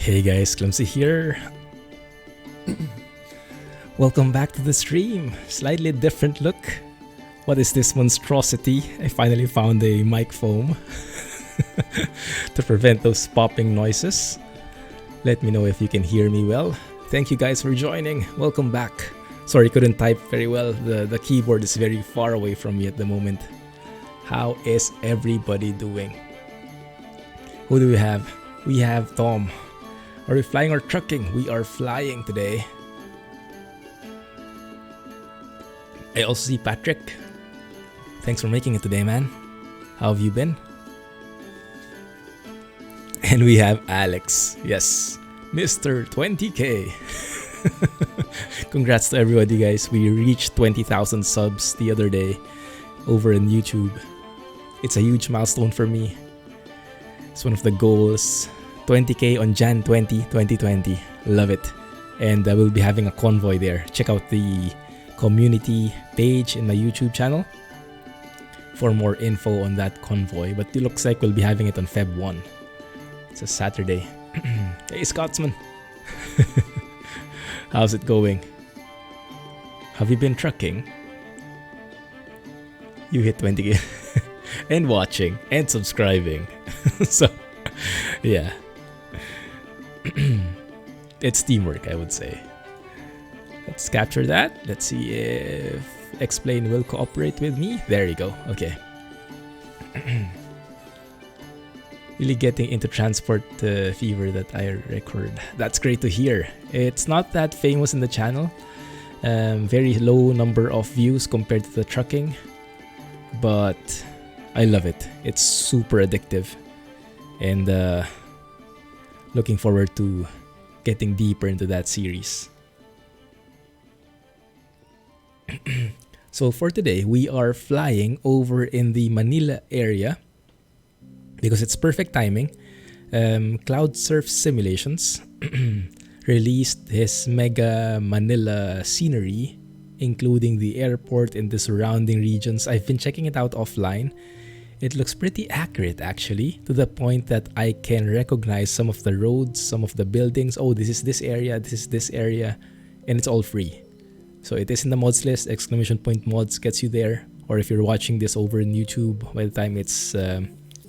Hey guys, Clumsy here. Welcome back to the stream. Slightly different look. What is this monstrosity? I finally found a mic foam to prevent those popping noises. Let me know if you can hear me well. Thank you guys for joining. Welcome back. Sorry, couldn't type very well. The keyboard is very far away from me at the moment. How is everybody doing? Who do we have? We have Tom. Are we flying or trucking? We are flying today. I also see Patrick. Thanks for making it today, man. How have you been? And we have Alex. Yes, Mr. 20K. Congrats to everybody, guys. We reached 20,000 subs the other day over on YouTube. It's a huge milestone for me. It's one of the goals. 20K on Jan 20, 2020. Love it. And we'll be having a convoy there. Check out the community page in my YouTube channel for more info on that convoy. But it looks like we'll be having it on Feb 1. It's a Saturday. Hey, Scotsman. How's it going? Have you been trucking? You hit 20K. And watching and subscribing. So, yeah. It's teamwork, I would say. Let's capture that. Let's see if Explain will cooperate with me. There you go. Okay. Really getting into transport fever that I record. That's great to hear. It's not that famous in the channel. Very low number of views compared to the trucking. But I love it. It's super addictive. And looking forward to getting deeper into that series. So for today, we are flying over in the Manila area because it's perfect timing. CloudSurf Simulations released his Mega Manila Scenery, including the airport and the surrounding regions. I've been checking it out offline. It looks pretty accurate, actually, to the point that I can recognize some of the roads, some of the buildings. Oh, this is this area, this is this area, and it's all free. So it is in the mods list. Exclamation point mods gets you there. Or if you're watching this over in YouTube, by the time it's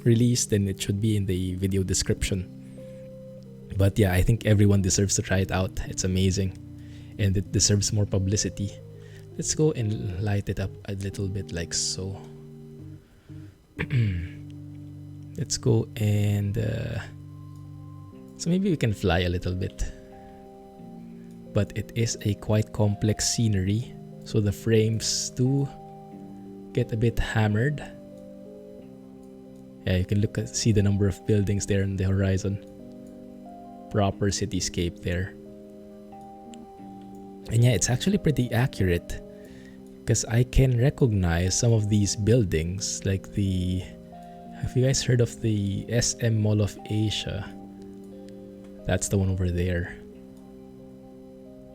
released, then it should be in the video description. But yeah, I think everyone deserves to try it out. It's amazing, and it deserves more publicity. Let's go and light it up a little bit like so. Let's go and so maybe we can fly a little bit, but it is a quite complex scenery, so the frames do get a bit hammered. Yeah, you can see the number of buildings there on the horizon. Proper cityscape there. And yeah, it's actually pretty accurate, because I can recognize some of these buildings, like have you guys heard of the SM Mall of Asia? That's the one over there.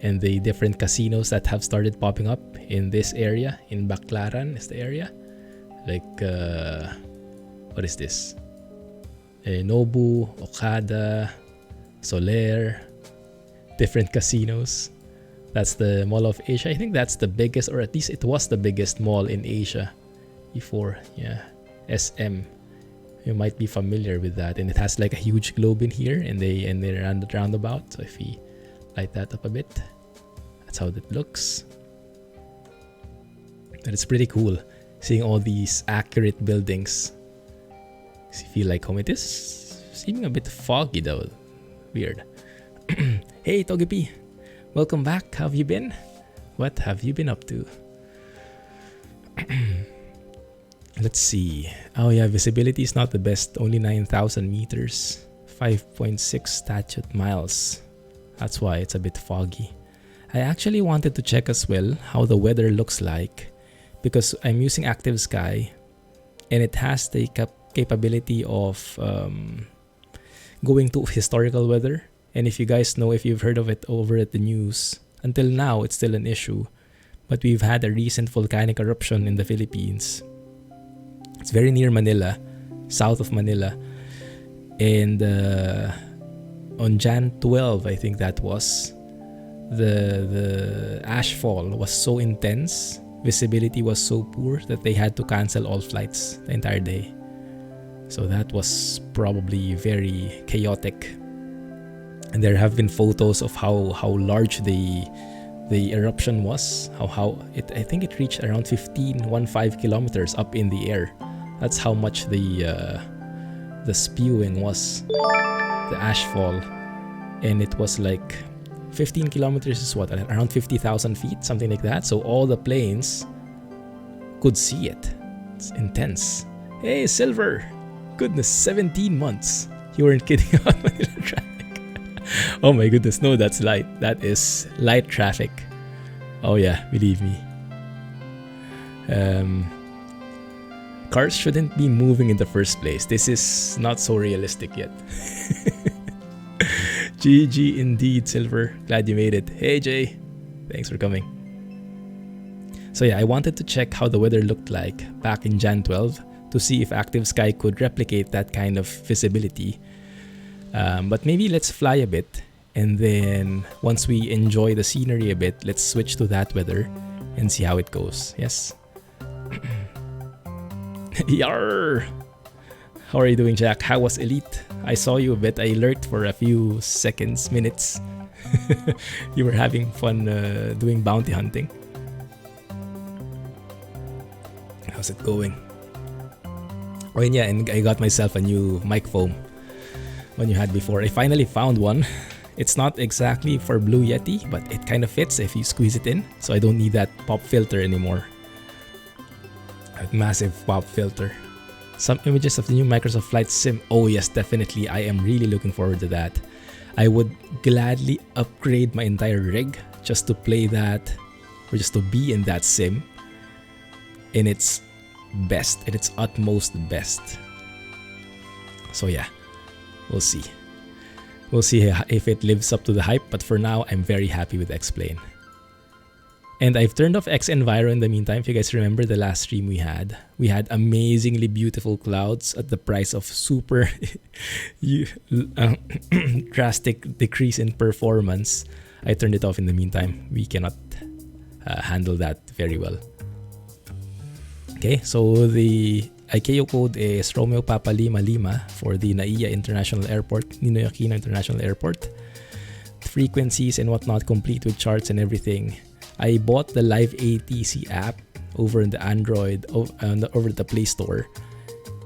And the different casinos that have started popping up in this area, in Baclaran is the area. Like, what is this? Nobu, Okada, Soler, different casinos. That's the Mall of Asia. I think that's the biggest, or at least it was the biggest mall in Asia before. Yeah, SM. You might be familiar with that, and it has like a huge globe in here, and they're on the roundabout. So if we light that up a bit, that's how it looks. But it's pretty cool seeing all these accurate buildings. You feel like home. It is seeming a bit foggy though. Weird. Hey Togepi. Welcome back. How have you been? What have you been up to? Let's see. Oh yeah, visibility is not the best. Only 9,000 meters. 5.6 statute miles. That's why it's a bit foggy. I actually wanted to check as well how the weather looks like, because I'm using Active Sky and it has the capability of going to historical weather. And if you guys know, if you've heard of it over at the news, until now it's still an issue. But we've had a recent volcanic eruption in the Philippines. It's very near Manila, south of Manila. And on Jan 12, I think that was, the ashfall was so intense, visibility was so poor that they had to cancel all flights the entire day. So that was probably very chaotic. And there have been photos of how large the eruption was. I think it reached around 15 kilometers up in the air. That's how much the spewing was, the ashfall. And it was like 15 kilometers is what, around 50,000 feet, something like that. So all the planes could see it. It's intense. Hey, Silver! Goodness, 17 months. You weren't kidding about Manila traffic. Oh my goodness, no, that's light. That is light traffic. Oh yeah, believe me. Cars shouldn't be moving in the first place. This is not so realistic yet. GG indeed, Silver. Glad you made it. Hey Jay, thanks for coming. So yeah, I wanted to check how the weather looked like back in Jan 12 to see if Active Sky could replicate that kind of visibility. But maybe let's fly a bit, and then once we enjoy the scenery a bit, let's switch to that weather and see how it goes. Yes. Yarr! How are you doing, Jack? How was Elite? I saw you a bit. I lurked for a few seconds, minutes. You were having fun doing bounty hunting. How's it going? Oh, and yeah, and I got myself a new mic foam. One you had before. I finally found one. It's not exactly for Blue Yeti, but it kind of fits if you squeeze it in. So I don't need that pop filter anymore. A massive pop filter. Some images of the new Microsoft Flight Sim. Oh yes, definitely. I am really looking forward to that. I would gladly upgrade my entire rig just to play that, or just to be in that sim in its best, in its utmost best. So yeah, we'll see. We'll see if it lives up to the hype, but for now, I'm very happy with X-Plane. And I've turned off X-Enviro in the meantime. If you guys remember the last stream we had amazingly beautiful clouds at the price of super drastic decrease in performance. I turned it off in the meantime. We cannot handle that very well. Okay, so the ICAO code is Romeo Papa Lima Lima for the NAIA International Airport, Ninoy Aquino International Airport. Frequencies and whatnot complete with charts and everything. I bought the Live ATC app over in the Android, over the Play Store,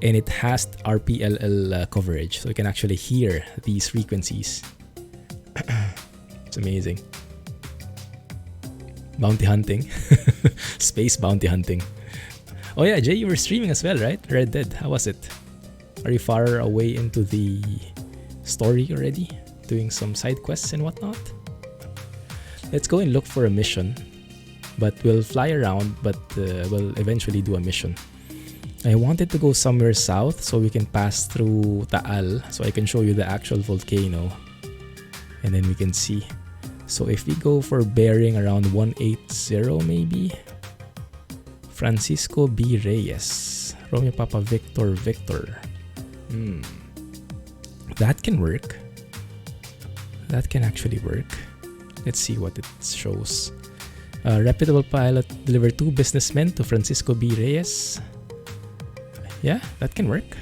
and it has RPLL coverage, so you can actually hear these frequencies. It's amazing. Bounty hunting. Space bounty hunting. Oh yeah, Jay, you were streaming as well, right? Red Dead, how was it? Are you far away into the story already? Doing some side quests and whatnot? Let's go and look for a mission. But we'll fly around, but we'll eventually do a mission. I wanted to go somewhere south so we can pass through Taal, so I can show you the actual volcano. And then we can see. So if we go for bearing around 180 maybe. Francisco B. Reyes. Romeo Papa Victor Victor. That can work. That can actually work. Let's see what it shows. Reputable pilot delivered 2 businessmen to Francisco B. Reyes. Yeah, that can work.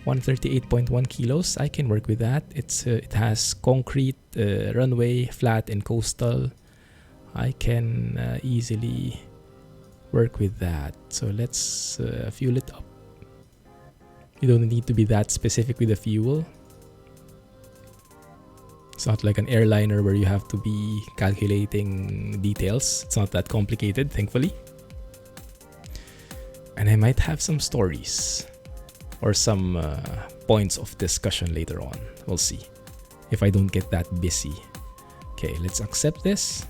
138.1 kilos. I can work with that. It has concrete runway, flat and coastal. I can easily work with that. So let's fuel it up. You don't need to be that specific with the fuel. It's not like an airliner where you have to be calculating details. It's not that complicated, thankfully. And I might have some stories or some points of discussion later on. We'll see if I don't get that busy. Okay, let's accept this.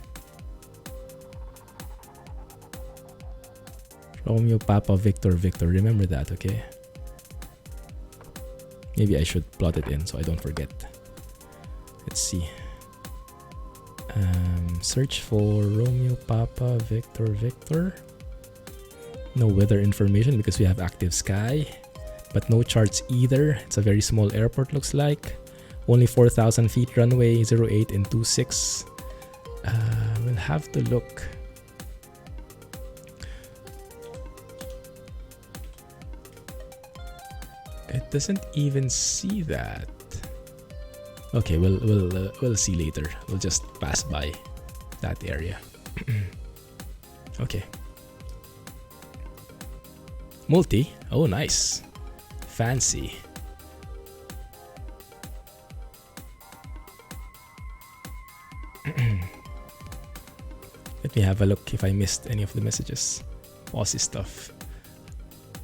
Romeo Papa Victor Victor. Remember that, okay? Maybe I should plot it in so I don't forget. Let's see. Search for Romeo Papa Victor Victor. No weather information because we have active sky, but no charts either. It's a very small airport, looks like. Only 4,000 feet runway, 08 and 26. We'll have to look. It doesn't even see that. Okay, we'll see later. We'll just pass by that area. Okay. Multi. Oh, nice. Fancy. Let me have a look if I missed any of the messages. Aussie stuff.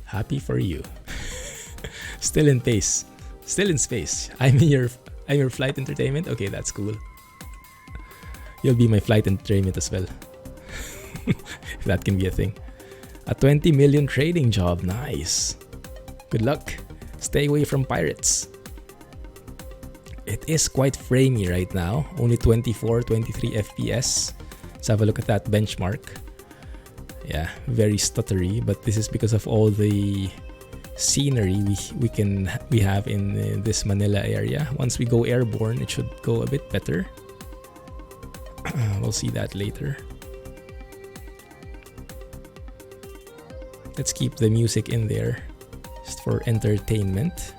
Happy for you. Still in pace. Still in space. I'm your flight entertainment. Okay, that's cool. You'll be my flight entertainment as well. If that can be a thing. A 20 million trading job. Nice. Good luck. Stay away from pirates. It is quite framey right now. Only 24, 23 FPS. Let's have a look at that benchmark. Yeah, very stuttery, but this is because of all the scenery we have in this Manila area. Once we go airborne, it should go a bit better. We'll see that later. Let's keep the music in there just for entertainment.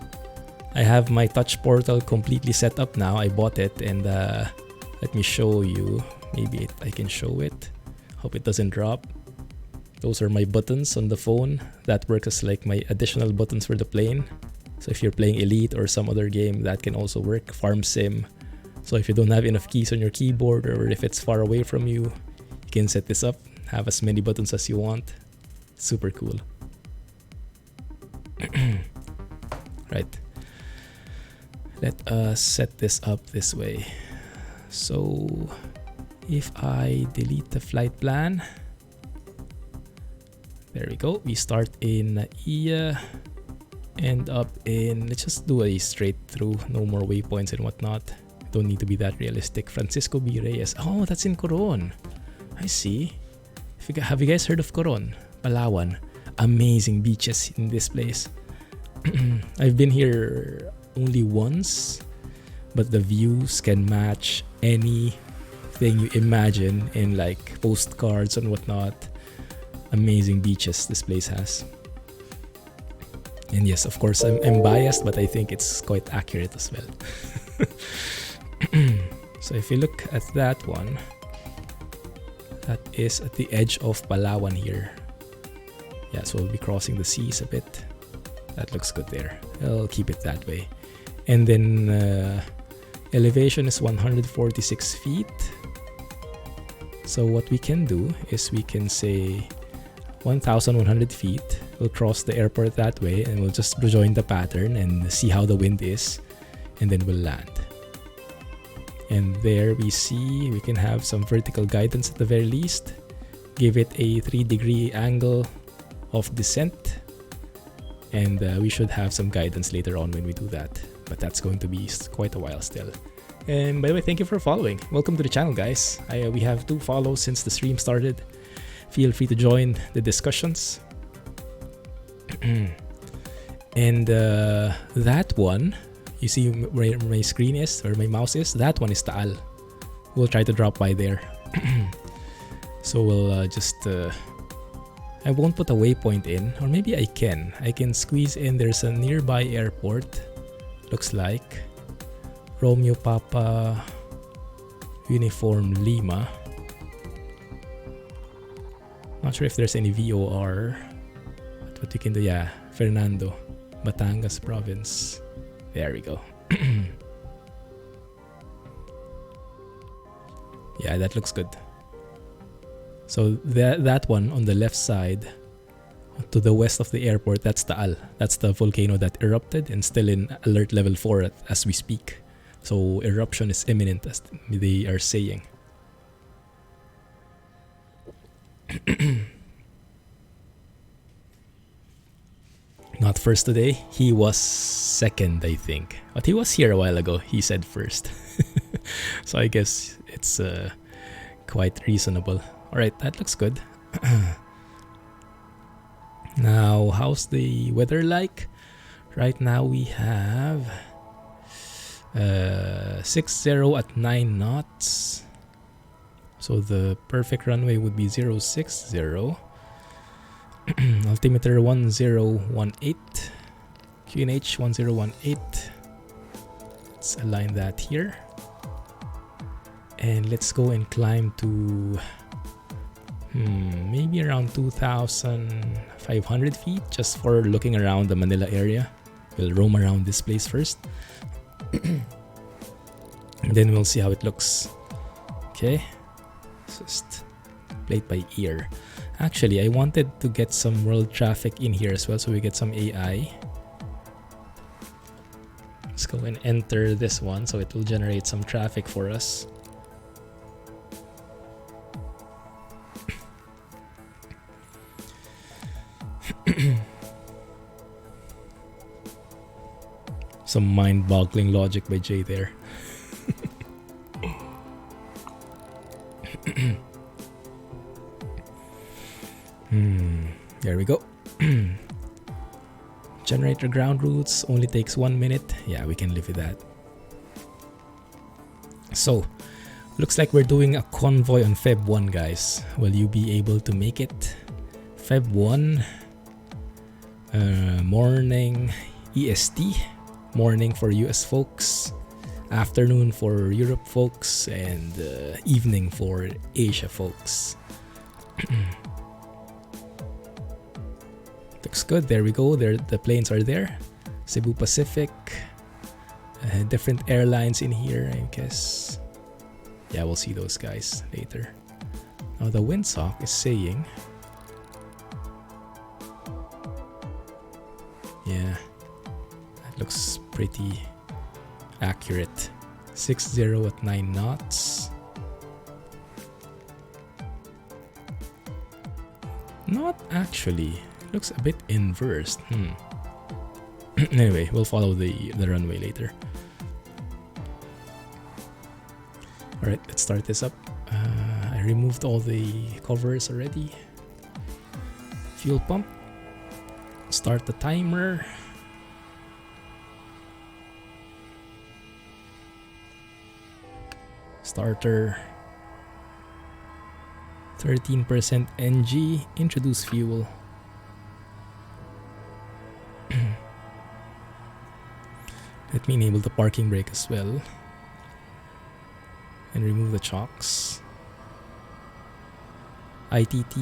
I have my touch portal completely set up now. I bought it, and let me show you. Maybe I can show it. Hope it doesn't drop. Those are my buttons on the phone. That works as like my additional buttons for the plane. So if you're playing Elite or some other game, that can also work. Farm Sim. So if you don't have enough keys on your keyboard, or if it's far away from you, you can set this up. Have as many buttons as you want. Super cool. Right. Let us set this up this way. So if I delete the flight plan, there we go. We start in NAIA, end up in, let's just do a straight through, no more waypoints and whatnot. Don't need to be that realistic. Francisco B. Reyes. Oh, that's in Coron. I see. Have you guys heard of Coron? Palawan. Amazing beaches in this place. I've been here only once, but the views can match anything you imagine in like postcards and whatnot. Amazing beaches this place has. And yes, of course, I'm biased, but I think it's quite accurate as well. So if you look at that one, that is at the edge of Palawan here. Yeah, so we'll be crossing the seas a bit. That looks good there. I'll keep it that way. And then elevation is 146 feet. So what we can do is we can say 1,100 feet. We'll cross the airport that way, and we'll just join the pattern and see how the wind is, and then we'll land. And there we see we can have some vertical guidance at the very least. Give it a 3-degree angle of descent, and we should have some guidance later on when we do that, but that's going to be quite a while still. And by the way, thank you for following. Welcome to the channel, guys. We have 2 follows since the stream started. Feel free to join the discussions. And that one, you see where my screen is, or my mouse is, that one is Taal. We'll try to drop by there. So we'll just I won't put a waypoint in, or maybe I can squeeze in. There's a nearby airport, looks like Romeo Papa Uniform Lima. Not sure if there's any VOR, but what you can do, yeah, Fernando, Batangas province. There we go. Yeah, that looks good. So that one on the left side, to the west of the airport, that's Taal. That's the volcano that erupted and still in alert level 4 as we speak. So eruption is imminent, as they are saying. Not first today. He was second, I think. But he was here a while ago. He said first. So I guess it's quite reasonable. Alright, that looks good. Now, how's the weather like? Right now we have 60 at 9 knots. So the perfect runway would be 060. Altimeter 1018. QNH 1018. Let's align that here. And let's go and climb to maybe around 2,500 feet just for looking around the Manila area. We'll roam around this place first. And then we'll see how it looks. Okay. Just play it by ear. Actually, I wanted to get some world traffic in here as well, so we get some AI. Let's go and enter this one so it will generate some traffic for us. Some mind-boggling logic by Jay there. There we go. Generator ground routes only takes 1 minute. Yeah, we can live with that. So, looks like we're doing a convoy on Feb 1, guys. Will you be able to make it? Feb 1, morning EST, morning for US folks, afternoon for Europe folks, and evening for Asia folks. Looks good. There we go. There, the planes are there. Cebu Pacific. Different airlines in here, I guess. Yeah, we'll see those guys later. Now the windsock is saying, yeah, that looks pretty accurate. 60 at 9 knots. Not actually. Looks a bit inversed. Anyway, we'll follow the runway later. Alright, let's start this up. I removed all the covers already. Fuel pump. Start the timer. Starter. 13% NG. Introduce fuel. Let me enable the parking brake as well. And remove the chocks. ITT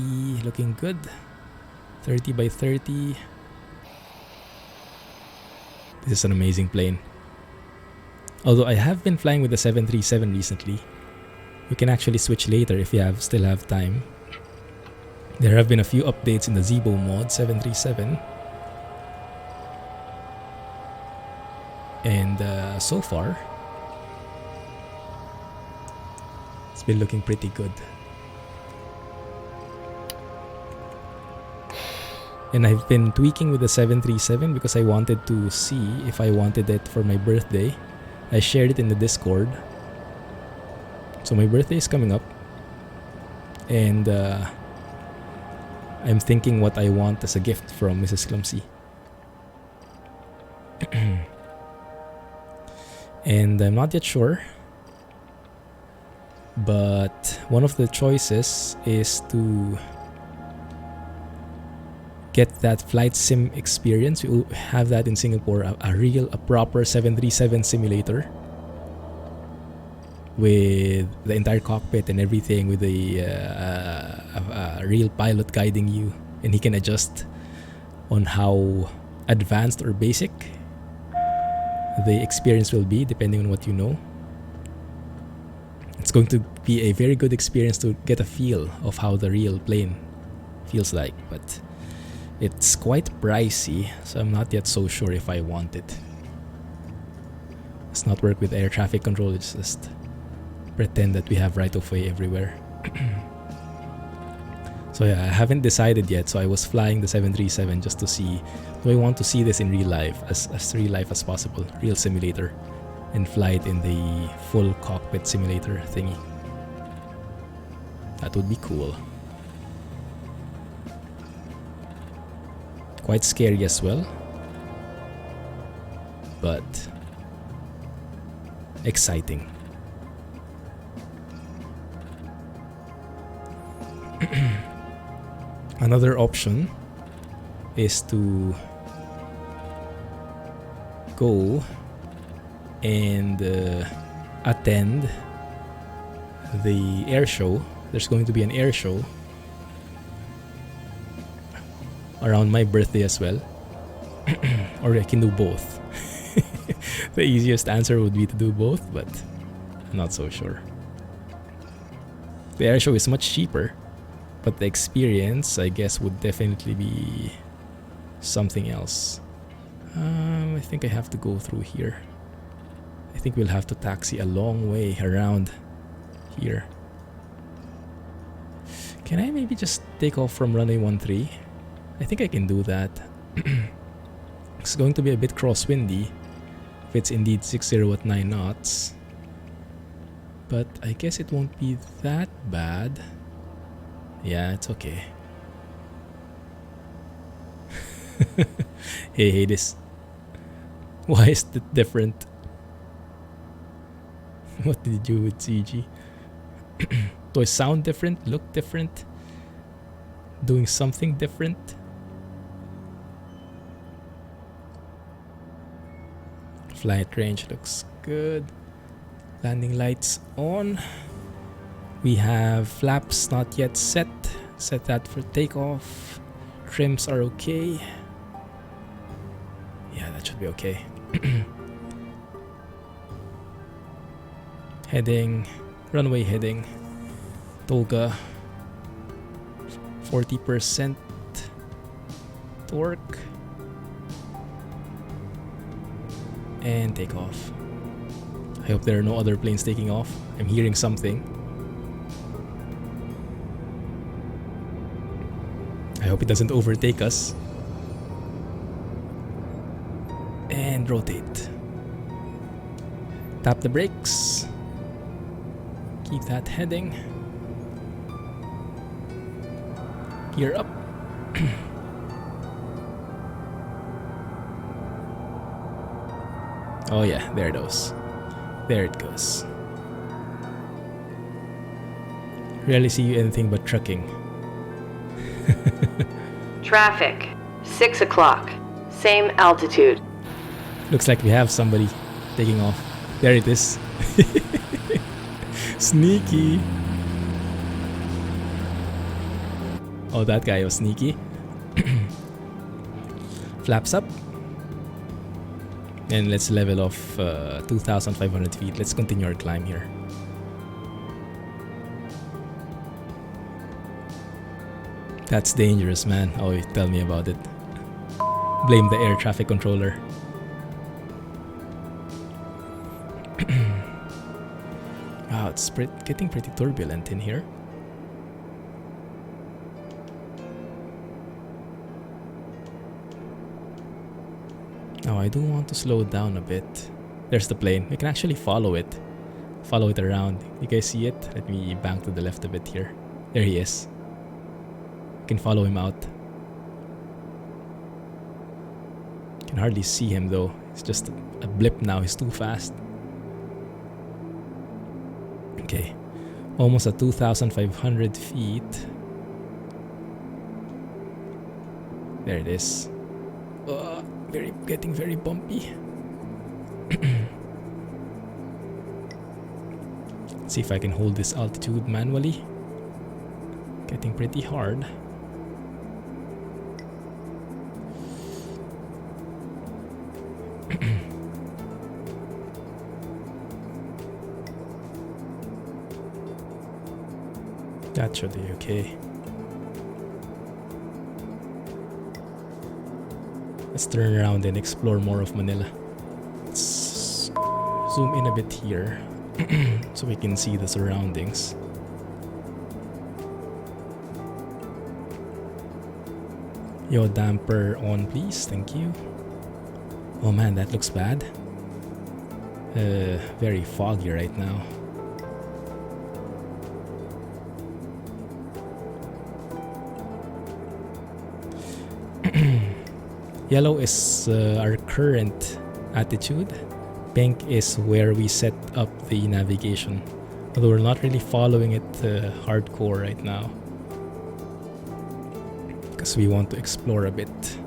looking good. 30 by 30. This is an amazing plane. Although I have been flying with the 737 recently. We can actually switch later if you still have time. There have been a few updates in the Zibo mod 737. And so far, it's been looking pretty good. And I've been tweaking with the 737 because I wanted to see if I wanted it for my birthday. I shared it in the Discord. So my birthday is coming up. And I'm thinking what I want as a gift from Mrs. Clumsy. And I'm not yet sure, but one of the choices is to get that flight sim experience. We will have that in Singapore, a proper 737 simulator with the entire cockpit and everything, with a real pilot guiding you, and he can adjust on how advanced or basic the experience will be depending on what you know. It's going to be a very good experience to get a feel of how the real plane feels like, but it's quite pricey, so I'm not yet so sure if I want it. Let's not work with air traffic control, it's just pretend that we have right of way everywhere. So yeah, I haven't decided yet, so I was flying the 737 just to see, do I want to see this in real life, as real life as possible, real simulator, and fly it in the full cockpit simulator thingy. That would be cool. Quite scary as well, but exciting. Another option is to go and attend the air show. There's going to be an air show around my birthday as well. Or I can do both. The easiest answer would be to do both, but I'm not so sure. The air show is much cheaper, but the experience, I guess, would definitely be something else. I think I have to go through here. I think we'll have to taxi a long way around here. Can I maybe just take off from runway 13? I think I can do that. It's going to be a bit crosswindy if it's indeed 60 at 9 knots. But I guess it won't be that bad. Yeah, it's okay. Hey, this. Why is it different? What did you do with CG? Do I sound different? Look different? Doing something different? Flight range looks good. Landing lights on. We have flaps not yet set. Set that for takeoff. Trims are okay. Yeah, that should be okay. Heading, runway heading. Toga. 40% torque. And take off. I hope there are no other planes taking off. I'm hearing something. I hope it doesn't overtake us. And rotate. Tap the brakes. Keep that heading. Gear up. Oh yeah, there it goes. There it goes. Rarely see you anything but trucking. Traffic. 6 o'clock. Same altitude. Looks like we have somebody taking off. There it is. Sneaky. Oh, that guy was sneaky. Flaps up. And let's level off 2,500 feet. Let's continue our climb here. That's dangerous, man. Oh, tell me about it. Blame the air traffic controller. Wow, it's getting pretty turbulent in here. Now I do want to slow down a bit. There's the plane. We can actually follow it. Follow it around. You guys see it? Let me bank to the left a bit here. There he is. You can follow him out. You can hardly see him though. It's just a blip now. He's too fast. Okay. Almost at 2,500 feet. There it is. Getting very bumpy. Let's see if I can hold this altitude manually. Getting pretty hard. That should be okay. Let's turn around and explore more of Manila. Let's zoom in a bit here so we can see the surroundings. Yo, damper on please, thank you. Oh man, that looks bad. Very foggy right now. Yellow is our current attitude. pink is where we set up the navigation. Although we're not really following it hardcore right now, because we want to explore a bit.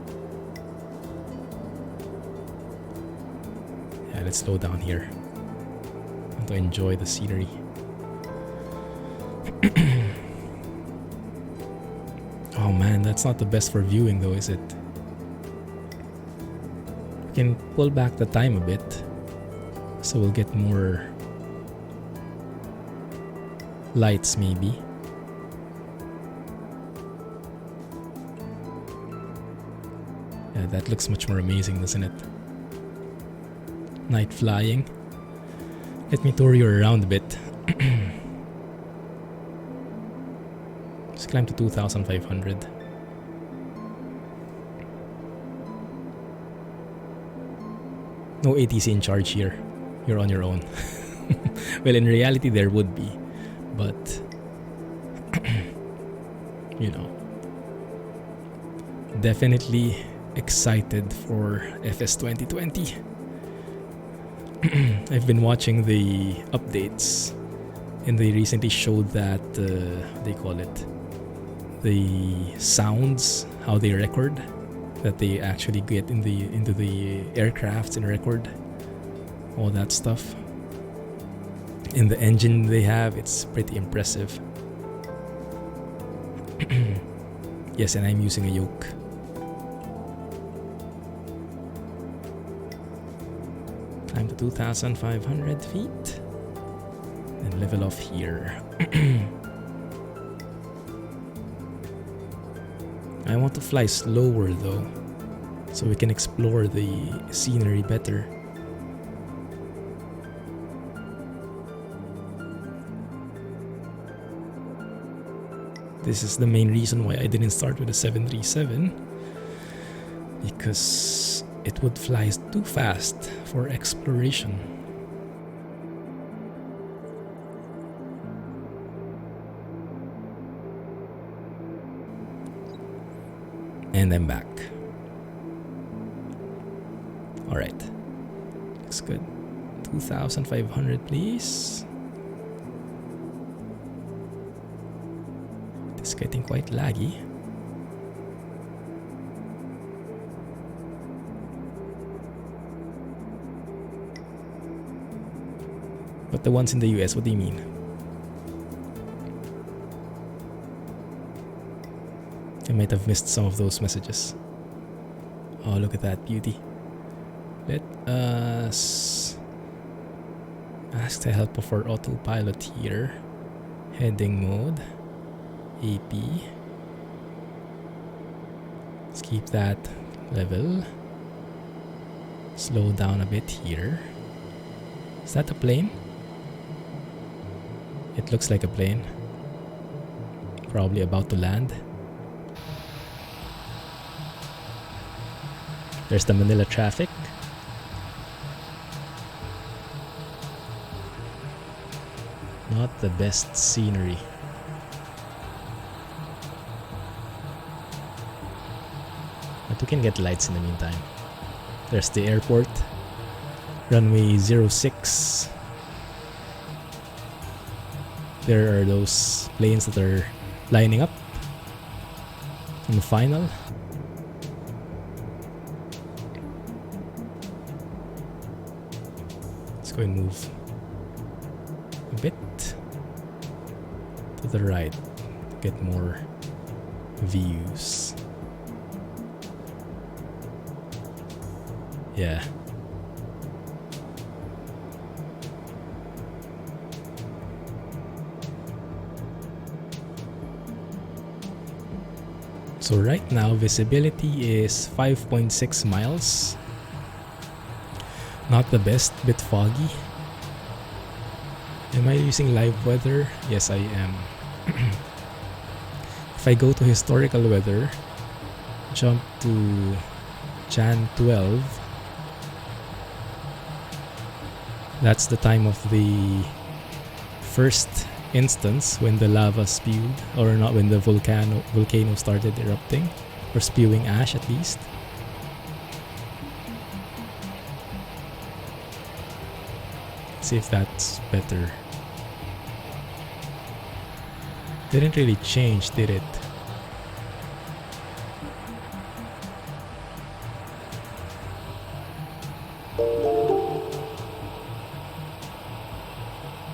Yeah, let's slow down here. I want to enjoy the scenery. Oh man, that's not the best for viewing though, is it? We can pull back the time a bit, so we'll get more lights maybe. Yeah, that looks much more amazing, doesn't it? Night flying. Let me tour you around a bit. Let's climb to 2,500. No ATC in charge here. You're on your own. Well, in reality, there would be. But, you know. Definitely excited for FS 2020. I've been watching the updates. And they recently showed that, what do you call it? The sounds, how they record, that they actually get into the aircrafts and record all that stuff. In the engine they have, it's pretty impressive. Yes, and I'm using a yoke. Climb to 2,500 feet and level off here. I want to fly slower though, so we can explore the scenery better. This is the main reason why I didn't start with a 737, because it would fly too fast for exploration. And I'm back. Alright. Looks good. 2,500 please. It's getting quite laggy. But the ones in the US, what do you mean? I might have missed some of those messages. Oh, look at that beauty. Let us ask the help of our autopilot here. Heading mode. AP. Let's keep that level. Slow down a bit here. Is that a plane? It looks like a plane. Probably about to land. There's the Manila traffic. Not the best scenery. But we can get lights in the meantime. There's the airport. Runway 06. There are those planes that are lining up in the final. Let's go and move a bit to the right to get more views. Yeah. So right now visibility is 5.6 miles. Not the best, bit foggy. Am I using live weather? Yes, I am. If I go to historical weather, jump to Jan 12, that's the time of the first instance when the lava spewed, or not, when the volcano started erupting, or spewing ash at least. See if that's better. Didn't really change, did it?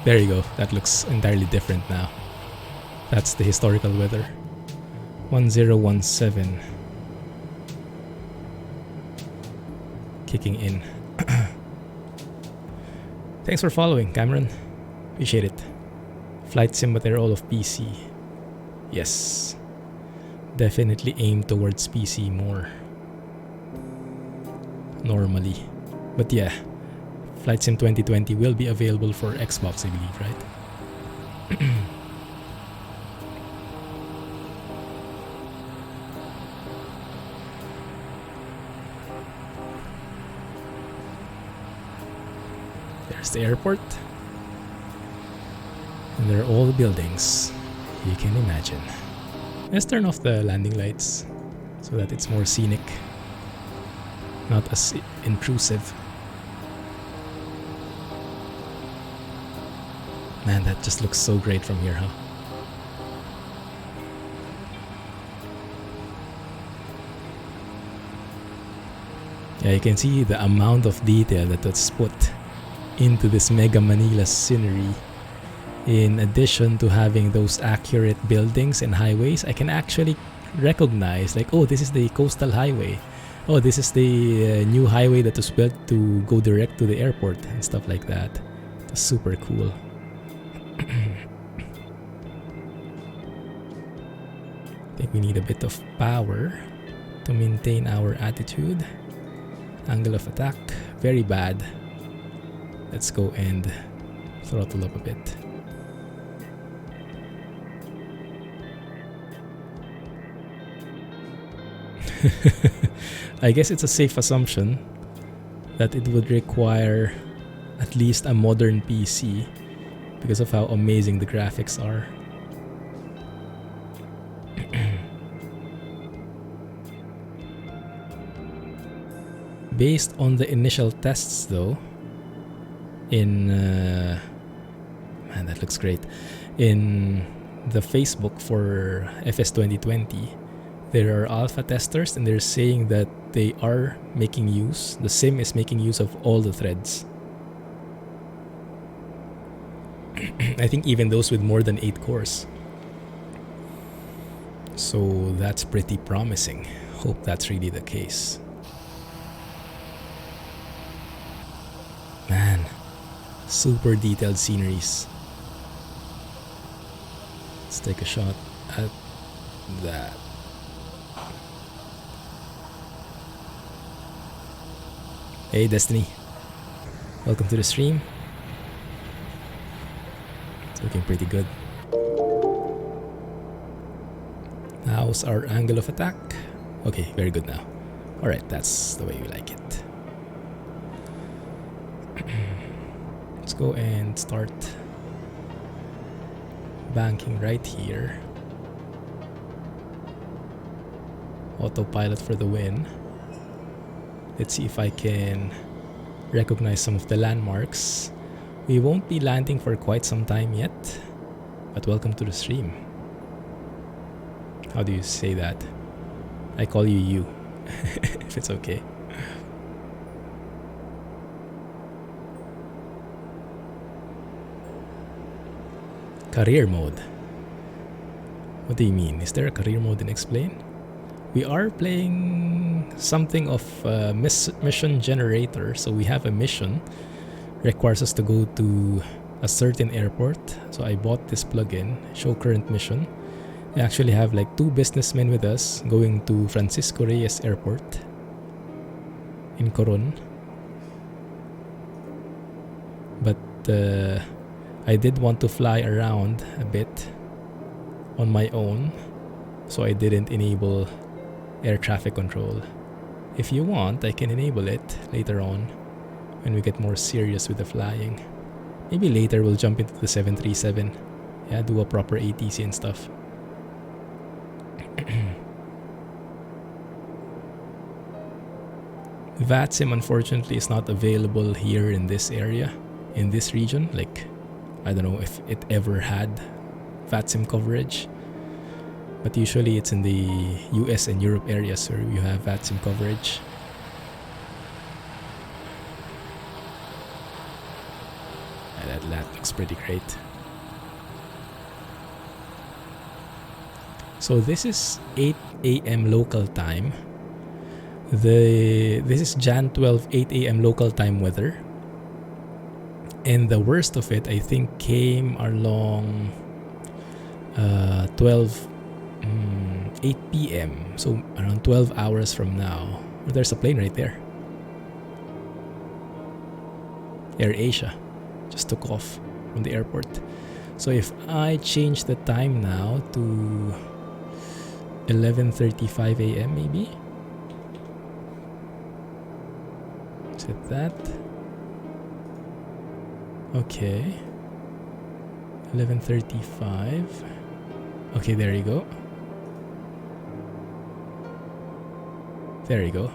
There you go. That looks entirely different now. That's the historical weather. 1017. Kicking in. Thanks for following, Cameron. Appreciate it. Flight simulator all of PC. Yes. Definitely aim towards PC more. Normally. But yeah. Flight Sim 2020 will be available for Xbox, I believe, right? There's the airport. And there are all the buildings you can imagine. Let's turn off the landing lights so that it's more scenic, not as intrusive. Man, that just looks so great from here, huh? Yeah, you can see the amount of detail that was put into this Mega Manila scenery. In addition to having those accurate buildings and highways, I can actually recognize, like, oh, this is the coastal highway. Oh, this is the new highway that was built to go direct to the airport and stuff like that. It's super cool. I think we need a bit of power to maintain our attitude. Angle of attack, very bad. Let's go and throttle up a bit. I guess it's a safe assumption that it would require at least a modern PC because of how amazing the graphics are. Based on the initial tests though, in man, that looks great. In the Facebook for FS 2020, there are alpha testers and they're saying that they are making use, the sim is making use of all the threads. I think even those with more than 8 cores. So that's pretty promising. Hope that's really the case. Man, super detailed sceneries. Let's take a shot at that. Hey Destiny, welcome to the stream. It's looking pretty good. How's our angle of attack? Okay, very good now. Alright, that's the way we like it. Let's go and start banking right here. Autopilot for the win. Let's see if I can recognize some of the landmarks. We won't be landing for quite some time yet, but welcome to the stream. How do you say that? I call you you, if it's okay. Career mode. What do you mean? Is there a career mode in Explain? We are playing something of a mission generator. So we have a mission. Requires us to go to a certain airport. So I bought this plugin, show current mission. We actually have like 2 businessmen with us going to Francisco Reyes Airport in Coron. But I did want to fly around a bit on my own, so I didn't enable air traffic control. If you want, I can enable it later on when we get more serious with the flying. Maybe later we'll jump into the 737. Yeah, do a proper ATC and stuff. VATSIM unfortunately is not available here in this area. in this region. Like, I don't know if it ever had VATSIM coverage, but usually it's in the US and Europe areas where you have VATSIM coverage. And that looks pretty great. So this is 8 a.m. local time. This is Jan 12, 8 a.m. local time weather. And the worst of it, I think, came along 8 p.m. So around 12 hours from now. Oh, there's a plane right there. Air Asia just took off from the airport. So if I change the time now to 11:35 a.m. maybe. Is it that? Okay. 11:35. Okay, there you go. There you go.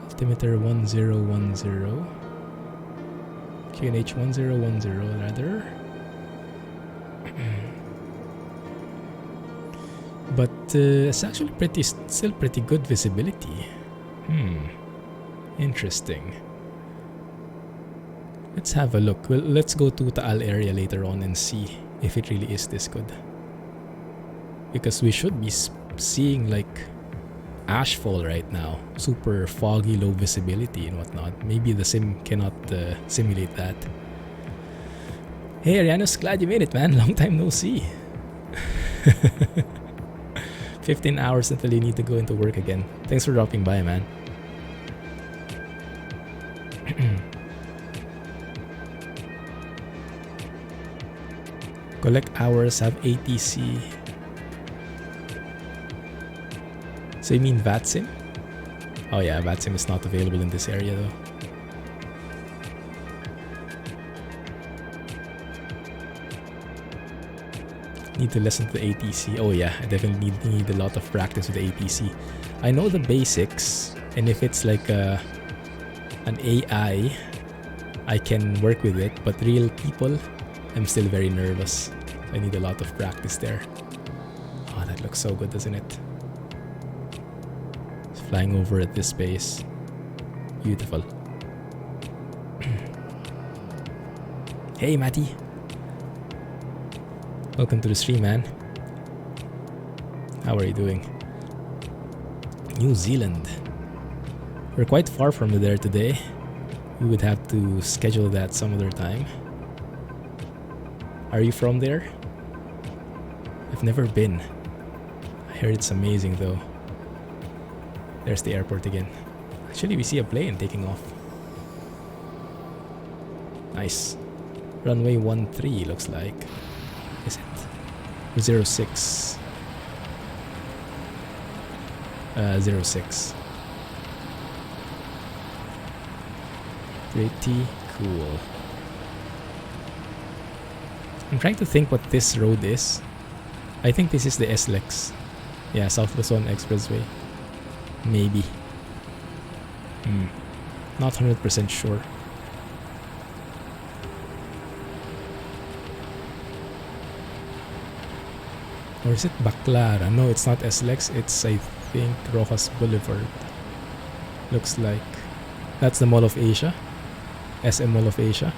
Altimeter 1010. QNH 1010 rather. But it's actually still pretty good visibility. Interesting. Let's have a look. Well, let's go to Taal area later on and see if it really is this good. Because we should be seeing like ashfall right now. Super foggy, low visibility and whatnot. Maybe the sim cannot simulate that. Hey Arianos, glad you made it, man. Long time no see. 15 hours until you need to go into work again. Thanks for dropping by, man. Collect hours, have ATC. So you mean VATSIM? Oh yeah, VATSIM is not available in this area though. Need to listen to the ATC. Oh yeah, I definitely need a lot of practice with the ATC. I know the basics, and if it's like an AI, I can work with it, but real people, I'm still very nervous. I need a lot of practice there. Oh, that looks so good, doesn't it? It's flying over at this space. Beautiful. Hey, Matty. Welcome to the stream, man. How are you doing? New Zealand. We're quite far from there today. We would have to schedule that some other time. Are you from there? I've never been. I heard it's amazing though. There's the airport again. Actually, we see a plane taking off. Nice. Runway 13 looks like. Is it? 06. 06. Pretty cool. I'm trying to think what this road is. I think this is the SLEX. Yeah, South Luzon Expressway. Maybe. Not 100% sure. Or is it Baclara? No, it's not SLEX. It's, I think, Rojas Boulevard. Looks like. That's the Mall of Asia. SM Mall of Asia.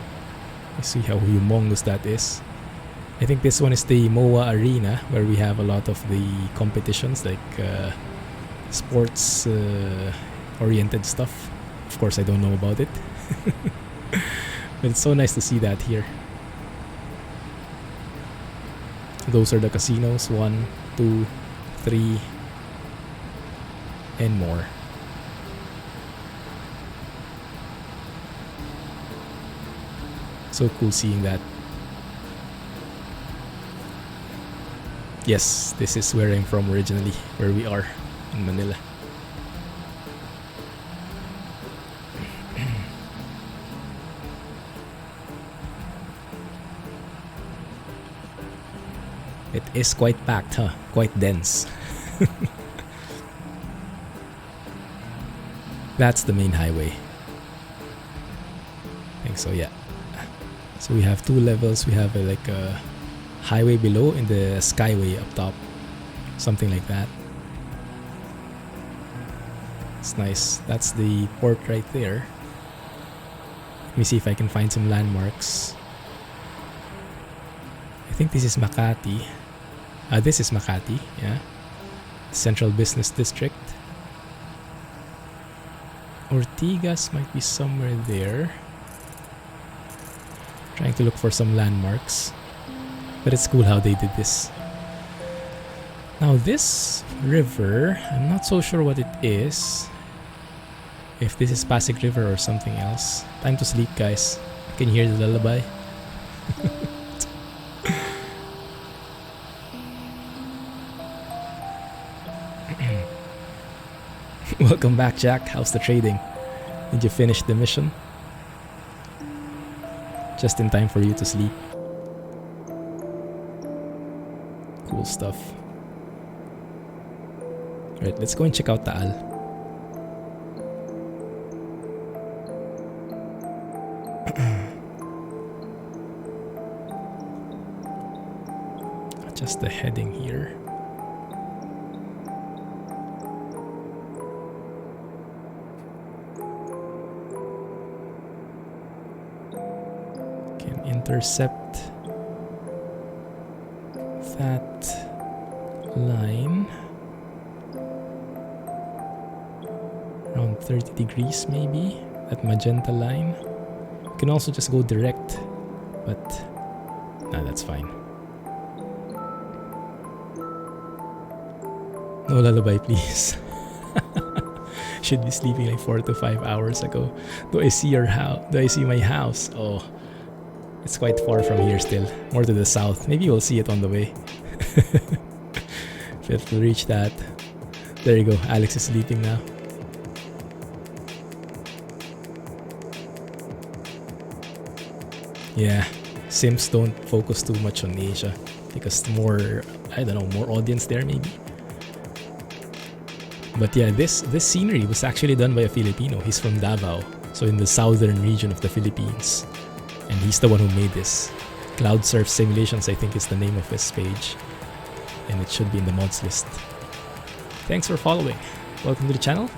You see how humongous that is. I think this one is the MOA Arena, where we have a lot of the competitions, like sports oriented stuff. Of course, I don't know about it. But it's so nice to see that here. Those are the casinos, 1, 2, 3, and more. So cool seeing that. Yes, this is where I'm from originally, where we are in Manila. It is quite packed, huh? Quite dense. That's the main highway. think so, yeah. So we have 2 levels. We have like a highway below and the skyway up top. Something like that. It's nice. That's the port right there. Let me see if I can find some landmarks. I think this is Makati. This is Makati, yeah. Central Business District. Ortigas might be somewhere there. Trying to look for some landmarks. But it's cool how they did this. Now this river, I'm not so sure what it is. If this is Pasig River or something else. Time to sleep, guys. I can hear the lullaby. Welcome back, Jack. How's the trading? Did you finish the mission? Just in time for you to sleep. Cool stuff. Right, let's go and check out Taal. Just the heading here. Can intercept that line. Around 30 degrees maybe. That magenta line. You can also just go direct. But nah, that's fine. No lullaby, please. Should be sleeping like 4 to 5 hours ago. Do I see your house? Do I see my house? Oh, it's quite far from here still. More to the south. Maybe we'll see it on the way. If we'll reach that. There you go. Alex is sleeping now. Yeah, Sims don't focus too much on Asia because more, I don't know, more audience there maybe. But yeah, this scenery was actually done by a Filipino. He's from Davao, so in the southern region of the Philippines. And he's the one who made this. CloudSurf Simulations, I think, is the name of his page. And it should be in the mods list. Thanks for following. Welcome to the channel.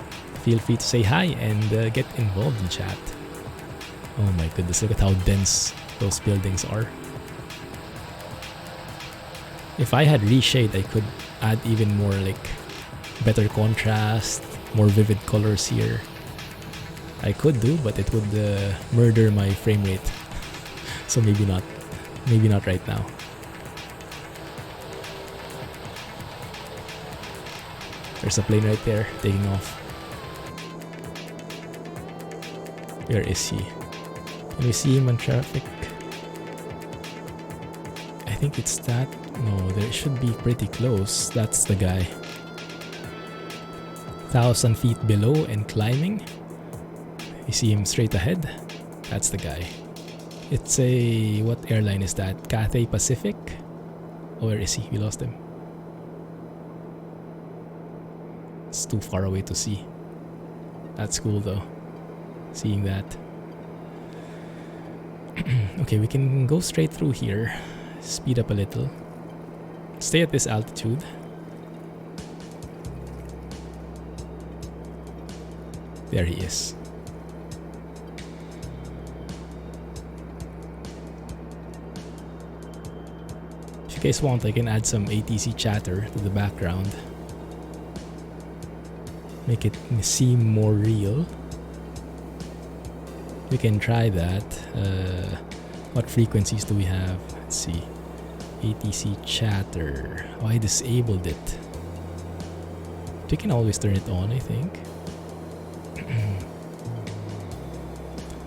Feel free to say hi and get involved in chat. Oh my goodness, look at how dense those buildings are. If I had reshade, I could add even more like better contrast, more vivid colors here. I could do, but it would murder my frame rate. So maybe not. Maybe not right now. There's a plane right there taking off. Where is he? Can we see him on traffic? I think it's that. No, there should be pretty close. That's the guy. 1,000 feet below and climbing. You see him straight ahead? That's the guy. It's a... what airline is that? Cathay Pacific? Oh, where is he? We lost him. It's too far away to see. That's cool though. Seeing that. Okay, we can go straight through here. Speed up a little. Stay at this altitude. There he is. If you guys want, I can add some ATC chatter to the background. Make it seem more real. We can try that. What frequencies do we have? Let's see. ATC chatter. Oh, I disabled it. You can always turn it on, I think.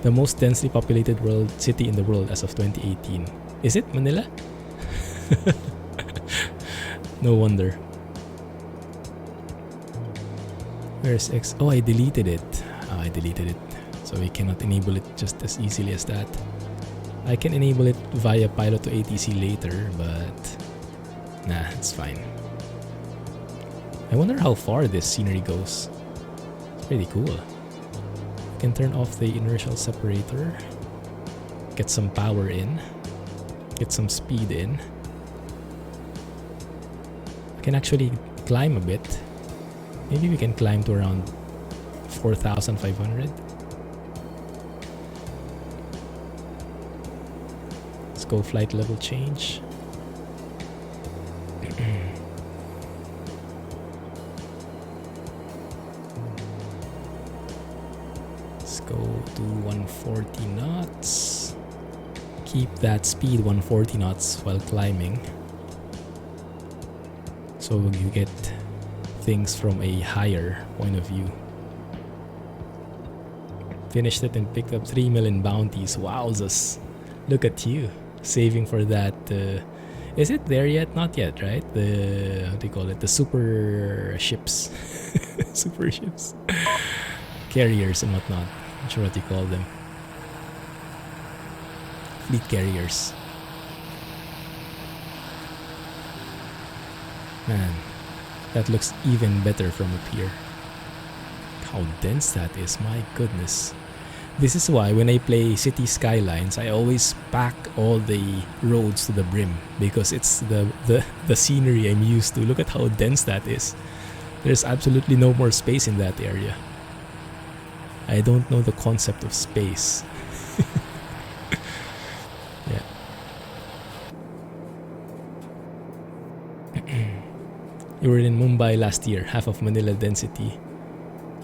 The most densely populated city in the world as of 2018. Is it Manila? No wonder. Where's X? Oh, I deleted it. Oh, I deleted it. So we cannot enable it just as easily as that. I can enable it via pilot to ATC later, but nah, it's fine. I wonder how far this scenery goes. It's pretty cool. I can turn off the inertial separator. Get some power in. Get some speed in. I can actually climb a bit. Maybe we can climb to around 4,500. Let's go flight level change. Let's go to 140 knots. Keep that speed 140 knots while climbing, so you get things from a higher point of view. Finished it and picked up 3 million bounties. Wowzers. Look at you. Saving for that. Is it there yet? Not yet, right? The, what do you call it? The super ships. Super ships. Carriers and whatnot. Not sure what you call them. Fleet carriers. Man, that looks even better from up here. How dense that is, my goodness. This is why when I play City Skylines, I always pack all the roads to the brim, because it's the scenery I'm used to. Look at how dense that is. There's absolutely no more space in that area. I don't know the concept of space. Yeah. You were in Mumbai last year, half of Manila density.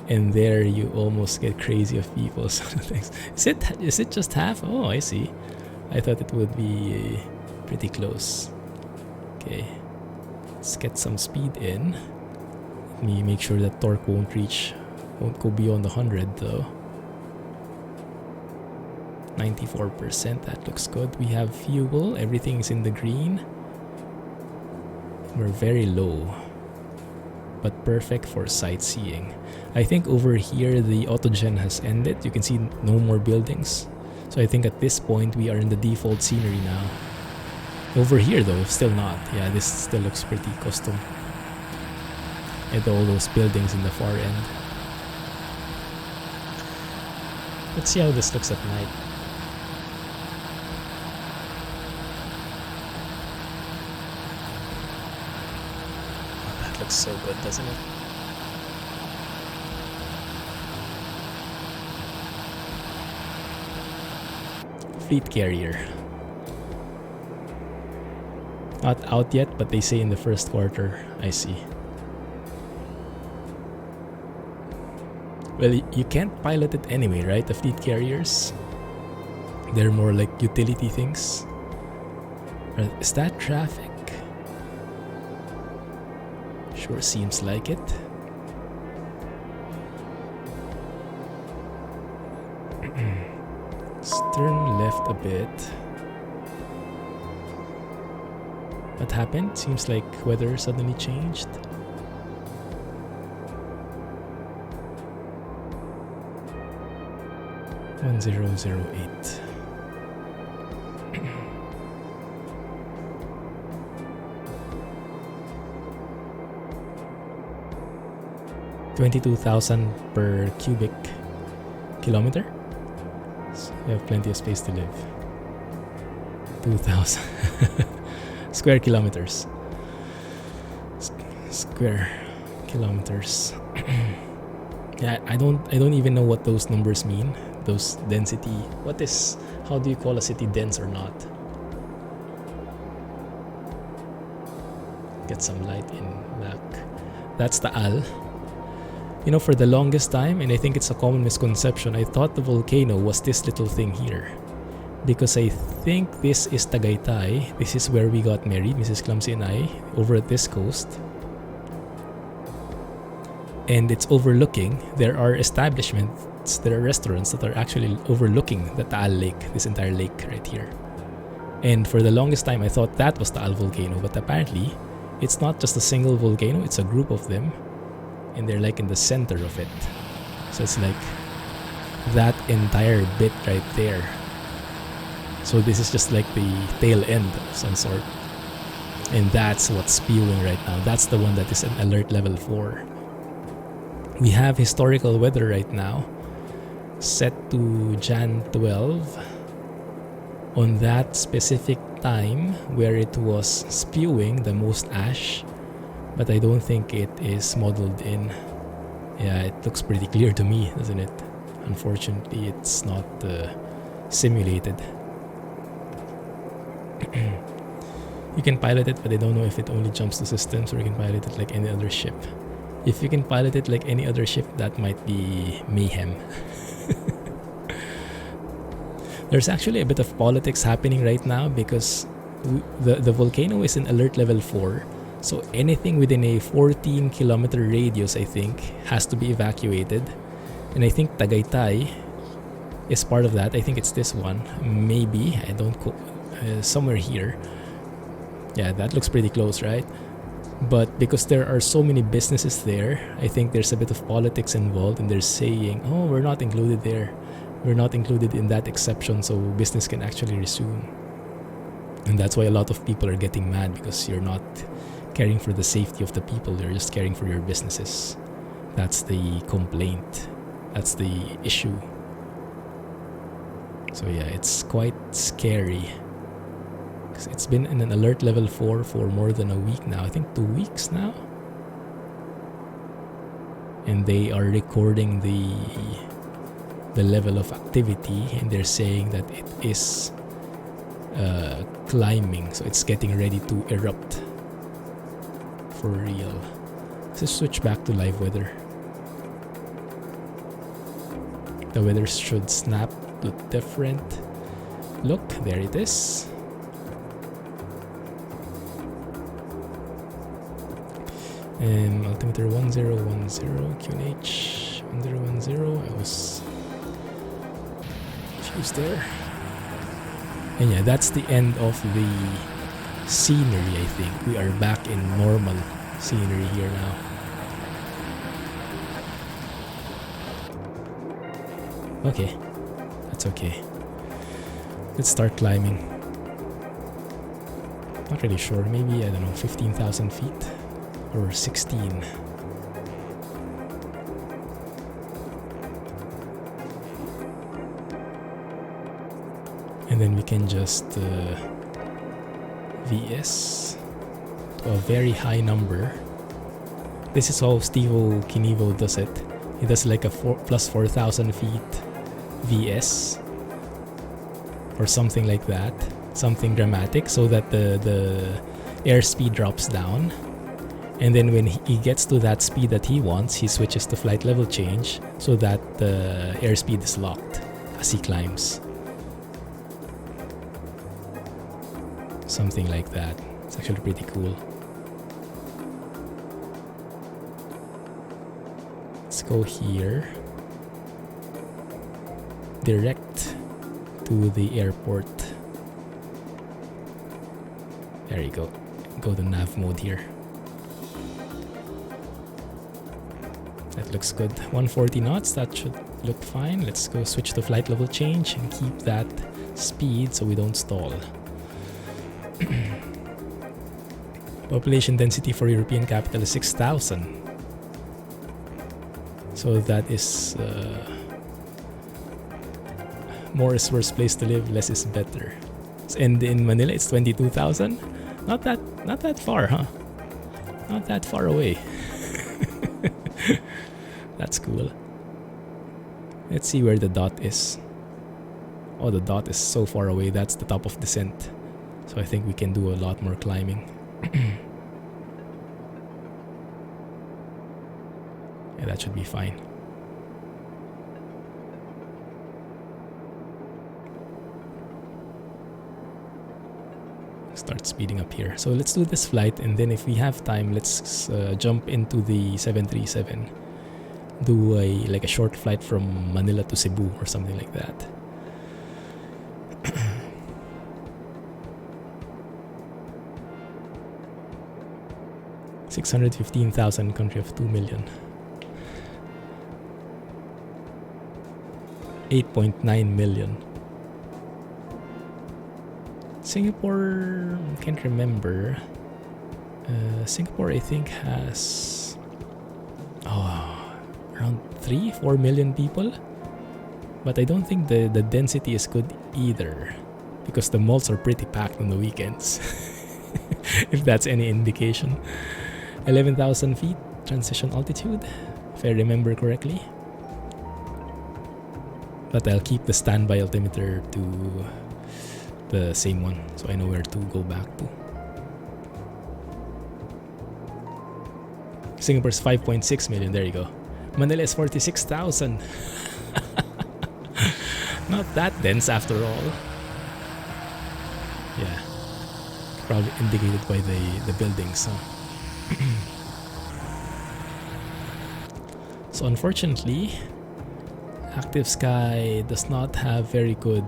And there you almost get crazy of people. Is it just half? Oh, I see. I thought it would be pretty close. Okay, let's get some speed in. Let me make sure that torque won't go beyond 100 though. 94%, that looks good. We have fuel, everything is in the green. We're very low, but perfect for sightseeing. I think over here the autogen has ended. You can see no more buildings. So I think at this point we are in the default scenery now. Over here though, still not. Yeah, this still looks pretty custom. And all those buildings in the far end. Let's see how this looks at night. Oh, that looks so good, doesn't it? Fleet carrier. Not out yet, but they say in the first quarter. I see. Well, you can't pilot it anyway, right? The fleet carriers. They're more like utility things. Is that traffic? Sure seems like it. Let's turn left a bit. What happened? Seems like weather suddenly changed. $1008. $22,000 per cubic kilometer. So you have plenty of space to live. 2,000 square kilometers. Square kilometers. Yeah, I don't even know what those numbers mean. Those density. How do you call a city dense or not? Get some light in back. That's the AL. You know, for the longest time, and I think it's a common misconception, I thought the volcano was this little thing here. Because I think this is Tagaytay. This is where we got married, Mrs. Clumsy and I, over at this coast. And it's overlooking. There are establishments, there are restaurants that are actually overlooking the Taal Lake, this entire lake right here. And for the longest time, I thought that was Taal volcano, but apparently, it's not just a single volcano, it's a group of them. And they're like in the center of it. So it's like that entire bit right there. So this is just like the tail end of some sort. And that's what's spewing right now. That's the one that is an alert level 4. We have historical weather right now, set to Jan 12. on that specific time where it was spewing the most ash, but I don't think it is modeled in. Yeah, it looks pretty clear to me, doesn't it? Unfortunately, it's not simulated. You can pilot it, but I don't know if it only jumps to systems or you can pilot it like any other ship. If you can pilot it like any other ship, that might be mayhem. There's actually a bit of politics happening right now because the volcano is in alert level 4. So anything within a 14-kilometer radius, I think, has to be evacuated. And I think Tagaytay is part of that. I think it's this one. Maybe. I don't... somewhere here. Yeah, that looks pretty close, right? But because there are so many businesses there, I think there's a bit of politics involved, and they're saying, oh, we're not included there. We're not included in that exception, so business can actually resume. And that's why a lot of people are getting mad, because you're not caring for the safety of the people, you're just caring for your businesses. That's the complaint. That's the issue. So yeah, it's quite scary. It's been in an alert level 4 for more than a week now. I think 2 weeks now. And they are recording the level of activity, and they're saying that it is climbing. So it's getting ready to erupt. For real. Let's just switch back to live weather. The weather should snap to different. Look, there it is. Altimeter 1010 QNH 1010. I was confused there. And yeah, that's the end of the scenery, I think. We are back in normal scenery here now. Okay, that's okay. Let's start climbing. Not really sure, maybe, I don't know, 15,000 feet or 16. And then we can just VS to a very high number. This is how Stevo Kinivo does it. He does like a plus 4,000 feet VS or something like that, something dramatic, so that the airspeed drops down, and then when he gets to that speed that he wants, he switches to flight level change so that the airspeed is locked as he climbs. Something like that. It's actually pretty cool. Let's go here. Direct to the airport. There you go. Go to nav mode here. That looks good. 140 knots, that should look fine. Let's go switch to flight level change and keep that speed so we don't stall. Population density for European capital is 6,000. So that is more is worse place to live, less is better. And in Manila it's 22,000. Not that far, huh? Not that far away. That's cool. Let's see where the dot is. Oh, the dot is so far away. That's the top of descent. So I think we can do a lot more climbing. Yeah, that should be fine. Start speeding up here. So let's do this flight, and then if we have time, let's jump into the 737. Do like a short flight from Manila to Cebu or something like that. 615,000, country of 2 million. 8.9 million. Singapore, can't remember. Singapore, I think, has around 3-4 million people. But I don't think the density is good either, because the malls are pretty packed on the weekends. If that's any indication. 11,000 feet transition altitude, if I remember correctly. But I'll keep the standby altimeter to the same one, so I know where to go back to. Singapore's 5.6 million, there you go. Manila is 46,000. Not that dense after all. Yeah. Probably indicated by the buildings, huh? So unfortunately, active sky does not have very good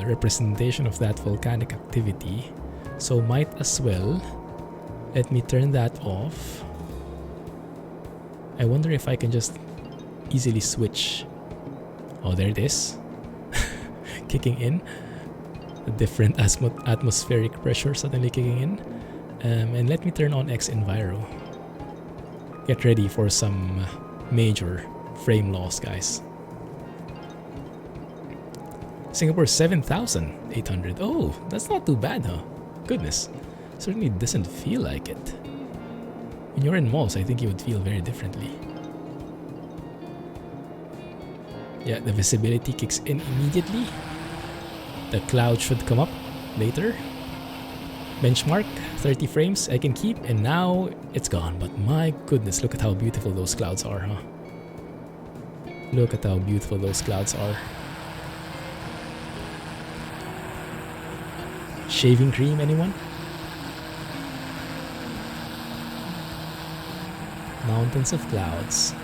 representation of that volcanic activity. So might as well let me turn that off. I wonder if I can just easily switch. Oh, there it is. Kicking in. A different atmospheric pressure suddenly kicking in. And let me turn on X Enviro. Get ready for some major frame loss, guys. Singapore 7,800. Oh, that's not too bad, huh? Goodness. Certainly doesn't feel like it. When you're in malls, I think you would feel very differently. Yeah, the visibility kicks in immediately. The cloud should come up later. Benchmark 30 frames I can keep, and now it's gone. But my goodness, look at how beautiful those clouds are, huh? Look at how beautiful those clouds are. Shaving cream, anyone? Mountains of clouds.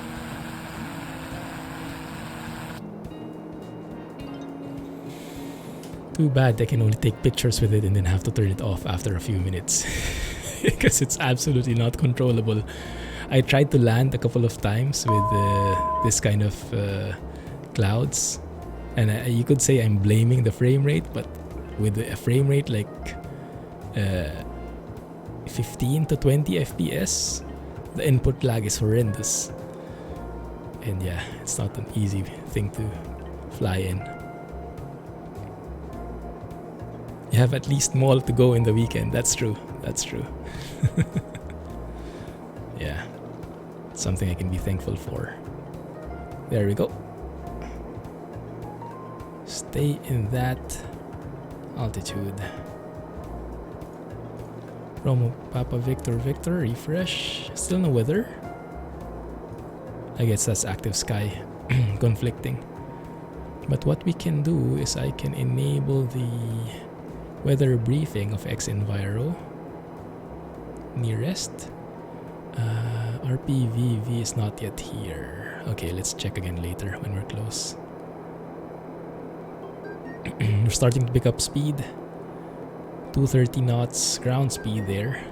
Too bad I can only take pictures with it and then have to turn it off after a few minutes. Because it's absolutely not controllable. I tried to land a couple of times with this kind of clouds. And you could say I'm blaming the frame rate, but with a frame rate like 15 to 20 FPS, the input lag is horrendous. And yeah, it's not an easy thing to fly in. You have at least mall to go in the weekend. That's true. That's true. Yeah. Something I can be thankful for. There we go. Stay in that altitude. Romo Papa Victor Victor, refresh. Still no weather. I guess that's active sky conflicting. But what we can do is I can enable the weather briefing of X Enviro. Nearest. RPVV is not yet here. Okay, let's check again later when we're close. We're starting to pick up speed. 230 knots ground speed there.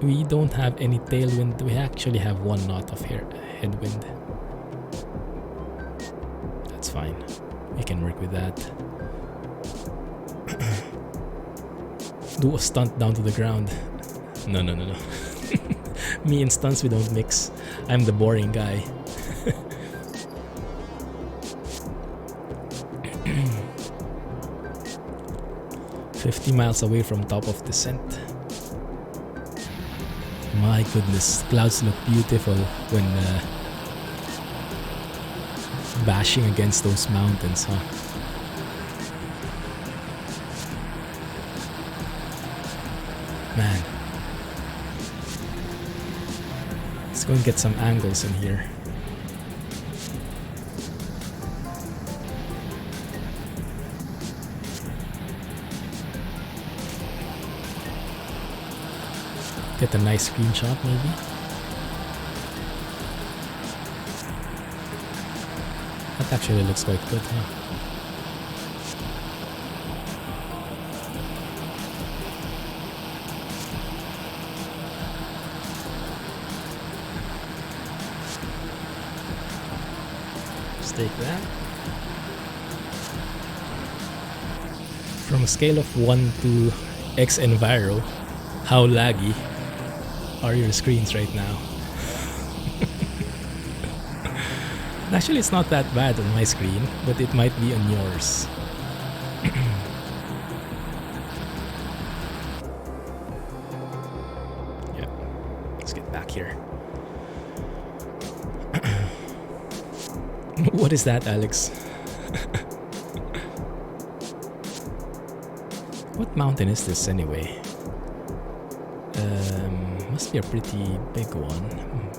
We don't have any tailwind. We actually have 1 knot of headwind. That's fine. We can work with that. Do a stunt down to the ground. No. Me and stunts, we don't mix. I'm the boring guy. $50 miles away from top of descent. My goodness, clouds look beautiful when bashing against those mountains, huh? Man. Let's go and get some angles in here. Get a nice screenshot maybe. That actually looks quite good, huh? Just take that. From a scale of 1 to X Enviro, how laggy are your screens right now? Actually, it's not that bad on my screen, but it might be on yours. Yeah, let's get back here. What is that, Alex? What mountain is this anyway? Must be a pretty big one.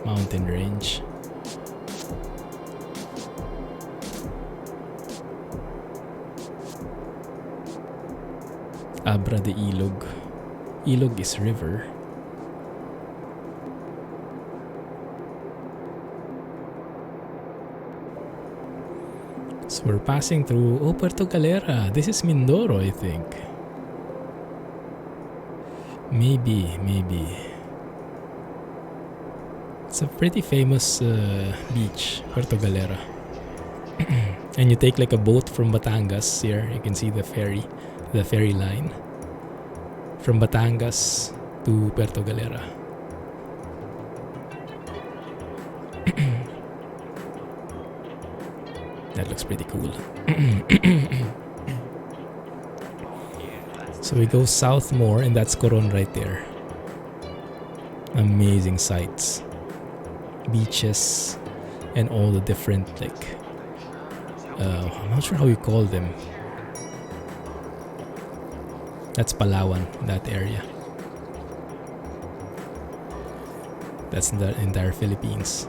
Mountain range. Abra de Ilog. Ilog is river. So we're passing through Puerto Galera. This is Mindoro, I think. Maybe. It's a pretty famous beach, Puerto Galera. And you take like a boat from Batangas here. You can see the ferry line. From Batangas to Puerto Galera. That looks pretty cool. So we go south more, and that's Coron right there. Amazing sights. Beaches and all the different like I'm not sure how you call them. That's Palawan, that area. That's in the entire Philippines.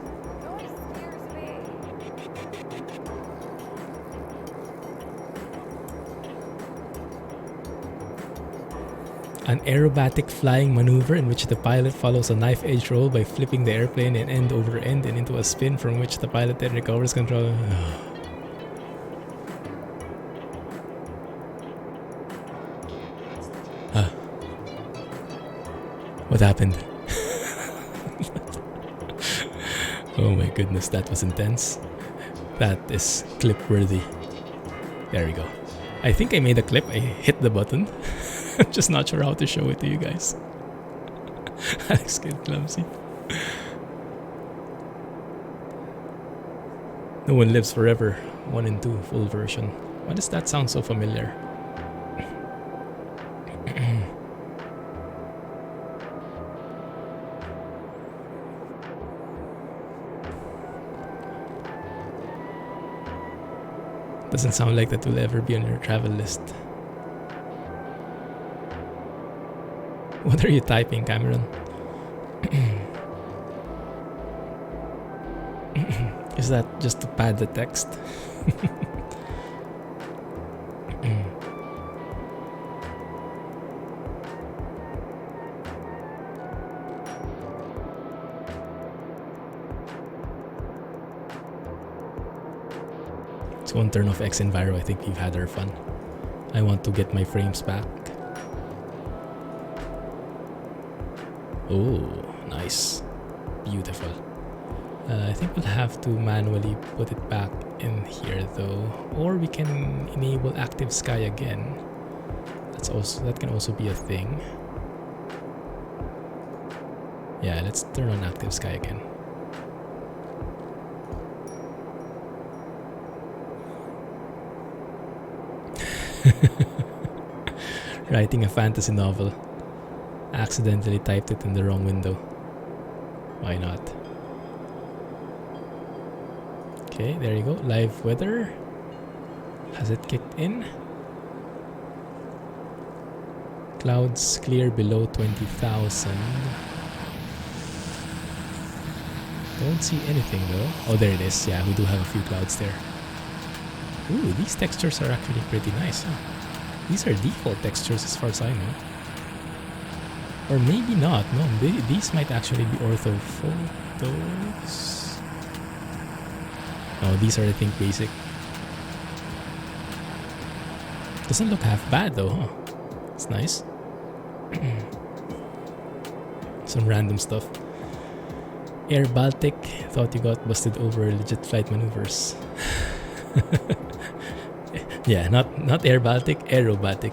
An aerobatic flying maneuver in which the pilot follows a knife-edge roll by flipping the airplane and end over end and into a spin from which the pilot then recovers control. What happened? Oh my goodness, that was intense. That is clip-worthy. There we go. I think I made a clip. I hit the button. I'm just not sure how to show it to you guys. Alex get Clumsy. No One Lives Forever 1 and 2 full version. Why does that sound so familiar? Doesn't sound like that will ever be on your travel list. What are you typing, Cameron? Is that just to pad the text? So on turn off X Enviro, I think we've had our fun. I want to get my frames back. Oh, nice. Beautiful. I think we'll have to manually put it back in here though. Or we can enable active sky again. That can also be a thing. Yeah, let's turn on active sky again. Writing a fantasy novel. Accidentally typed it in the wrong window. Why not? Okay, there you go. Live weather. Has it kicked in? Clouds clear below 20,000. Don't see anything though. Oh, there it is. Yeah, we do have a few clouds there. Ooh, these textures are actually pretty nice, huh? These are default textures as far as I know. Or maybe not. No, these might actually be ortho photos. No, these are, I think, basic. Doesn't look half bad though, huh? It's nice. Some random stuff. Air Baltic, thought you got busted over legit flight maneuvers. Yeah, not Air Baltic, Aerobatic.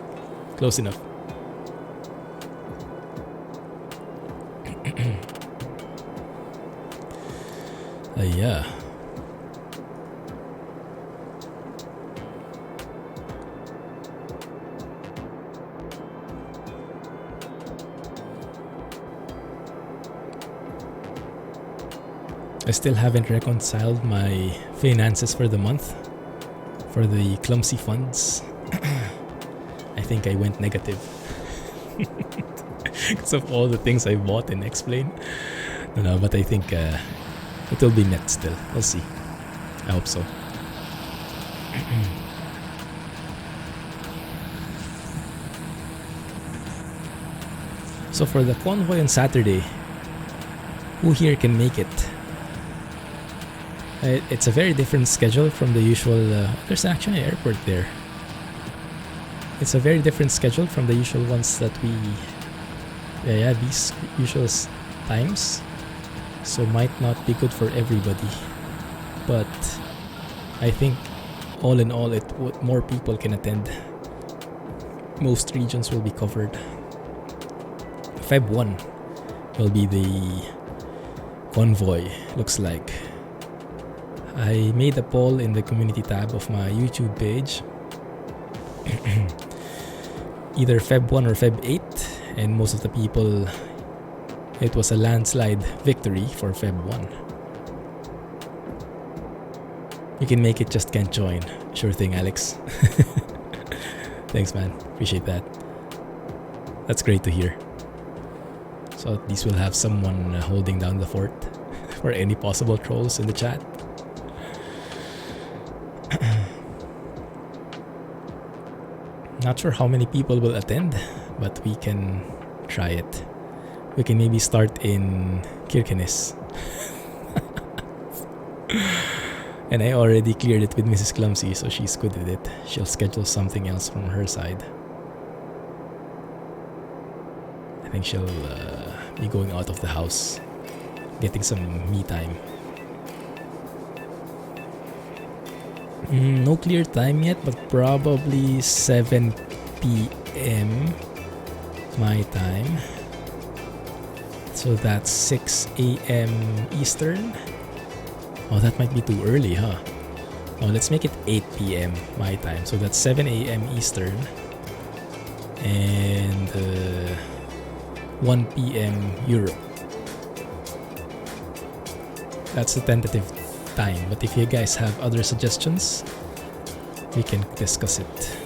Close enough. Yeah. I still haven't reconciled my finances for the month for the Clumsy funds. I think I went negative because of all the things I bought and explained. No, but I think it will be net still. We'll see. I hope so. So for the convoy on Saturday, who here can make it? It's a very different schedule from the usual. There's actually an airport there. It's a very different schedule from the usual ones that we. Yeah, these usual times. So might not be good for everybody. But I think all in all, more people can attend. Most regions will be covered. Feb 1 will be the convoy, looks like. I made a poll in the community tab of my YouTube page. Either Feb 1 or Feb 8, and most of the people, it was a landslide victory for Feb 1. You can make it, just can't join. Sure thing, Alex. Thanks, man. Appreciate that. That's great to hear. So at least we'll have someone holding down the fort for any possible trolls in the chat. Not sure how many people will attend, but we can try it. We can maybe start in Kirkenes. And I already cleared it with Mrs. Clumsy, so she's good at it. She'll schedule something else from her side. I think she'll be going out of the house, getting some me time. No clear time yet, but probably 7 p.m. my time. So that's 6 a.m. Eastern. Oh, that might be too early, huh? Oh, let's make it 8 p.m. my time. So that's 7 a.m. Eastern. And 1 p.m. Europe. That's the tentative time. But if you guys have other suggestions, we can discuss it.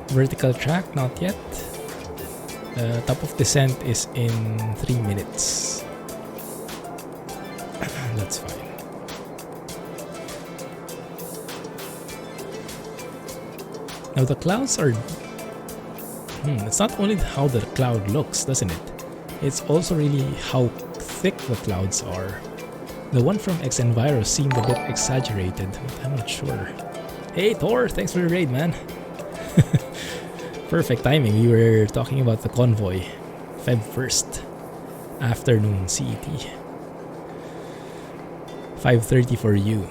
Vertical track, not yet. Top of descent is in 3 minutes. That's fine. Now the clouds are... it's not only how the cloud looks, doesn't it? It's also really how thick the clouds are. The one from X-Enviro seemed a bit exaggerated, but I'm not sure. Hey Thor, thanks for the raid, man. Perfect timing. We were talking about the convoy. Feb 1st. Afternoon CET. 5:30 for you.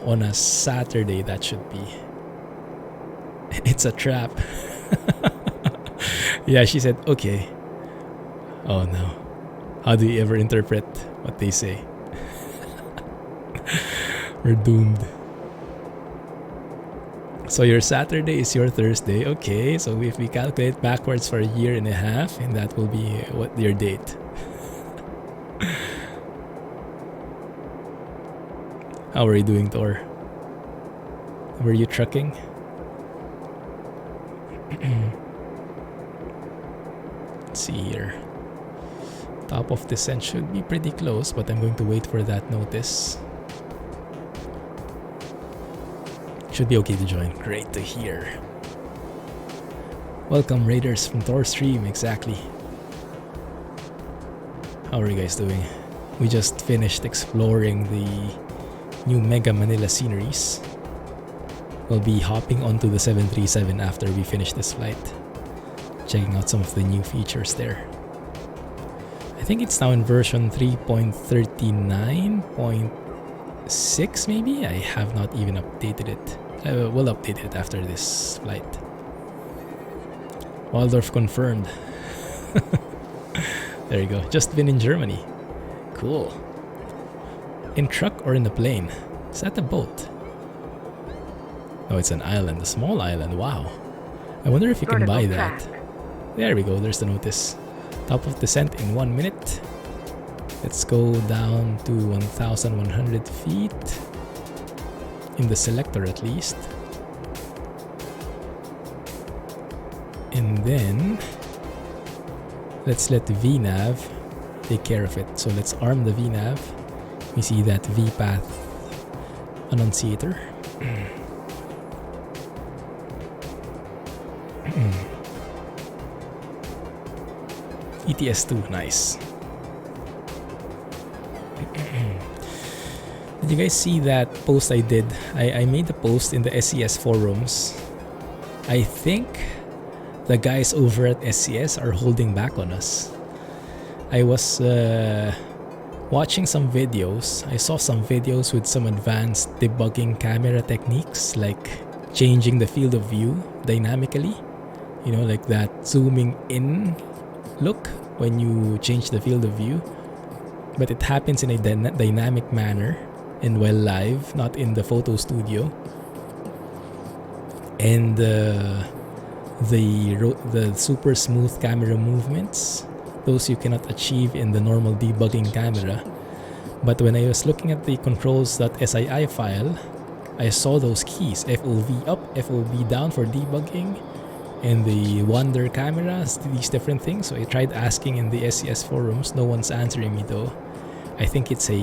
On a Saturday, that should be. It's a trap. Yeah, she said, okay. Oh no. How do you ever interpret what they say? We're doomed. So your Saturday is your Thursday. Okay, so if we calculate backwards for a year and a half, and that will be what your date. How are you doing, Thor? Were you trucking? Let's see here. Top of descent should be pretty close, but I'm going to wait for that notice. Should be okay to join. Great to hear. Welcome Raiders from Thor Stream, exactly. How are you guys doing? We just finished exploring the new Mega Manila Sceneries. We'll be hopping onto the 737 after we finish this flight. Checking out some of the new features there. I think it's now in version 3.39.6 maybe? I have not even updated it. We'll update it after this flight. Waldorf confirmed. There you go. Just been in Germany. Cool. In truck or in the plane? Is that a boat? No, it's an island. A small island. Wow. I wonder if you can buy Vertical that. track. There we go, there's the notice. Top of descent in 1 minute. Let's go down to 1,100 feet. In the selector at least. And then let's let VNav take care of it. So let's arm the VNav. We see that VPath annunciator. ETS2, nice. Did you guys see that post I did? I made a post in the SES forums. I think the guys over at SES are holding back on us. I was watching some videos. I saw some videos with some advanced debugging camera techniques, like changing the field of view dynamically. You know, like that zooming in look when you change the field of view. But it happens in a dynamic manner and while live, not in the photo studio. And the super smooth camera movements, those you cannot achieve in the normal debugging camera. But when I was looking at the controls.sii file, I saw those keys, FOV up, FOV down for debugging, and the wander cameras, these different things. So I tried asking in the SES forums. No one's answering me though. I think it's a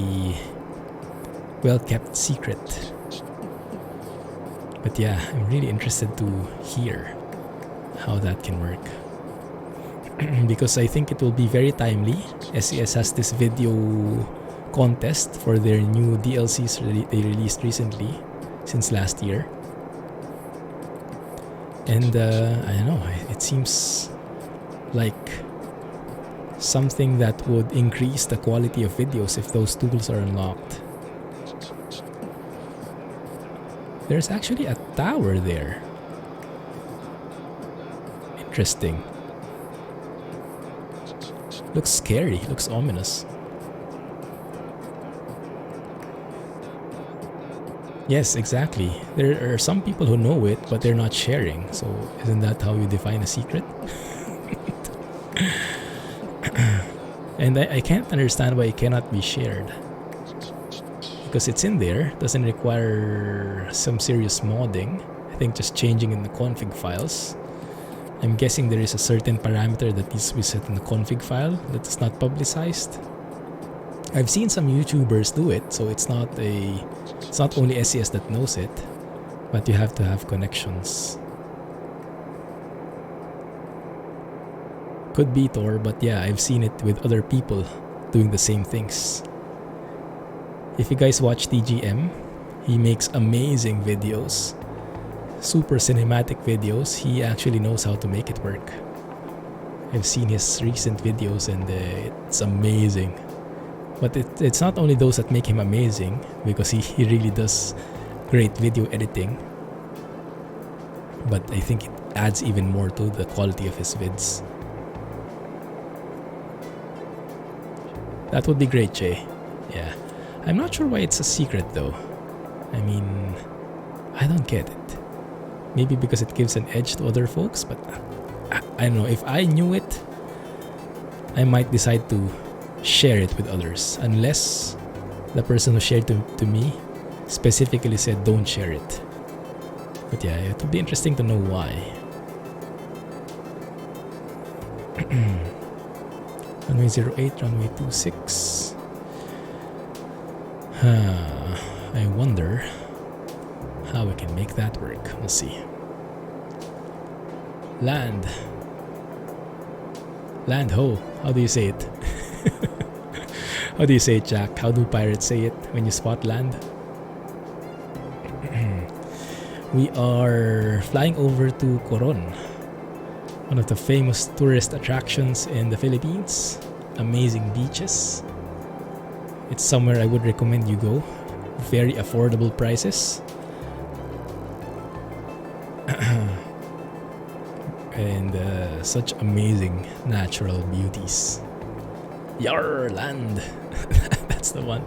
well-kept secret. But yeah, I'm really interested to hear how that can work. Because I think it will be very timely. SES has this video contest for their new DLCs they released recently, since last year. And I don't know, it seems like something that would increase the quality of videos if those tools are unlocked. There's actually a tower there. Interesting. Looks scary, looks ominous. Yes, exactly. There are some people who know it, but they're not sharing. So isn't that how you define a secret? And I can't understand why it cannot be shared. Because it's in there, doesn't require some serious modding. I think just changing in the config files. I'm guessing there is a certain parameter that needs to be set in the config file that is not publicized. I've seen some YouTubers do it, so it's not only SES that knows it, but you have to have connections. Could be Tor, but yeah, I've seen it with other people doing the same things. If you guys watch TGM, he makes amazing videos. Super cinematic videos. He actually knows how to make it work. I've seen his recent videos and it's amazing. But it's not only those that make him amazing, because he really does great video editing. But I think it adds even more to the quality of his vids. That would be great, Jay. Yeah. I'm not sure why it's a secret though. I mean, I don't get it. Maybe because it gives an edge to other folks, but I don't know. If I knew it, I might decide to share it with others, unless the person who shared to me specifically said don't share it. But yeah, it would be interesting to know why. Runway 08, runway 26. I wonder how we can make that work. We'll see. Land. Land ho. How do you say it? How do you say it, Jack? How do pirates say it when you spot land? We are flying over to Coron, one of the famous tourist attractions in the Philippines. Amazing beaches. It's somewhere I would recommend you go. Very affordable prices. And such amazing natural beauties. Yar land. That's the one.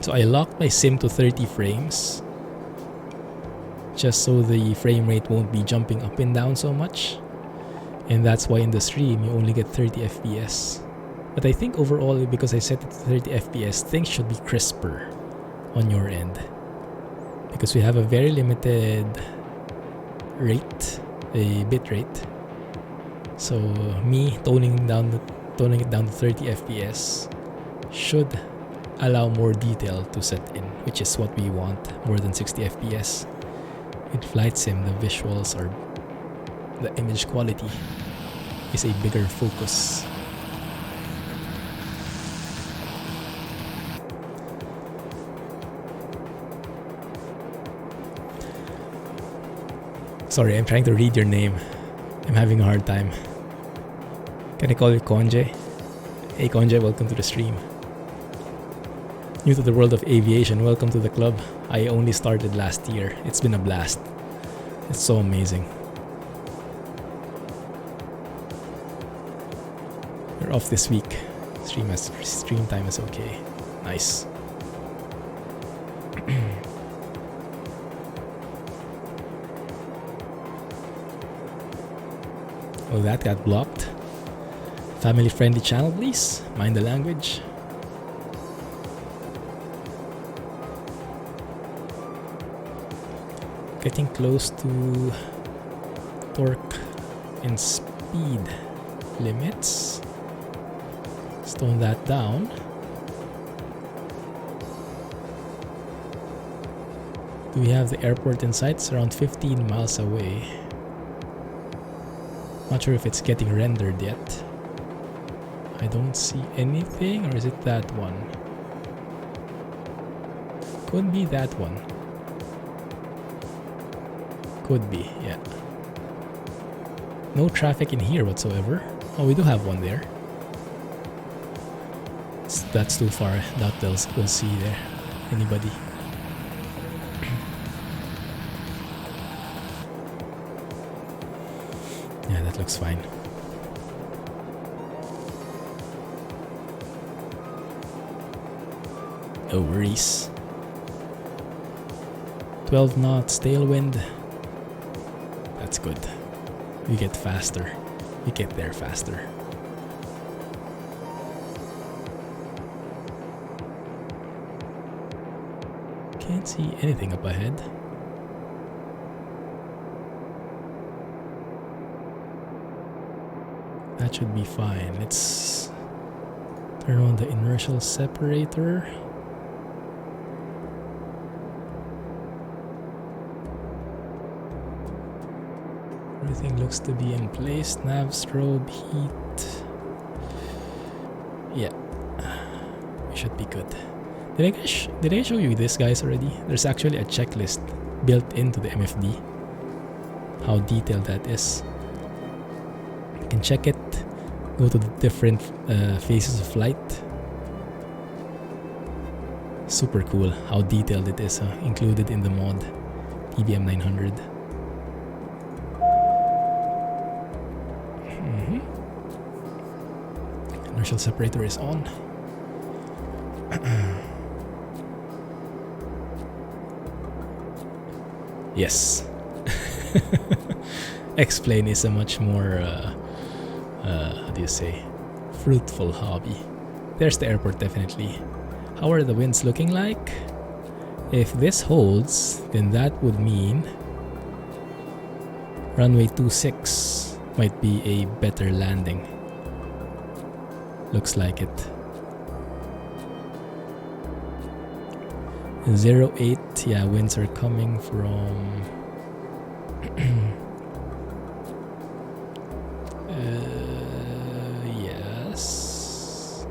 So I locked my sim to 30 frames just so the frame rate won't be jumping up and down so much. And that's why in the stream you only get 30 FPS. But I think overall, because I set it to 30 FPS, things should be crisper on your end. Because we have a very limited rate, a bit rate. So me toning it down to 30 FPS should allow more detail to set in, which is what we want, more than 60 FPS. With Flight Sim, the visuals or the image quality is a bigger focus. Sorry, I'm trying to read your name. I'm having a hard time. Can I call you Konje? Hey Konje, welcome to the stream. New to the world of aviation, welcome to the club. I only started last year. It's been a blast. It's so amazing. We're off this week. Stream time is okay. Nice. Oh, that got blocked. Family friendly channel, please. Mind the language. Getting close to torque and speed limits. Let's tone that down. Do we have the airport in sight? It's around 15 miles away. Not sure if it's getting rendered yet. I don't see anything, or is it that one? Could be that one. Could be, yeah. No traffic in here whatsoever. Oh, we do have one there. That's too far. Doubt we'll see there. Anybody. Yeah, that looks fine. No worries. 12 knots tailwind. That's good. We get faster. We get there faster. Can't see anything up ahead. That should be fine. Let's turn on the inertial separator. Everything looks to be in place. Nav, strobe, heat. Yeah, we should be good. Did I show you this, guys, already? There's actually a checklist built into the MFD. How detailed that is. You can check it. Go to the different phases of flight. Super cool how detailed it is, included in the mod TBM 900. Inertial separator is on. Yes. X-Plane is a much more how do you say, fruitful hobby. There's the airport, definitely. How are the winds looking like? If this holds, then that would mean runway 26 might be a better landing. Looks like it. 08, yeah, winds are coming from yes,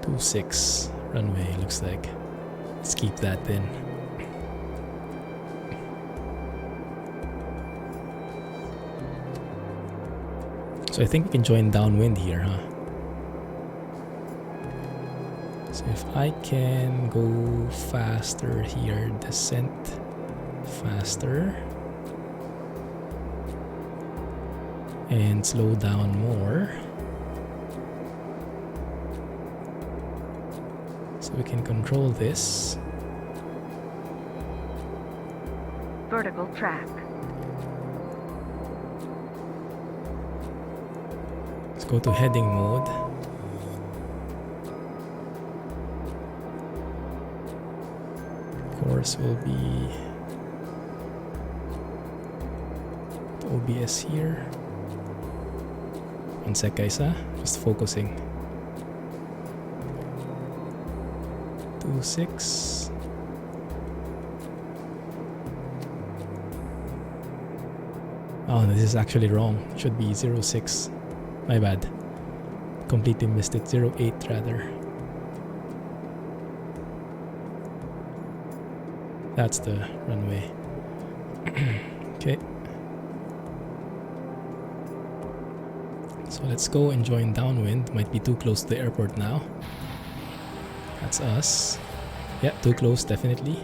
26 runway looks like. Let's keep that then. So I think we can join downwind here, huh? So if I can go faster here, descent faster, and slow down more, So we can control this. Vertical track. Let's go to heading mode. Course will be the OBS here. One sec guys, just focusing. 26. Oh, this is actually wrong. It should be 06. My bad. Completely missed it. 08 rather. That's the runway. Okay. So let's go and join downwind. Might be too close to the airport now. That's us. Yeah, too close definitely.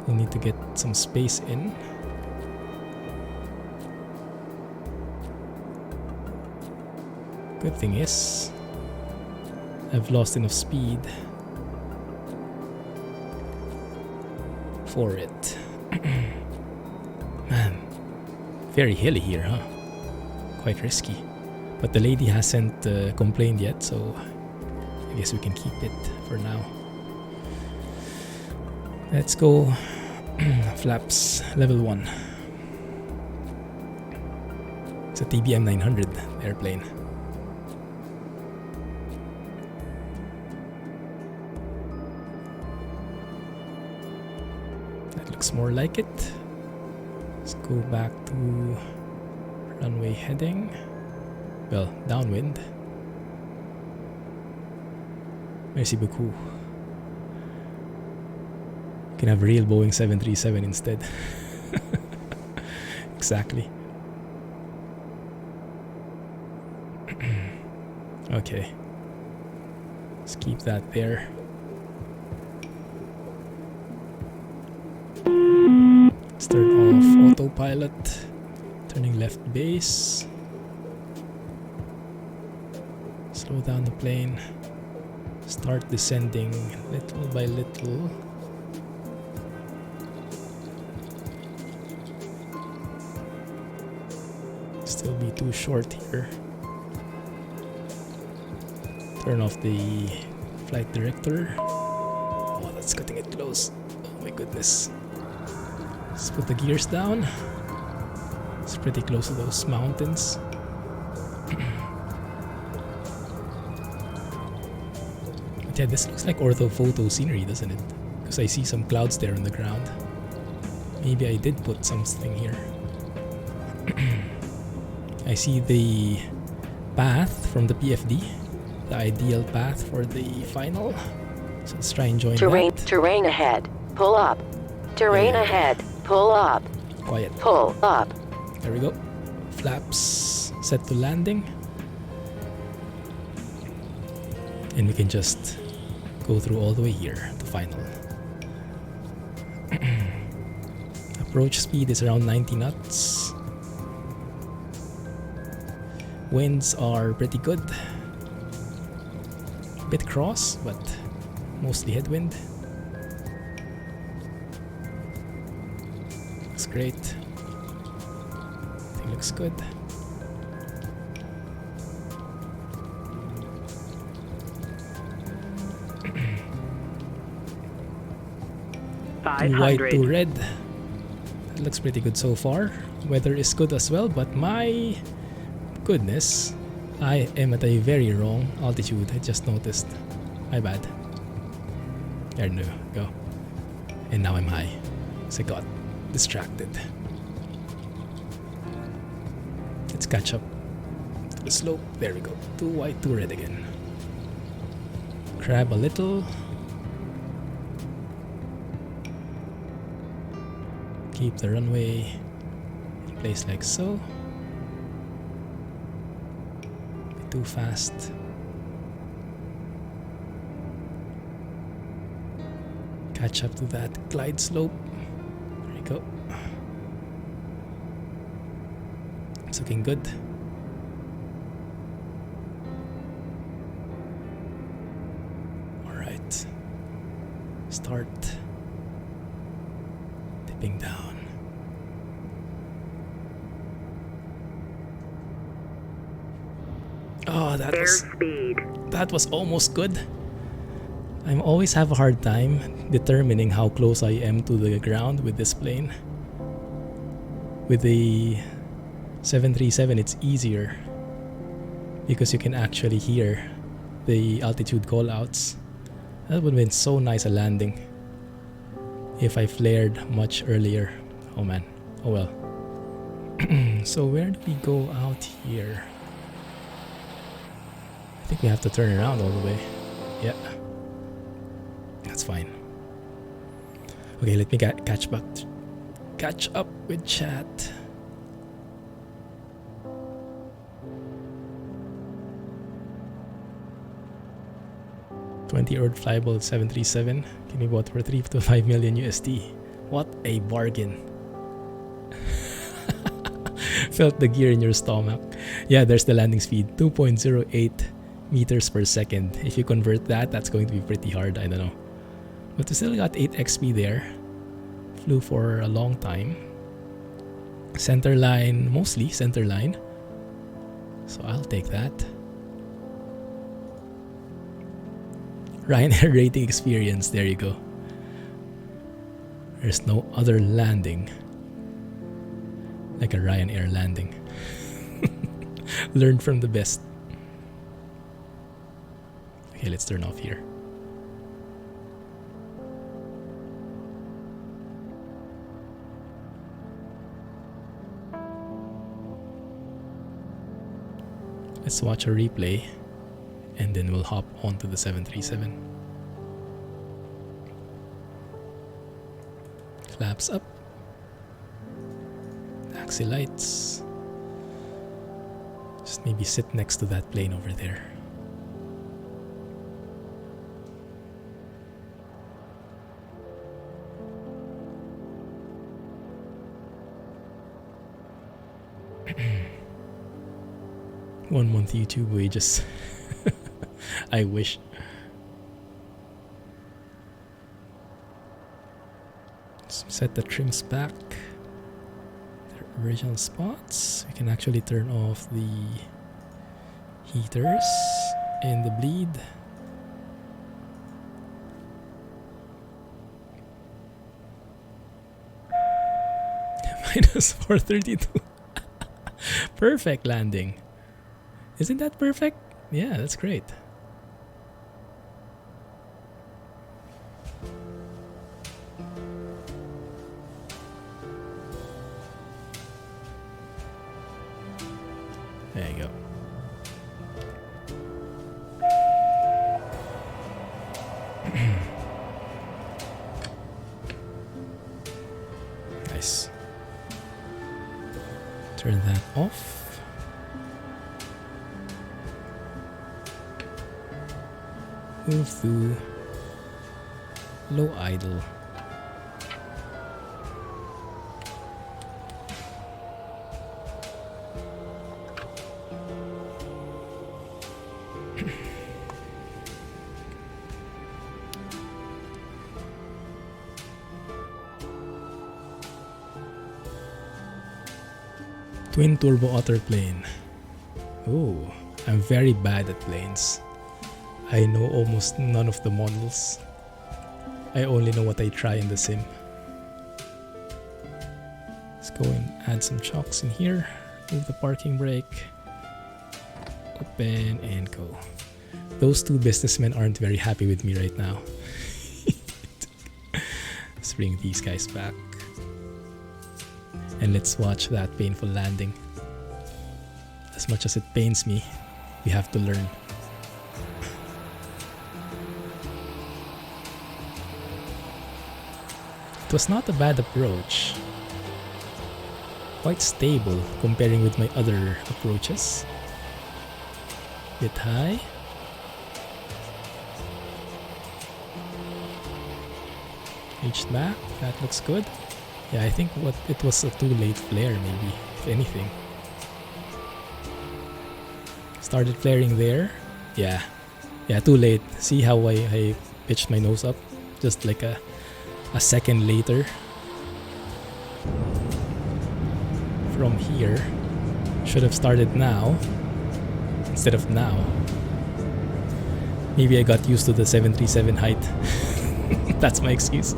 We need to get some space in. Good thing is, I've lost enough speed for it. Man, very hilly here, huh? Quite risky. But the lady hasn't complained yet, so I guess we can keep it for now. Let's go flaps level 1. It's a TBM 900 airplane. That looks more like it. Let's go back to runway heading. Well, downwind. Merci beaucoup. You can have real Boeing 737 instead. Exactly. Okay. Let's keep that there. Let's turn off autopilot. Turning left base. Slow down the plane. Start descending little by little. Still be too short here. Turn off the flight director. Oh, that's cutting it close. Oh my goodness. Let's put the gears down. It's pretty close to those mountains. But yeah, this looks like orthophoto scenery, doesn't it? Because I see some clouds there on the ground. Maybe I did put something here. I see the path from the PFD. The ideal path for the final. So let's try and join that. Terrain ahead. Pull up. Terrain ahead. Pull up. Quiet. Pull up. There we go. Flaps set to landing. And we can just go through all the way here to final. Approach speed is around 90 knots. Winds are pretty good. Bit cross, but mostly headwind. Looks great. Everything looks good. Too white, too red. That looks pretty good so far. Weather is good as well, but my goodness, I am at a very wrong altitude. I just noticed. My bad. There we go. And now I'm high. So I got distracted. Let's catch up to the slope. There we go. Too white, too red again. Crab a little. Keep the runway in place like so. Too fast. Catch up to that glide slope. There you go. It's looking good. Alright. Start dipping down. Oh, that was almost good. I always have a hard time determining how close I am to the ground with this plane. With the 737, it's easier because you can actually hear the altitude callouts. That would have been so nice a landing if I flared much earlier. Oh man, oh well. So where do we go out here? I think we have to turn around all the way. Yeah, that's fine. Okay, let me catch up with chat. $20 flyable 737 can be bought for 3 to 5 million USD. What a bargain. Felt the gear in your stomach. Yeah, there's the landing speed, 2.08 meters per second. If you convert that, that's going to be pretty hard. I don't know. But we still got 8 XP there. Flew for a long time. Center line, mostly center line. So I'll take that. Ryanair rating experience, there you go. There's no other landing like a Ryanair landing. Learn from the best. Okay, let's turn off here. Let's watch a replay and then we'll hop onto the 737. Flaps up. Taxi lights. Just maybe sit next to that plane over there. One month YouTube wages. I wish. Set the trims back. The original spots. We can actually turn off the heaters and the bleed. Minus 432. Perfect landing. Isn't that perfect? Yeah, that's great. There you go. Nice. Turn that off. Move through low idle. Twin turbo otter plane. Oh, I'm very bad at planes. I know almost none of the models. I only know what I try in the sim. Let's go and add some chocks in here. Move the parking brake. Open and go. Those two businessmen aren't very happy with me right now. Let's bring these guys back. And let's watch that painful landing. As much as it pains me, we have to learn. It was not a bad approach. Quite stable comparing with my other approaches. Bit high. Reached back. That looks good. Yeah, I think it was a too late flare maybe, if anything. Started flaring there. Yeah, too late. See how I pitched my nose up? just like a second later. From here, should have started now instead of now. Maybe I got used to the 737 height. That's my excuse.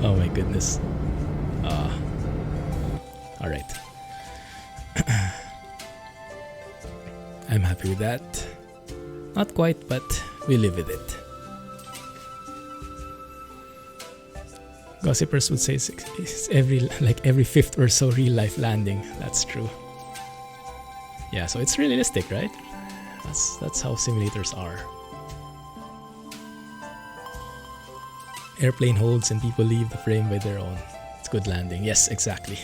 Oh my goodness. Alright. I'm happy with that. Not quite, but we live with it. Gossipers would say it's every fifth or so real life landing. That's true. Yeah, so it's realistic, right? That's how simulators are. Airplane holds and people leave the frame by their own. It's good landing. Yes, exactly.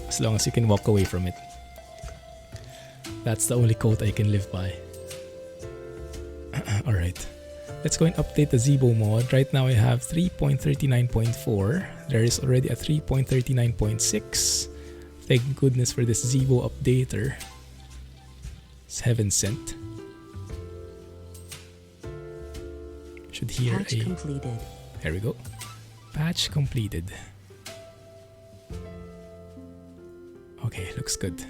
As long as you can walk away from it. That's the only quote I can live by. Alright. Let's go and update the Zibo mod. Right now I have 3.39.4. There is already a 3.39.6. Thank goodness for this Zibo updater. It's heaven sent. Should hear Patch completed. There we go. Patch completed. Okay, looks good.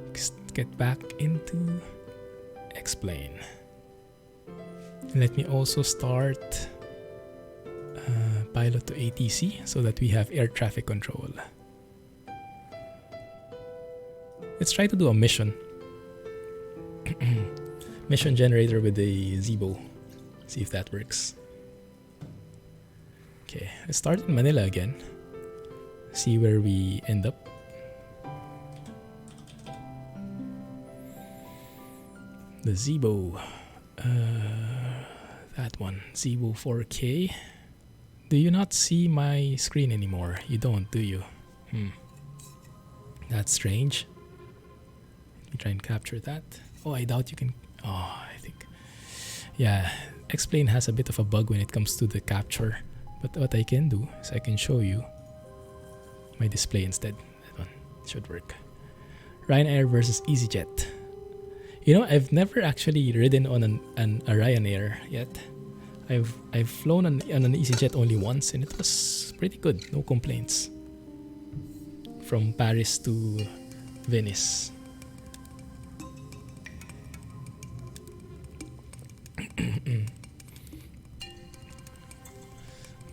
Let's get back into explain. Let me also start pilot to ATC so that we have air traffic control. Let's try to do a mission. Mission generator with the Zibo. See if that works. Okay, let's start in Manila again. See where we end up. The Zibo. That one. Zibo 4K. Do you not see my screen anymore? You don't, do you? That's strange. Let me try and capture that. Oh, I doubt you can. Oh, I think. Yeah, Explain has a bit of a bug when it comes to the capture. But what I can do is I can show you my display instead. That one should work. Ryanair versus EasyJet. You know, I've never actually ridden on a Ryanair yet. I've flown on an EasyJet only once and it was pretty good. No complaints. From Paris to Venice.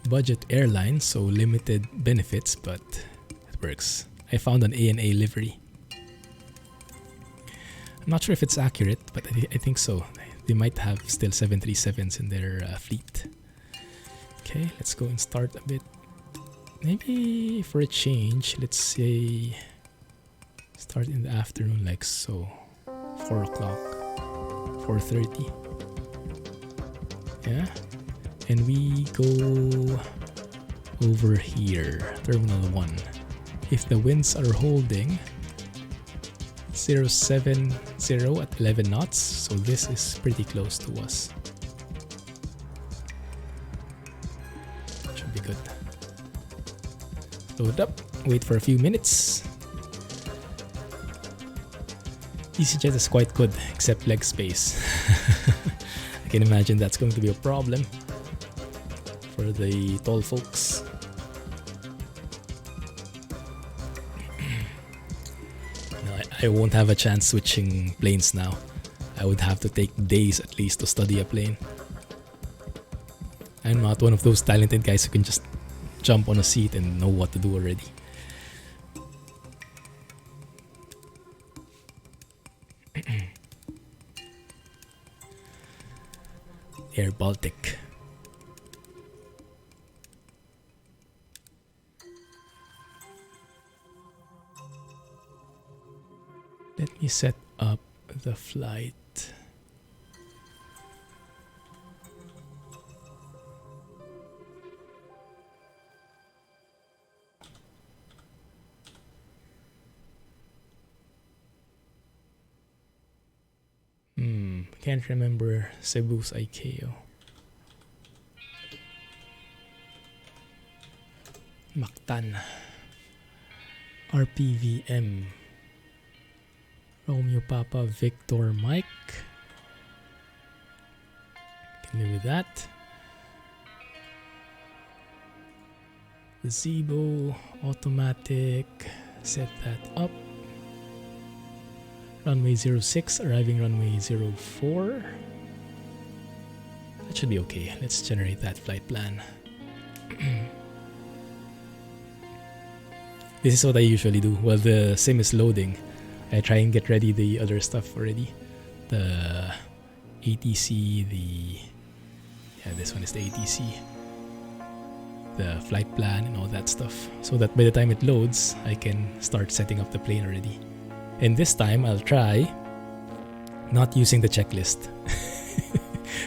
Budget airline, so limited benefits, but it works. I found an ANA livery. I'm not sure if it's accurate, but I think so. They might have still 737s in their fleet. Okay, let's go and start a bit. Maybe for a change, let's say start in the afternoon like so. 4 o'clock, 4:30. Yeah, and we go over here, Terminal 1. If the winds are holding 070 at 11 knots, so this is pretty close to us. Should be good. Load up, wait for a few minutes. EasyJet is quite good, except leg space. I can imagine that's going to be a problem for the tall folks. No, I won't have a chance switching planes now. I would have to take days at least to study a plane. I'm not one of those talented guys who can just jump on a seat and know what to do already. Air Baltic. Let me set up the flight. Can't remember Cebu's ICAO. Mactan. RPVM. Romeo Papa Victor Mike. live with that. The Zibo automatic, set that up. Runway 06, arriving runway 04. That should be okay. Let's generate that flight plan. This is what I usually do while the sim is loading. I try and get ready the other stuff already. The ATC, this one is the ATC. The flight plan and all that stuff. So that by the time it loads, I can start setting up the plane already. And this time, I'll try not using the checklist.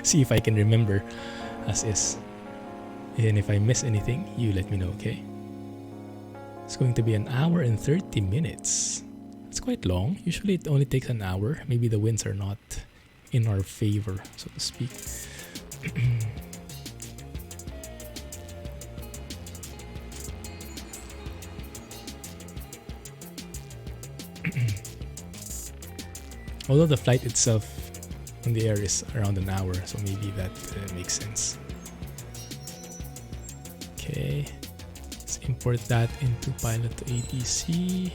See if I can remember as is. And if I miss anything, you let me know, okay? It's going to be 1 hour and 30 minutes. It's quite long. Usually it only takes an hour. Maybe the winds are not in our favor, so to speak. Although the flight itself in the air is around an hour, so maybe that makes sense. Okay, let's import that into pilot to ATC.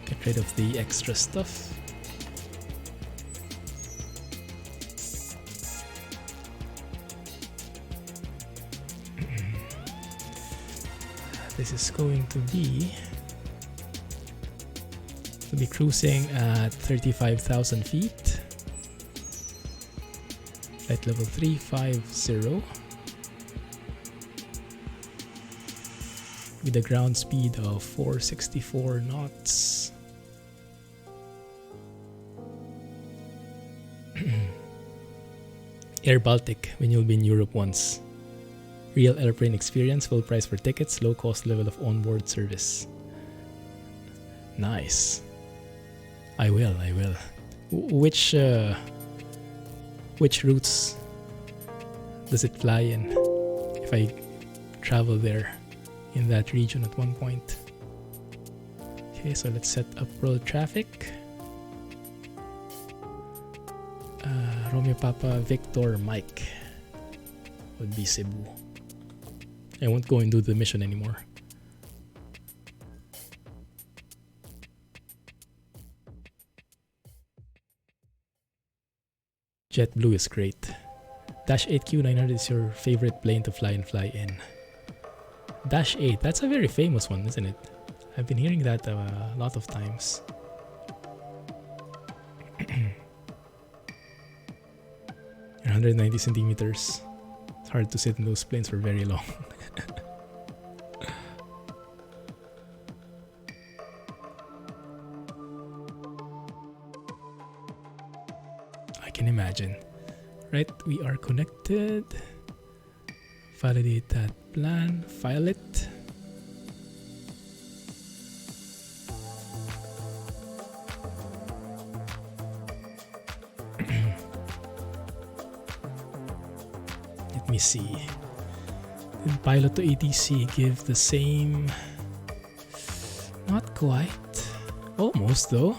Get rid of the extra stuff. This is going to be cruising at 35,000 feet. Flight level 350 with a ground speed of 464 knots. Air Baltic when you'll be in Europe once. Real airplane experience, full price for tickets, low cost level of onboard service. Nice. I will. Which routes does it fly in if I travel there in that region at one point? Okay, so let's set up world traffic. Romeo Papa Victor Mike would be Cebu. I won't go and do the mission anymore. JetBlue is great. Dash 8Q900 is your favorite plane to fly in. Dash 8, that's a very famous one, isn't it? I've been hearing that a lot of times. 190 centimeters. It's hard to sit in those planes for very long. I can imagine. Right, we are connected. Validate that plan. File it. Let me see. Did pilot to ATC give the same? Not quite. Almost though.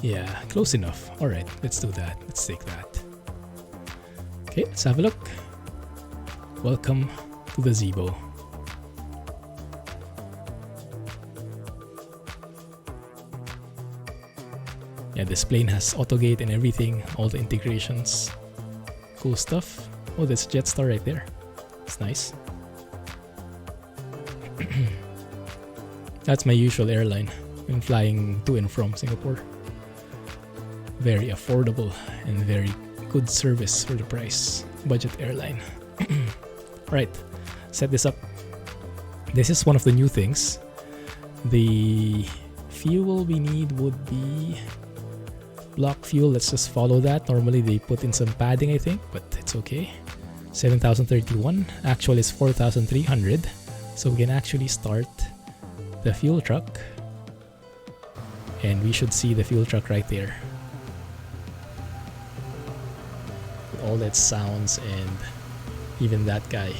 Yeah, close enough. Alright, let's do that. Let's take that. Okay, let's have a look. Welcome to the Zibo. Yeah, this plane has autogate and everything, all the integrations. Cool stuff. Oh, there's Jetstar right there. It's nice. That's my usual airline when flying to and from Singapore. Very affordable and very good service for the price. Budget airline. Right, set this up. This is one of the new things. The fuel we need would be block fuel. Let's just follow that. Normally they put in some padding, I think, but it's okay. 7,031. Actual is 4,300. So we can actually start the fuel truck. And we should see the fuel truck right there. With all its sounds and even that guy.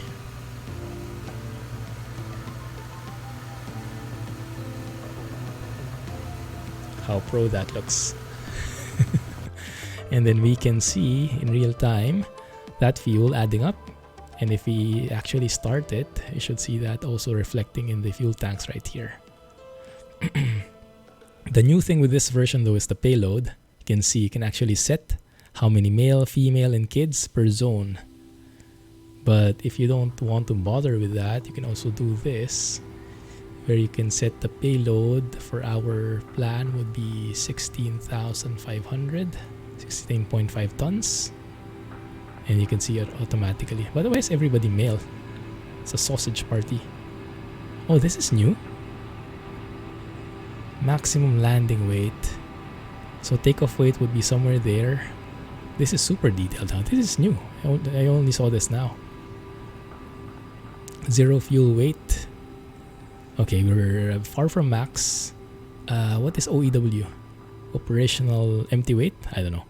How pro that looks. And then we can see in real time that fuel adding up. And if we actually start it, you should see that also reflecting in the fuel tanks right here. The new thing with this version though is the payload. You can see you can actually set how many male, female, and kids per zone. But if you don't want to bother with that, you can also do this, where you can set the payload for our plan would be 16,500, 16.5 tons. And you can see it automatically. By the way, is everybody male? It's a sausage party. Oh, this is new. Maximum landing weight. So takeoff weight would be somewhere there. This is super detailed. Huh? This is new. I only saw this now. Zero fuel weight. Okay, we're far from max. What is OEW? Operational empty weight? I don't know.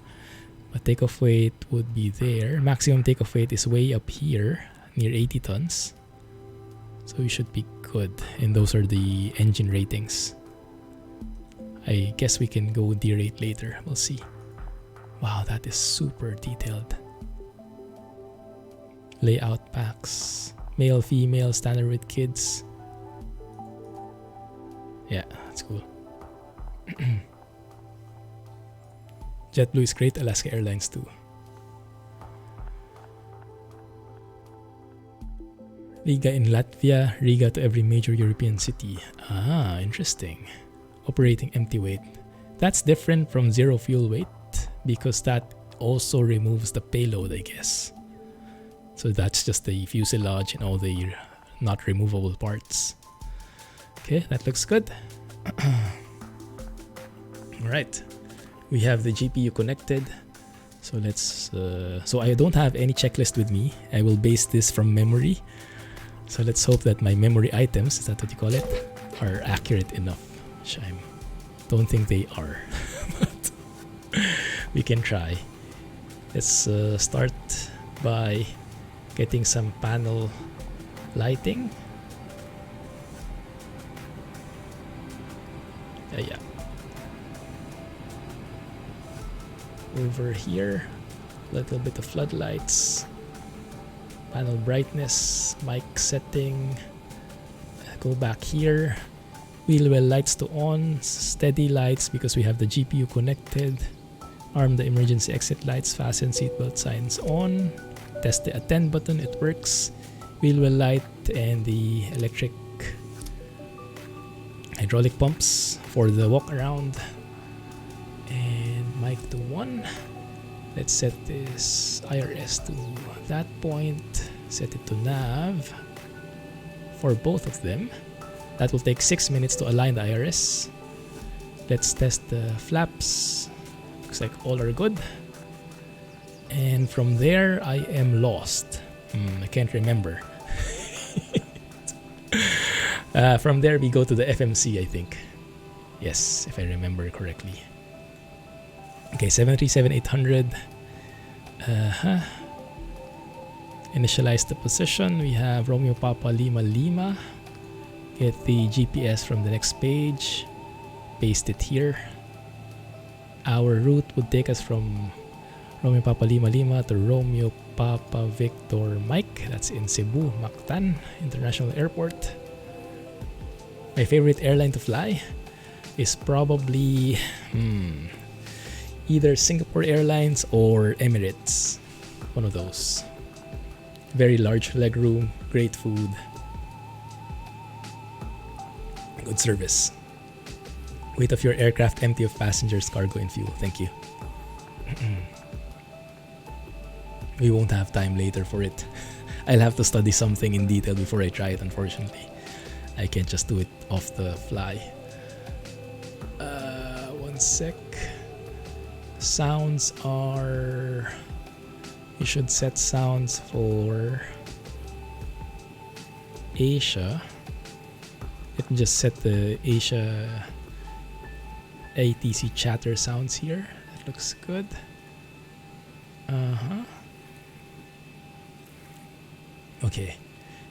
But takeoff weight would be there. Maximum takeoff weight is way up here, near 80 tons. So we should be good. And those are the engine ratings. I guess we can go derate later. We'll see. Wow, that is super detailed. Layout packs. Male, female, standard with kids. Yeah, that's cool. JetBlue is great. Alaska Airlines too. Riga in Latvia. Riga to every major European city. Ah, interesting. Operating empty weight. That's different from zero fuel weight because that also removes the payload, I guess. So that's just the fuselage and all the not removable parts. Okay, that looks good. Alright, we have the GPU connected. So let's, so I don't have any checklist with me. I will base this from memory. So let's hope that my memory items, is that what you call it, are accurate enough. Which I don't think they are. But we can try. Let's start by getting some panel lighting. Yeah. Over here, a little bit of floodlights, panel brightness, mic setting. Go back here. Wheel well lights to on, steady lights because we have the GPU connected. Arm the emergency exit lights, fasten seatbelt signs on. Test the attend button, it works. Wheel well light and the electric hydraulic pumps for the walk around. And mic to 1. Let's set this IRS to that point. Set it to nav for both of them. That will take 6 minutes to align the IRS. Let's test the flaps. Looks like all are good. And from there, I am lost. I can't remember. From there, we go to the FMC, I think. Yes, if I remember correctly. Okay, 737-800. Initialize the position. We have Romeo Papa Lima Lima. Get the GPS from the next page. Paste it here. Our route would take us from Romeo Papa Lima Lima to Romeo Papa Victor Mike. That's in Cebu, Mactan International Airport. My favorite airline to fly is probably either Singapore Airlines or Emirates. One of those. Very large legroom, great food, good service. Weight of your aircraft empty of passengers, cargo, and fuel. Thank you. We won't have time later for it. I'll have to study something in detail before I try it, unfortunately. I can't just do it off the fly. One sec. Sounds are... You should set sounds for Asia. Let me just set the Asia ATC chatter sounds here. That looks good. Okay,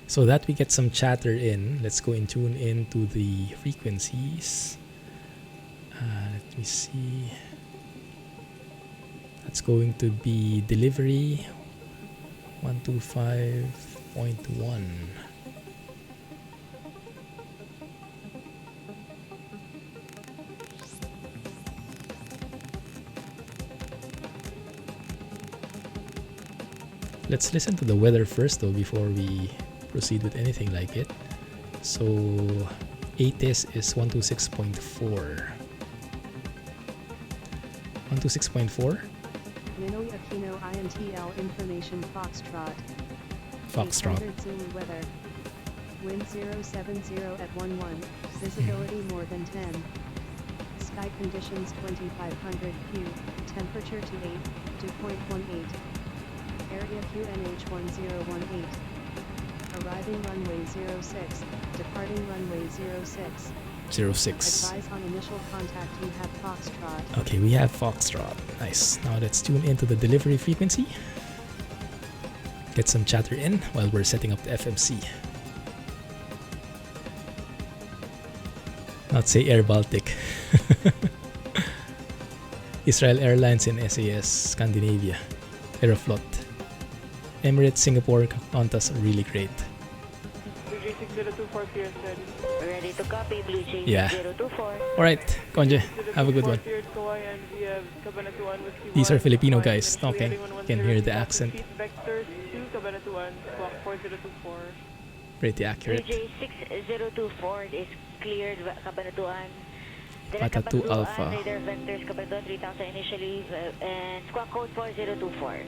so that we get some chatter in, let's go and tune into the frequencies. Let me see. It's going to be delivery 125.1. Let's listen to the weather first though before we proceed with anything like it. So ATIS is 126.4. 126.4. Ninoy Aquino INTL Information Foxtrot. Foxtrot. 800 Zulu weather. Wind 070 at 11. Visibility more than 10. Sky conditions 2500 Q. Temperature to 8, 2.18. Area QNH 1018. Arriving runway 06. Departing runway 06. 06. Advise on initial contact you have Foxtrot. Okay, we have Foxtrot. Nice. Now let's tune into the delivery frequency. Get some chatter in while we're setting up the FMC. Not say Air Baltic. Israel Airlines and SAS Scandinavia. Aeroflot. Emirates, Singapore, Qantas are really great. Blue Jay 6024 clearance ready. Ready to copy, Blue Jay Yeah. 024. Alright, Konje, have a good one. These are Filipino guys talking. You can hear the accent. Vectors to Cabanatuan, squawk 4024. Pretty Blue accurate. Jay 6024 is cleared, Cabanatuan. Bata 2 Alpha. Radar vectors, Cabanatuan 3000 initially, and squawk code 4024.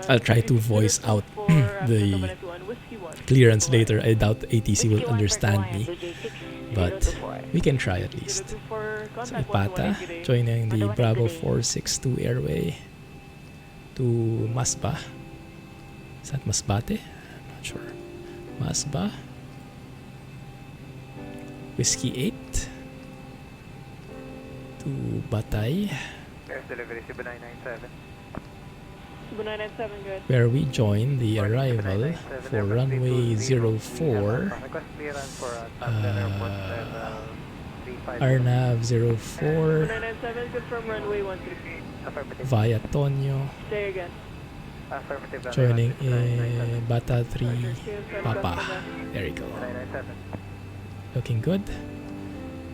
I'll try to voice out the clearance later. I doubt ATC will understand me, but we can try at least. So Ipata joining the Bravo 462 airway to Masba. Is that Masbate? I'm not sure. Masba. Whiskey 8 to Batay, Delivery Cebu 997. Cebu 997, good. where we join the arrival for runway 04 Request clearance for Arnav 04 997, confirm runway 133. Affirmative. via Tonyo, Say again. Affirmative. joining in Bata 3 Papa. There you go. 997. Looking good.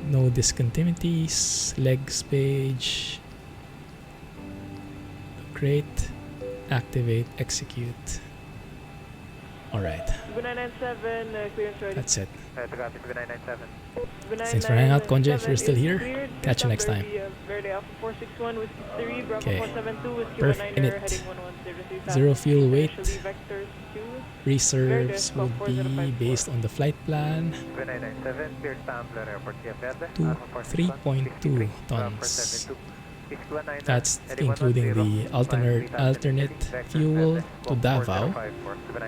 No discontinuities. Legs page. Great. Activate, execute. Alright, Cebu 997, clearance ready. that's it. To copy Cebu 997. Thanks for hanging out, Konje. If you're still here, catch you next time. Verde Alpha 461, Whiskey 3, Bravo Okay. 472, Whiskey Perf 19er, in it. heading 1103. Zero fuel weight. Vectors 2. Reserves would be based on the flight plan Cebu 997, clear Tambler Airport, Sierra Verde. to 3.2 tons. That's including the alternate fuel to Davao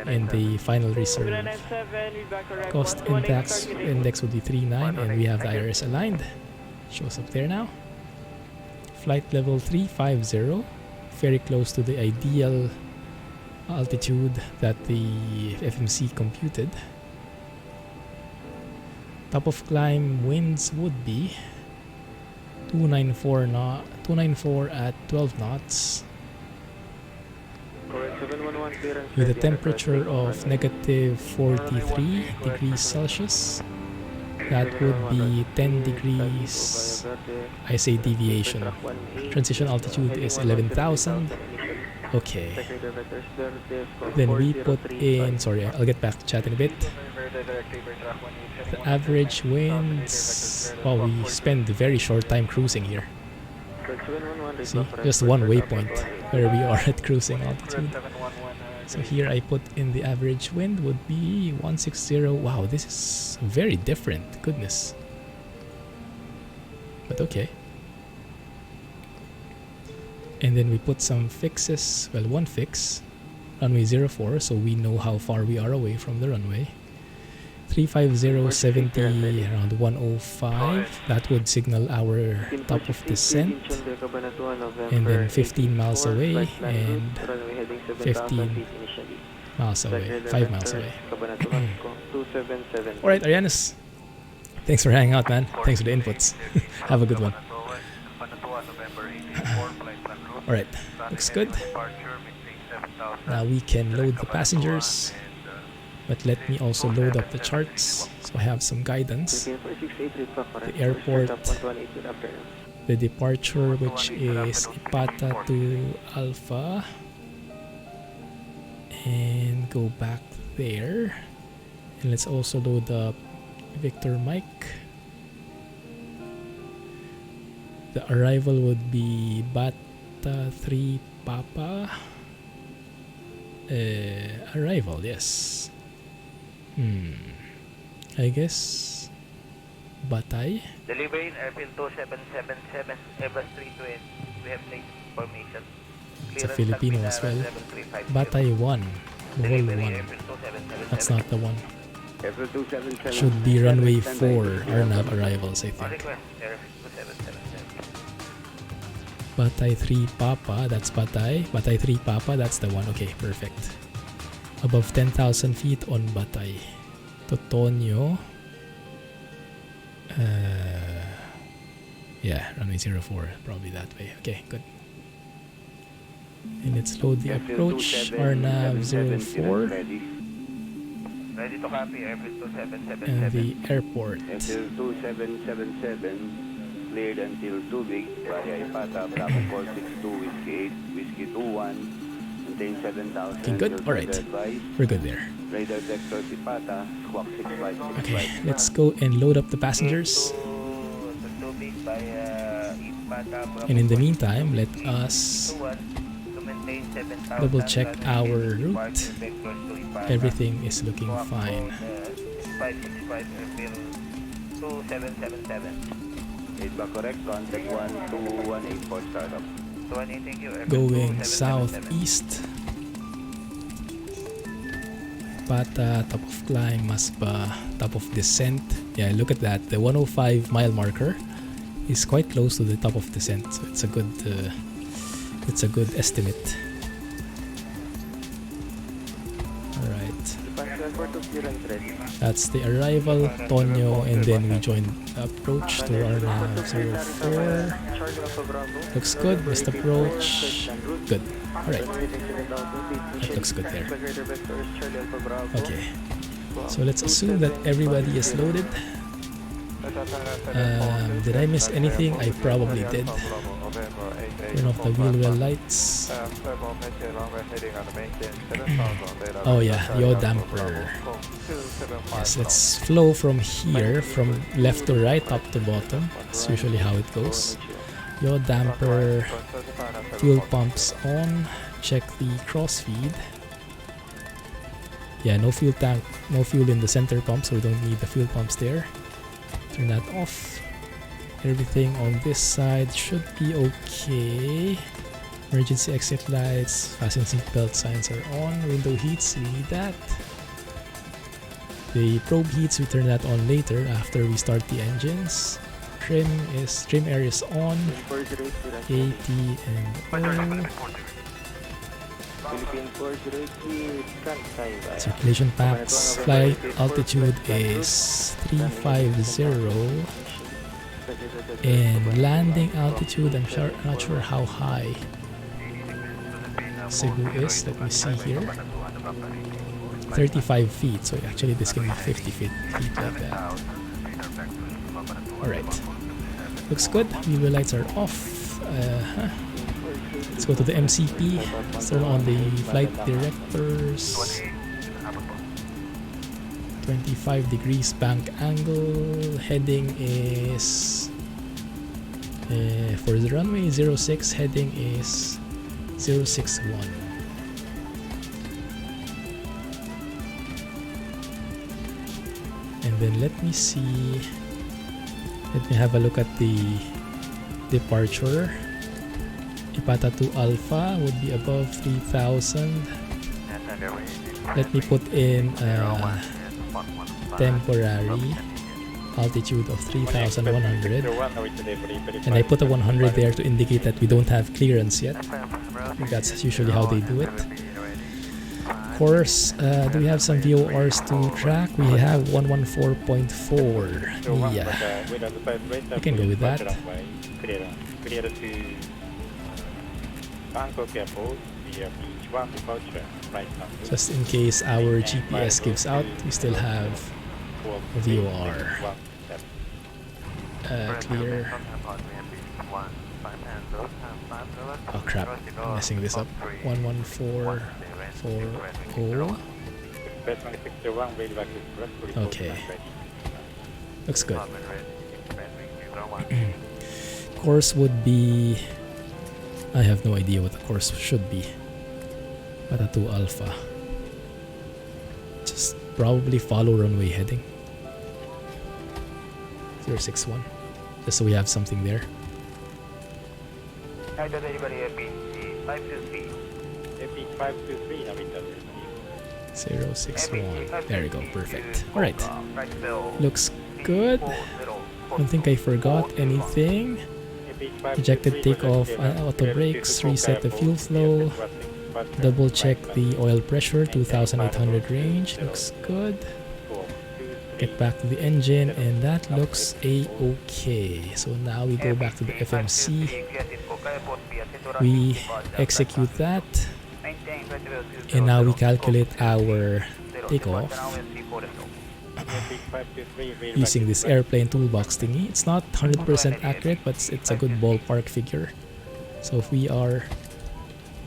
and the final reserve. 97, we back correct. Cost index would be 39, and we have the IRS aligned. Shows up there now. Flight level 350, very close to the ideal altitude that the FMC computed. Top of climb winds would be 294 at 12 knots with a temperature of negative 43 degrees Celsius. That would be 10 degrees, I say, deviation. Transition altitude is 11,000. Okay. Then we put in, sorry, I'll get back to chat in a bit. The average winds, wow, we spend a very short time cruising here. See, just one waypoint where we are at cruising altitude. So here I put in the average wind would be 160. Wow, this is very different. Goodness. But okay. And then we put some fixes. Well, one fix. Runway 04, so we know how far we are away from the runway. 350-70 around 105. That would signal our top of descent. And then 15 miles away and 15 miles away, 5 miles away. Alright, Arianes. Thanks for hanging out, man. Thanks for the inputs. Have a good one. Alright, looks good. Now we can load the passengers. But let me also load up the charts so I have some guidance. The airport, the departure, which is Ipata to Alpha, and go back there. And let's also load up Victor Mike. The arrival would be Bata 3 Papa. Arrival, yes. I guess Batay. Delivery in airfield 2777, Airbus 320. We have late formation. It's a Filipino as well. Batay 1. Bohol 1. That's not the one. Should be runway 4 Arnab arrivals, I think. Batay 3 Papa, that's Batay. Batay 3 Papa, that's the one. Okay, perfect. Above 10,000 feet on Batay. Totonio. Yeah, runway 04, probably that way. Okay, good. And let's load the approach, Arnav 04. Ready to copy, airfield 2777. And the airport. Until 2777, cleared until 2 big, via Ipata, Bravo 462, Whiskey 8, Whiskey 21. Okay, good. Alright. We're good there. Okay, let's go and load up the passengers. And in the meantime, let us double check our route. Everything is looking fine. 8 correct, contact 1218 for startup. Going southeast. Pata, top of climb, Masba, top of descent. Yeah, look at that. The 105 mile marker is quite close to the top of descent, so it's a good estimate. Alright. That's the arrival, Tonyo, and then we join the approach to Arnav 04. Looks good, missed approach. Good. Alright. That looks good there. Okay. So let's assume that everybody is loaded. Did I miss anything? I probably did. Turn off the wheel well lights. Oh yeah, yaw damper. Yes, let's flow from here, from left to right, top to bottom. That's usually how it goes. Yaw damper, fuel pumps on. Check the crossfeed. Yeah, no fuel tank, no fuel in the center pump, so we don't need the fuel pumps there. Turn that off. Everything on this side should be okay. Emergency exit lights, fasten seatbelt signs are on. Window heats, we need that. The probe heats, we turn that on later after we start the engines. Trim area is on. AT and O. Circulation packs. Flight altitude is 350. And landing altitude, I'm not sure how high Cebu is. Let me see here. 35 feet, so actually this can be 50 feet like that. Alright. Looks good. Wheel lights are off. Let's go to the MCP. Let's turn on the flight directors. 25 degrees bank angle. Heading is for the runway 06, heading is 061. And then let me see. Let me have a look at the departure. Ipata to Alpha would be above 3,000. Let me put in temporary altitude of 3,100. And I put a 100 there to indicate that we don't have clearance yet. That's usually how they do it. Course, do we have some VORs to track? We have 114.4. Yeah, we can go with that. Bangkok Airport via Beach 1 departure, right now. Just in case our GPS gives out, we still have VOR. Clear. Oh crap, I'm messing this up. 11440. Okay. Looks good. Course would be... I have no idea what the course should be. Patatu Alpha. Just probably follow runway heading. 061. Just so we have something there. Hi, does anybody have beach 523? Beach 523, Navita. 061. There you go, perfect. Alright. Looks good. Don't think I forgot anything. Ejected takeoff, auto brakes, reset the fuel flow, double check the oil pressure, 2800 range, looks good. Get back to the engine, and that looks a-okay. So now we go back to the FMC, we execute that, and now we calculate our takeoff using this airplane toolbox thingy. It's not 100% accurate, but it's a good ballpark figure. So if we are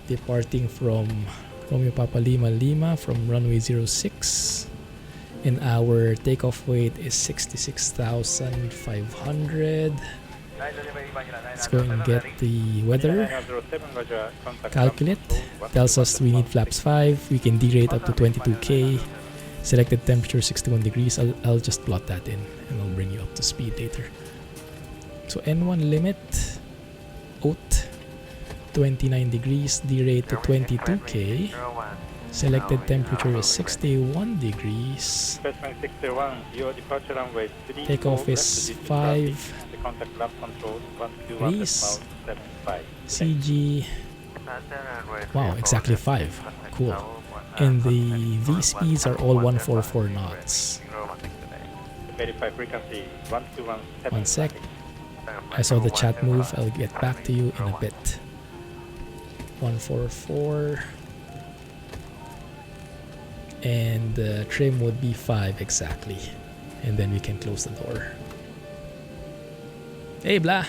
departing from Romeo Papa Lima Lima from runway 06, and our takeoff weight is 66,500. Let's go and get the weather. Calculate. Tells us we need flaps 5. We can derate up to 22k. Selected temperature 61 degrees. I'll just plot that in and I'll bring you up to speed later. So N1 limit, OAT 29 degrees, derate to 22k. Selected temperature is 61 degrees. Takeoff is 5 degrees. CG, wow, exactly 5. Cool. And the V speeds are all 144 knots. One sec. I saw the chat move. I'll get back to you in a bit. 144. And the trim would be 5 exactly. And then we can close the door. Hey Blah!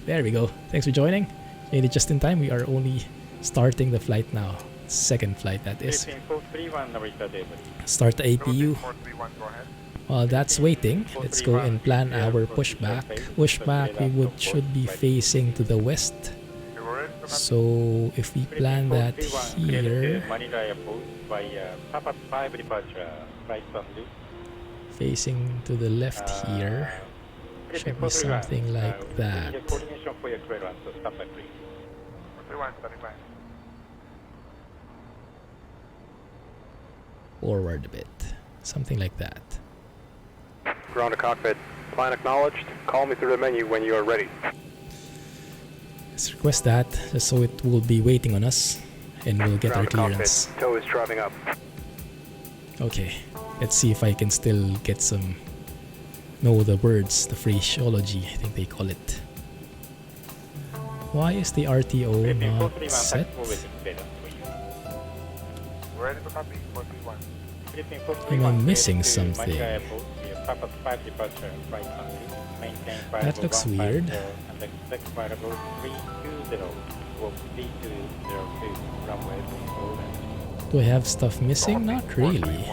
There we go. Thanks for joining. Made it just in time. We are only starting the flight now. Second flight, that is. Start the APU. While that's waiting, let's go and plan our pushback. Pushback, we should be facing to the west. So if we plan that here, facing to the left here, should be something like that. Forward a bit, something like that. Ground to cockpit. Plan acknowledged. Call me through the menu when you are ready. Let's request that, just so it will be waiting on us, and we'll get our clearance. Tow is driving up. Okay, let's see if I can still get some... know the words, the phraseology, I think they call it. Why is the RTO not set? Am I missing something? That looks weird. Do I have stuff missing? Not really.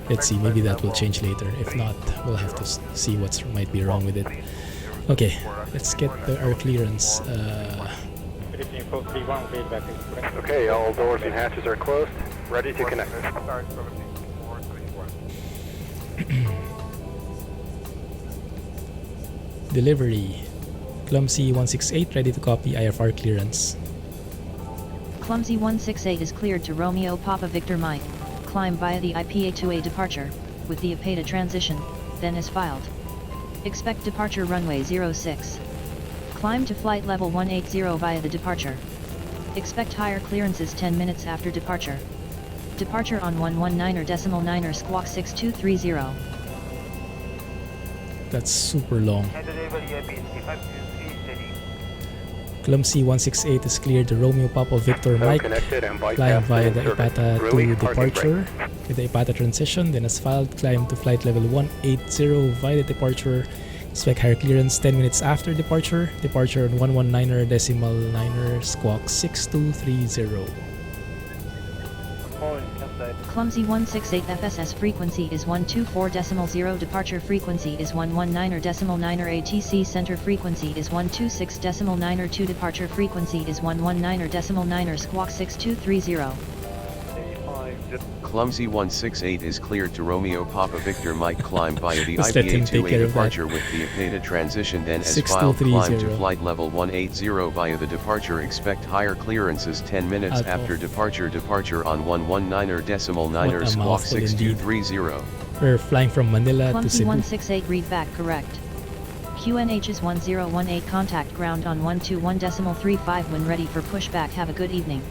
Let's see, maybe that will change later. If not, we'll have to see what might be wrong with it. Okay, let's get our clearance. Okay, all doors and hatches are closed. Ready to connect. Delivery. Clumsy 168 ready to copy IFR clearance. Clumsy 168 is cleared to Romeo Papa Victor Mike. Climb via the IPA-2A departure, with the APETA transition, then is filed. Expect departure runway 06. Climb to flight level 180 via the departure. Expect higher clearances 10 minutes after departure. Departure on 119er decimal 9er squawk 6230. That's super long. And the level EIP 523 steady. Clumsy 168 is cleared to Romeo Papa Victor Mike, connected and flying bypass via the service. IPATA Release to parking departure. With the IPATA transition, then as filed, climb to flight level 180 via the departure. Expect higher clearance 10 minutes after departure. Departure on 119er decimal 9er squawk 6230. Clumsy 168 FSS frequency is 124.0, departure frequency is 119.9er, ATC center frequency is 126.9er, 2 departure frequency is 119.9er, squawk 6230. Clumsy 168 is cleared to Romeo Papa Victor Mike, climb via the Just let him take IPA-2A care of that. departure with the IPATA transition, then as filed, climb to flight level 180 via the departure. Expect higher clearances 10 minutes Out after of. departure on 119er decimal What 9er a squawk mouthful indeed. 6230. We're flying from Manila to Clumsy Cebu. 168 read back correct. QNH is 1018, contact ground on 121.35 when ready for pushback. Have a good evening.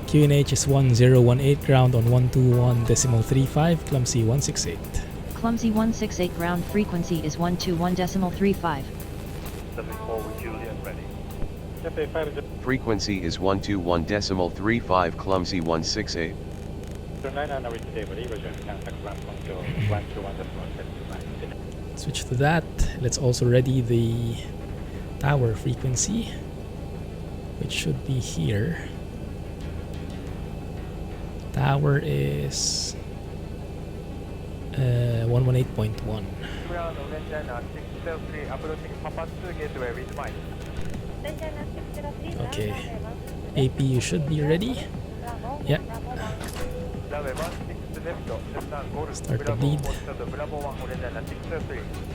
QNH is 1018, ground on 121.35, Clumsy 168. Clumsy 168 ground frequency is 121.35. Frequency is 121.35, Clumsy 168. Switch to that. Let's also ready the tower frequency, which should be here. Tower is 118.1. Okay. AP, you should be ready. Yeah. Start the lead.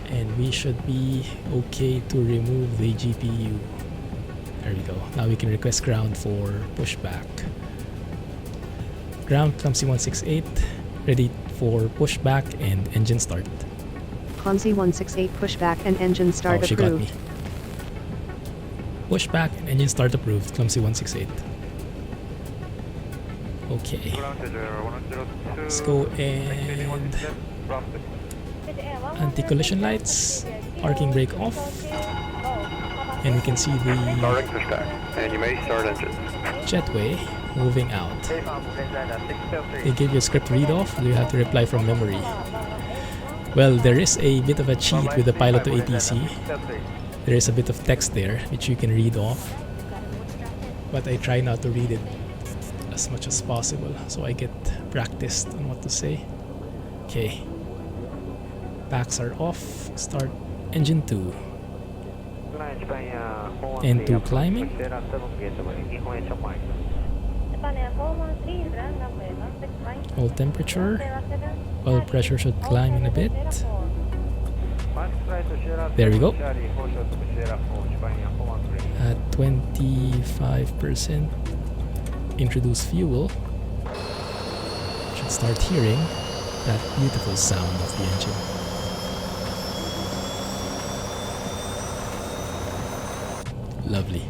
And we should be okay to remove the GPU. There we go. Now we can request ground for pushback. Ground Clumsy 168, ready for pushback and engine start. Clumsy 168 pushback and engine start Oh, she got approved. me. Pushback and engine start approved, Clumsy 168. Okay. Let's go and anti-collision lights, parking brake off, and we can see the Starting pushback, and you may start engines. jetway moving out. They give you a script read off, or you have to reply from memory. Well, there is a bit of a cheat with the pilot to ATC. There is a bit of text there which you can read off, but I try not to read it as much as possible so I get practiced on what to say. Okay, packs are off. Start engine 2. N2 climbing. Oil temperature. Oil pressure should climb in a bit. There we go. At 25%, introduce fuel. Should start hearing that beautiful sound of the engine. Lovely.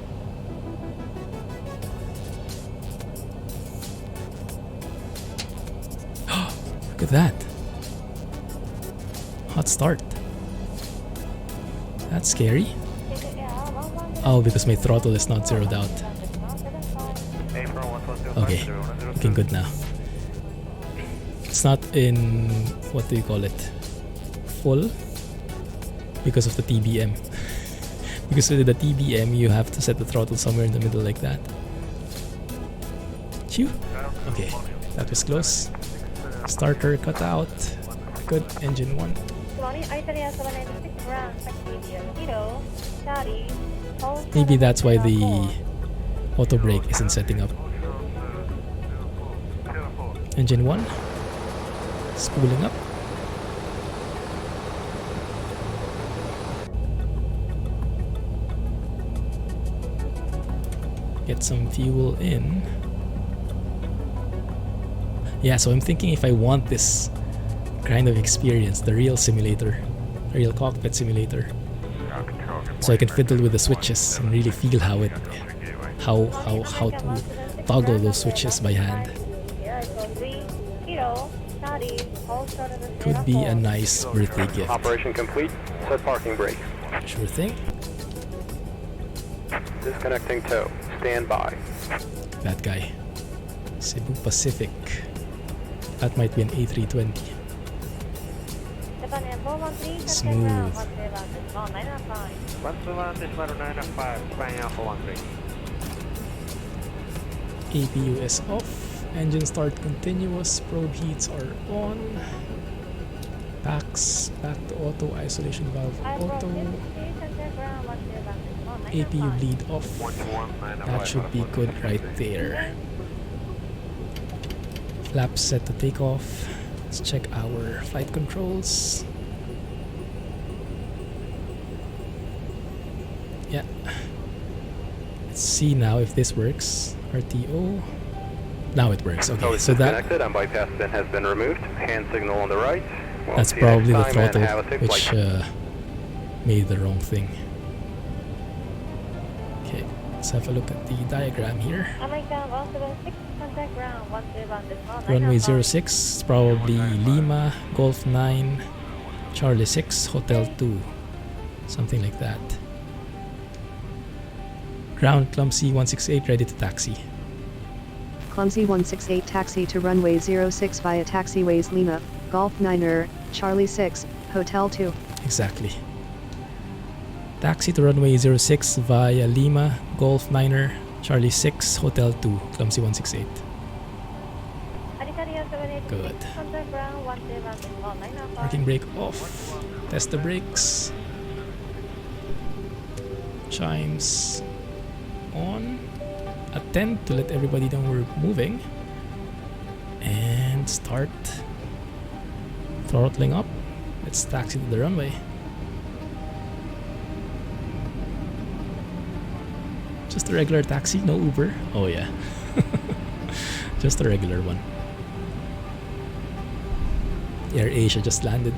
Look at that. Hot start. That's scary. Oh, because my throttle is not zeroed out. Okay, looking good now. It's not in, what do you call it? Full. Because of the TBM. Because with the TBM, you have to set the throttle somewhere in the middle like that. Phew. Okay, that was close. Starter cut out. Good, engine 1. Maybe that's why the auto brake isn't setting up. Engine 1. Spooling up. Get some fuel in. Yeah, so I'm thinking if I want this kind of experience, the real simulator, real cockpit simulator, so I can fiddle with the switches and really feel how to toggle those switches by hand. Could be a nice birthday gift. Operation complete. Set parking brake. Sure thing. Disconnecting tow. Stand by. That guy. Cebu Pacific. That might be an A320. Smooth. 121.905, APU is off. Engine start continuous. Probe heats are on. Packs back to auto. Isolation valve auto. APU bleed off. That should be good right there. Flaps set to take off. Let's check our flight controls. Yeah. Let's see now if this works. RTO. Now it works. Okay, so that disconnected. Bypass pin has been removed. Hand signal on the right. that's probably the throttle which made the wrong thing. Okay, let's have a look at the diagram here. Runway 06 is probably Lima, Golf 9, Charlie 6, Hotel 2. Something like that. Ground Clumsy 168 ready to taxi. Clumsy 168 taxi to runway 06 via taxiways Lima, Golf 9er, Charlie 6, Hotel 2. Exactly. Taxi to runway 06 via Lima, Golf 9er, Charlie 6, Hotel 2, Clumsy 168. Good. Parking brake off. Test the brakes. Chimes on. Attend to let everybody know we're moving. And start throttling up. Let's taxi to the runway. Just a regular taxi, no Uber. Oh yeah. Just a regular one. Air Asia just landed.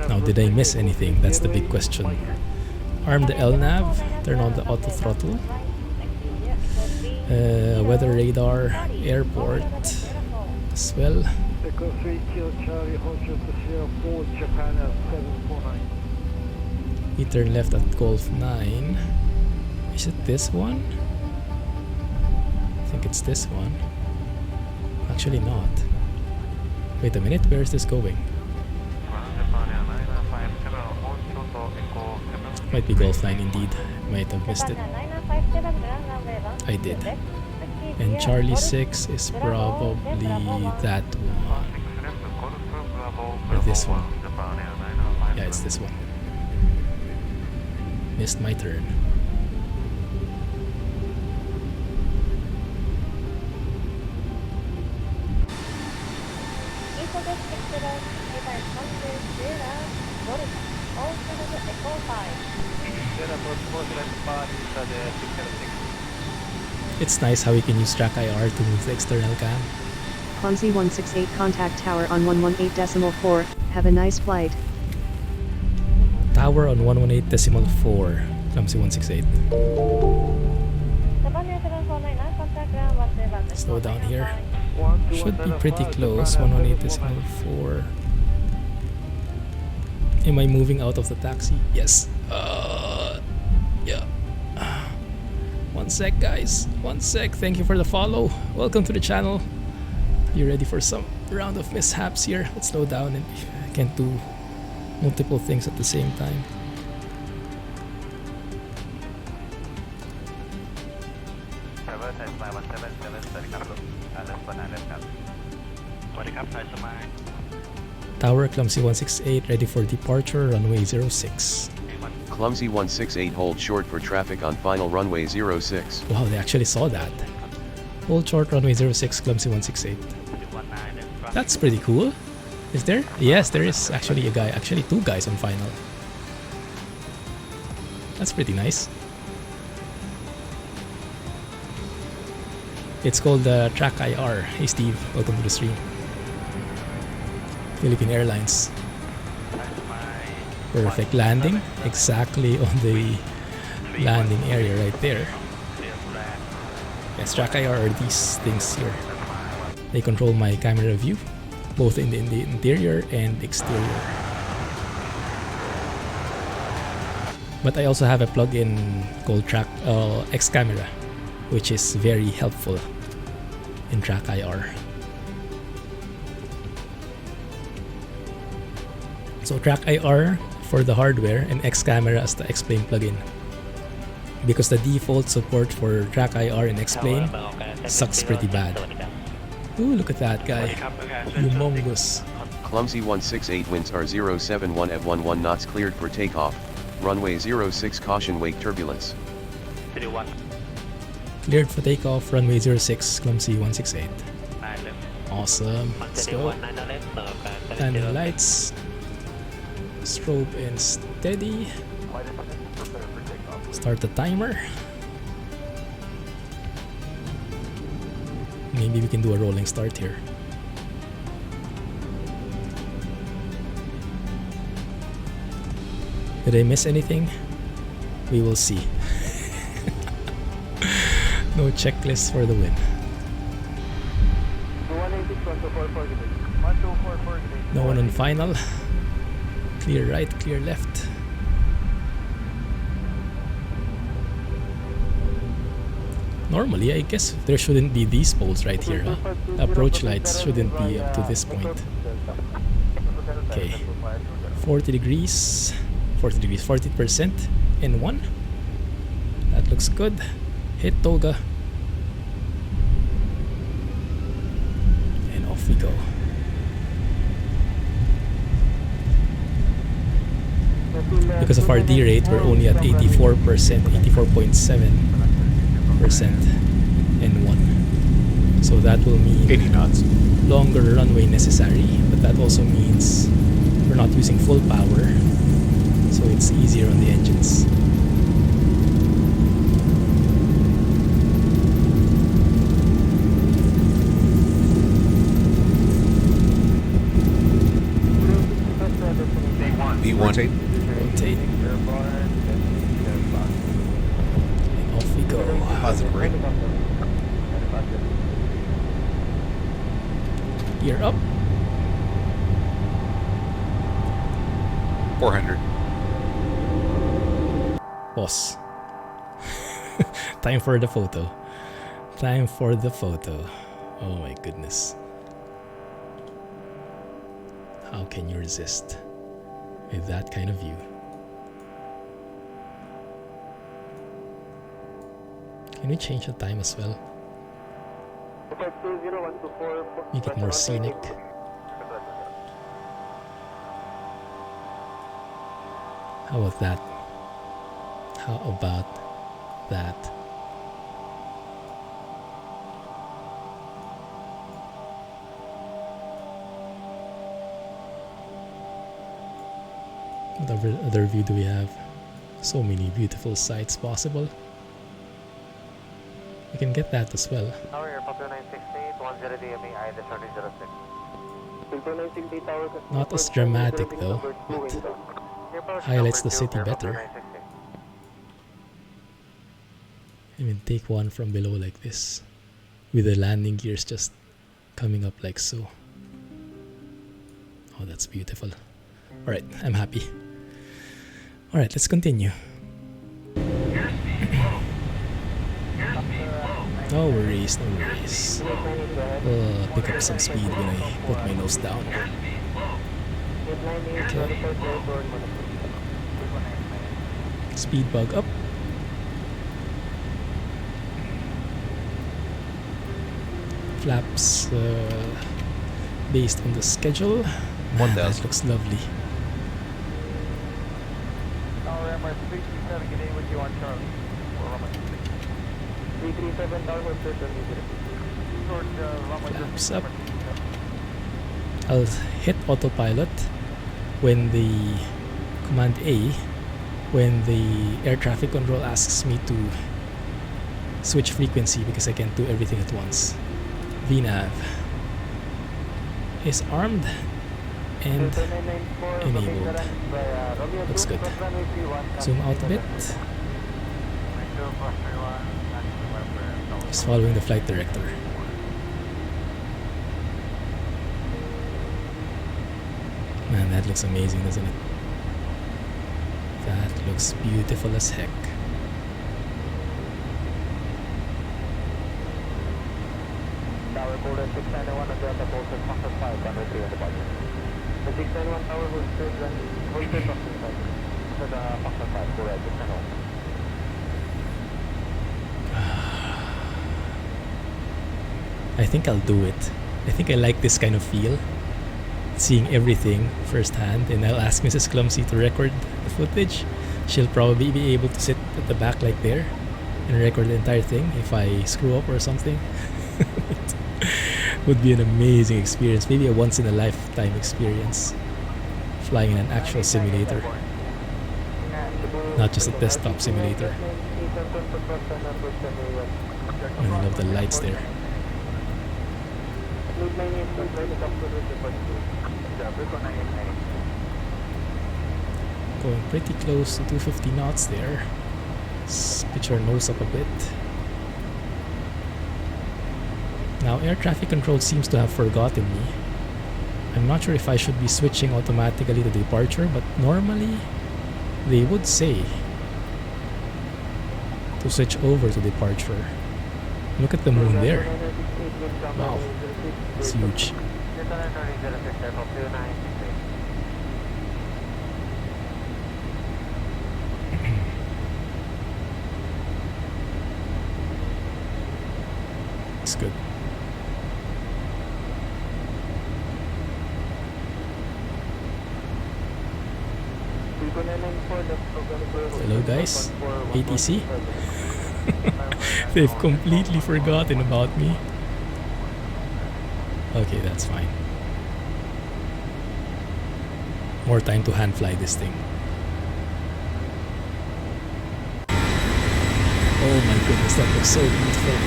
Now, did I miss anything? That's the big question. Arm the LNAV, turn on the auto throttle. Weather radar, airport as well. We turn left at Golf 9. Is it this one? I think it's this one. Actually not. Wait a minute, where is this going? Might be Golf 9 indeed. Might have missed it. I did. And Charlie 6 is probably that one. Or this one. Yeah, it's this one. Missed my turn. It's nice how we can use track IR to move the external cam. Clumsy 168 contact tower on 118.4. Have a nice flight. Tower on 118.4. Clumsy 168. Slow down here. Should be pretty close. 118.4. Am I moving out of the taxi? Yes. Yeah. One sec, guys. One sec. Thank you for the follow. Welcome to the channel. You ready for some round of mishaps here? Let's slow down and I can't do multiple things at the same time. Tower Clumsy 168 ready for departure, runway 06. Clumsy 168 hold short for traffic on final runway 06. Wow, they actually saw that. Hold short, runway 06, Clumsy 168. That's pretty cool. Is there? Yes, there is actually a guy, actually two guys on final. That's pretty nice. It's called Track IR. Hey Steve, welcome to the stream. Philippine Airlines. Perfect landing, exactly on the landing area right there. Yes, track IR are these things here. They control my camera view, both in the interior and exterior. But I also have a plugin called X Camera, which is very helpful in track IR. So track IR for the hardware and X Camera as the X-Plane plugin. Because the default support for track IR and X-Plane sucks pretty bad. Ooh, look at that guy. Humongous. Clumsy 168 winds are 071 at 11 knots cleared for takeoff. Runway 06 caution wake turbulence. Cleared for takeoff, runway 06, Clumsy 168. Awesome. Let's go. Landing lights. Strobe and steady. Start the timer. Maybe we can do a rolling start here. Did I miss anything? We will see. No checklist for the win. No one on final. Clear right, clear left. Normally, I guess there shouldn't be these poles right here, huh? The approach lights shouldn't be up to this point. Okay, 40 degrees, 40% in one. That looks good. Hit toga. And off we go. Because of our D rate, we're only at 84%, 84.7% in one. So that will mean 80 knots. Longer runway necessary, but that also means we're not using full power, so it's easier on the engines. V1. Rotate. And off we go. Positive brake. Gear up. 400. Boss. Time for the photo. Time for the photo. Oh my goodness. How can you resist with that kind of view? Can we change the time as well? Make it more scenic. How about that? How about that? What other view do we have? So many beautiful sights possible. We can get that as well. Not as dramatic though, but highlights the city better. Even take one from below like this, with the landing gears just coming up like so. Oh, that's beautiful. Alright, I'm happy. Alright, let's continue. No worries, no worries. We'll pick up some speed when I put my nose down. Okay. Speed bug up. Flaps based on the schedule. 1000. That looks lovely. Flaps up. I'll hit autopilot when the command A, when the air traffic control asks me to switch frequency, because I can't do everything at once. VNAV is armed and enabled. Looks good. Zoom out a bit. Just following the flight director. Man, that looks amazing, doesn't it? That looks beautiful as heck. Tower code 691 on the posted Foxtrot 5, runway 3 on departure. The 691 tower hosted Foxtrot 5, so the Foxtrot 5, go ahead, 691. I think I'll do it. I think I like this kind of feel. Seeing everything firsthand, and I'll ask Mrs. Clumsy to record the footage. She'll probably be able to sit at the back like there and record the entire thing if I screw up or something. Would be an amazing experience, maybe a once in a lifetime experience, flying in an actual simulator, not just a desktop simulator. And I love the lights there. Going pretty close to 250 knots there. Let's pitch our nose up a bit. Now air traffic control seems to have forgotten me. I'm not sure if I should be switching automatically to departure, but normally they would say to switch over to departure. Look at the moon there. Wow, it's huge. It's good. Hello guys, ATC. They've completely forgotten about me. Okay, that's fine. More time to hand fly this thing. Oh my goodness, that looks so beautiful.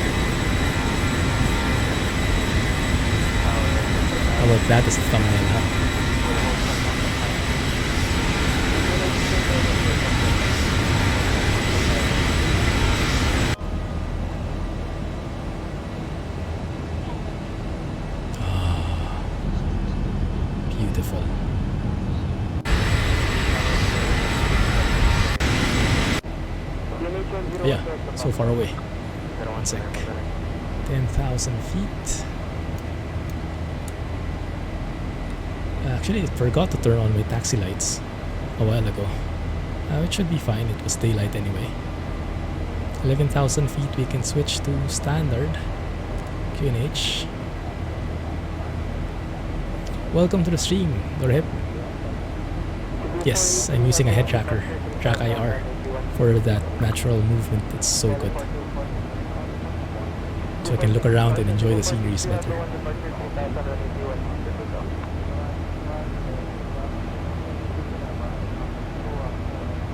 How about that as a thumbnail, huh? Beautiful. Yeah, so far away. 1 sec. 10,000 feet. Actually, I forgot to turn on my taxi lights a while ago. It should be fine, it was daylight anyway. 11,000 feet, we can switch to standard QNH. Welcome to the stream, Dorhip. Yes, I'm using a head tracker, Track IR, for that natural movement. It's so good. So I can look around and enjoy the sceneries better.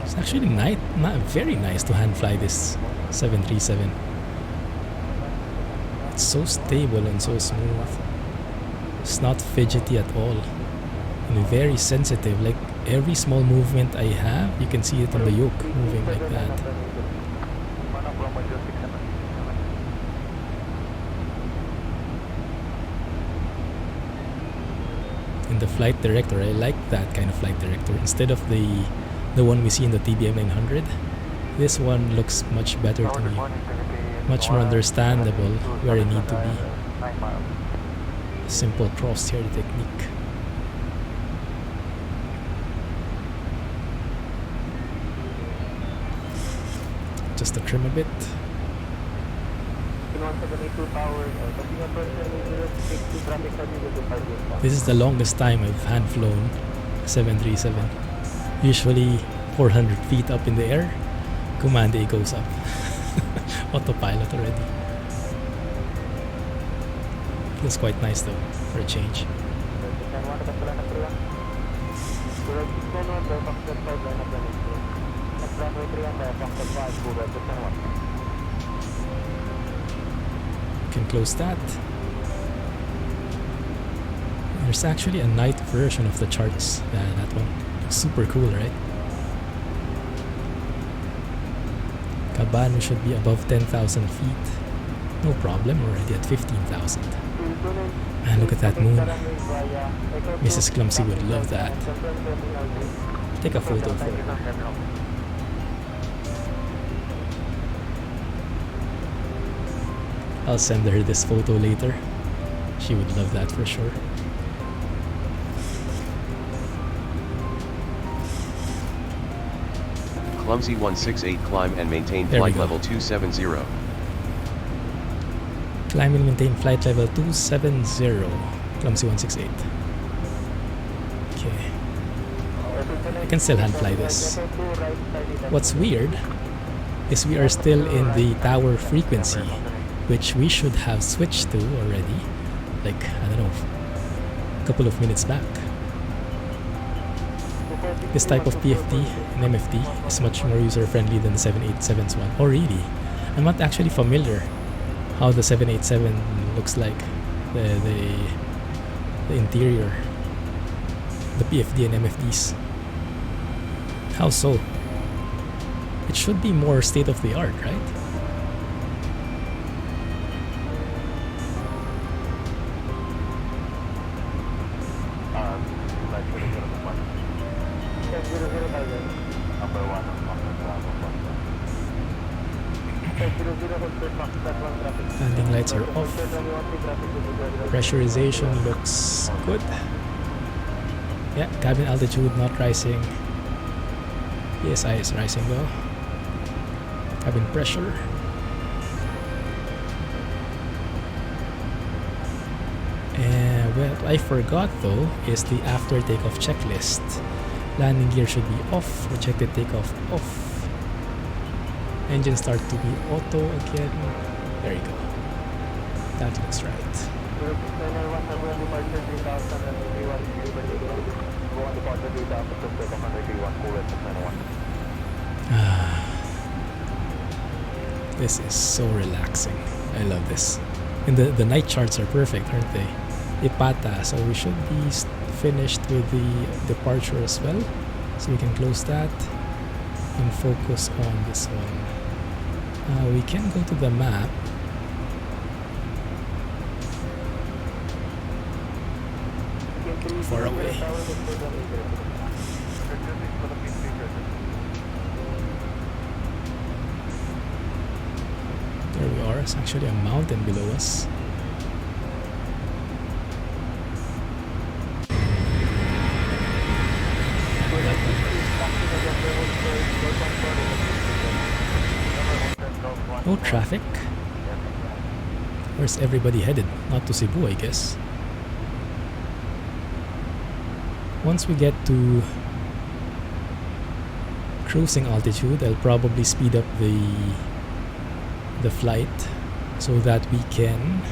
It's actually very nice to hand fly this 737. It's so stable and so smooth. It's not fidgety at all. And very sensitive. Like every small movement I have, you can see it on the yoke moving like that. And the flight director, I like that kind of flight director. Instead of the one we see in the TBM 900, this one looks much better to me. Much more understandable where I need to be. Simple crosshair technique. Just to trim a bit. This is the longest time I've hand flown 737. Usually 400 feet up in the air, command A goes up. Autopilot already. Feels quite nice though, for a change. Can close that. There's actually a night version of the charts. That one. Looks super cool, right? Cabano should be above 10,000 feet. No problem, we're already at 15,000. And look at that moon. Mrs. Clumsy would love that. Take a photo for her. I'll send her this photo later. She would love that for sure. Clumsy 168, climb and maintain flight level 270. Climb and maintain flight level 270. Clumsy 168. Okay. I can still hand fly this. What's weird is we are still in the tower frequency, which we should have switched to already, like, I don't know, a couple of minutes back. This type of PFD and MFD is much more user-friendly than the 787's one. Oh really? I'm not actually familiar how the 787 looks like, the interior, the PFD and MFDs. How so? It should be more state-of-the-art, right? Landing lights are off. Pressurization looks good. Yeah, cabin altitude not rising. PSI is rising though. Cabin pressure. And what I forgot though is the after takeoff checklist. Landing gear should be off. Projected takeoff off. Engine start to be auto again. There you go. That looks right. This is so relaxing. I love this. And the night charts are perfect, aren't they? Ipata, so we should be finished with the departure as well. So we can close that and focus on this one. We can go to the map. Far away. There we are. It's actually a mountain below us. No traffic. Where's everybody headed? Not to Cebu, I guess. Once we get to cruising altitude, I'll probably speed up the flight so that we can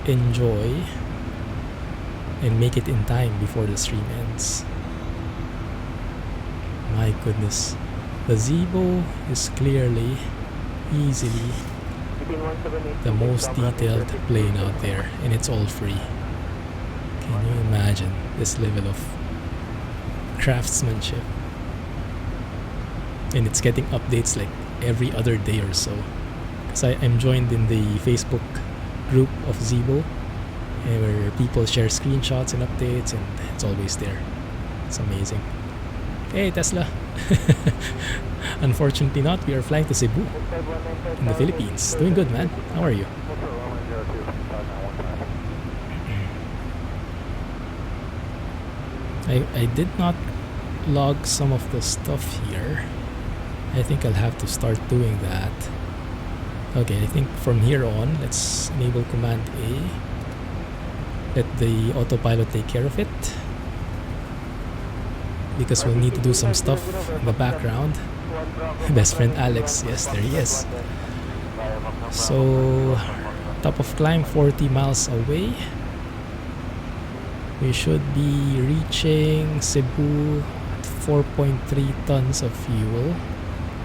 enjoy and make it in time before the stream ends. My goodness. The Zibo is clearly, easily the most detailed plane out there, and it's all free. Can you imagine this level of craftsmanship? And it's getting updates like every other day or so. Because I'm joined in the Facebook group of Zibo, where people share screenshots and updates, and it's always there. It's amazing. Hey Tesla! Unfortunately not, we are flying to Cebu in the Philippines. Doing good, man. How are you? I did not log some of the stuff here. I think I'll have to start doing that. Okay, I think from here on, let's enable Command A. Let the autopilot take care of it, because we'll need to do some stuff in the background. Best friend Alex, yes, there he is. So, top of climb 40 miles away. We should be reaching Cebu at 4.3 tons of fuel.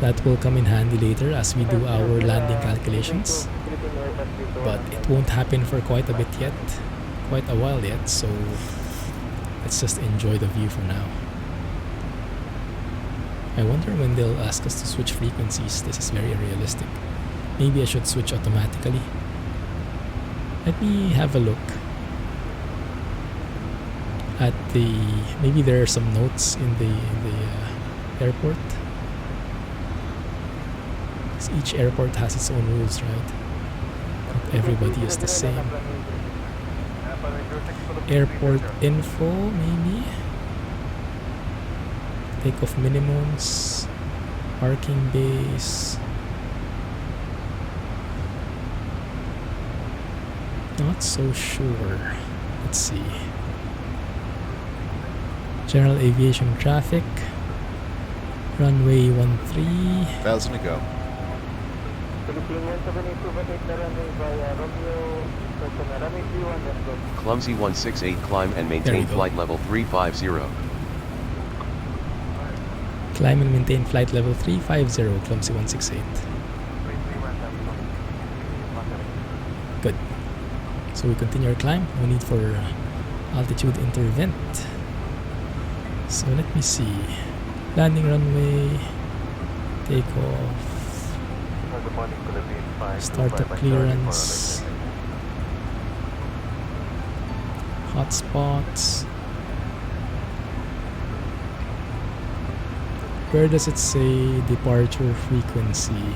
That will come in handy later as we do our landing calculations. But it won't happen for quite a bit yet, quite a while yet, so let's just enjoy the view for now. I wonder when they'll ask us to switch frequencies. This is very unrealistic. Maybe I should switch automatically. Let me have a look at the, maybe there are some notes in the airport. 'Cause each airport has its own rules, right? Not everybody is the same. Airport info, maybe. Takeoff minimums, parking bays. Not so sure. Let's see. General aviation traffic. Runway 13. 1,000 to go. Clumsy 168 climb and maintain flight level 350. Climb and maintain flight level 350, Clumsy 168. Good. So we continue our climb. No need for altitude intervent. So let me see. Landing runway, takeoff, startup clearance, hotspots. Where does it say departure frequency?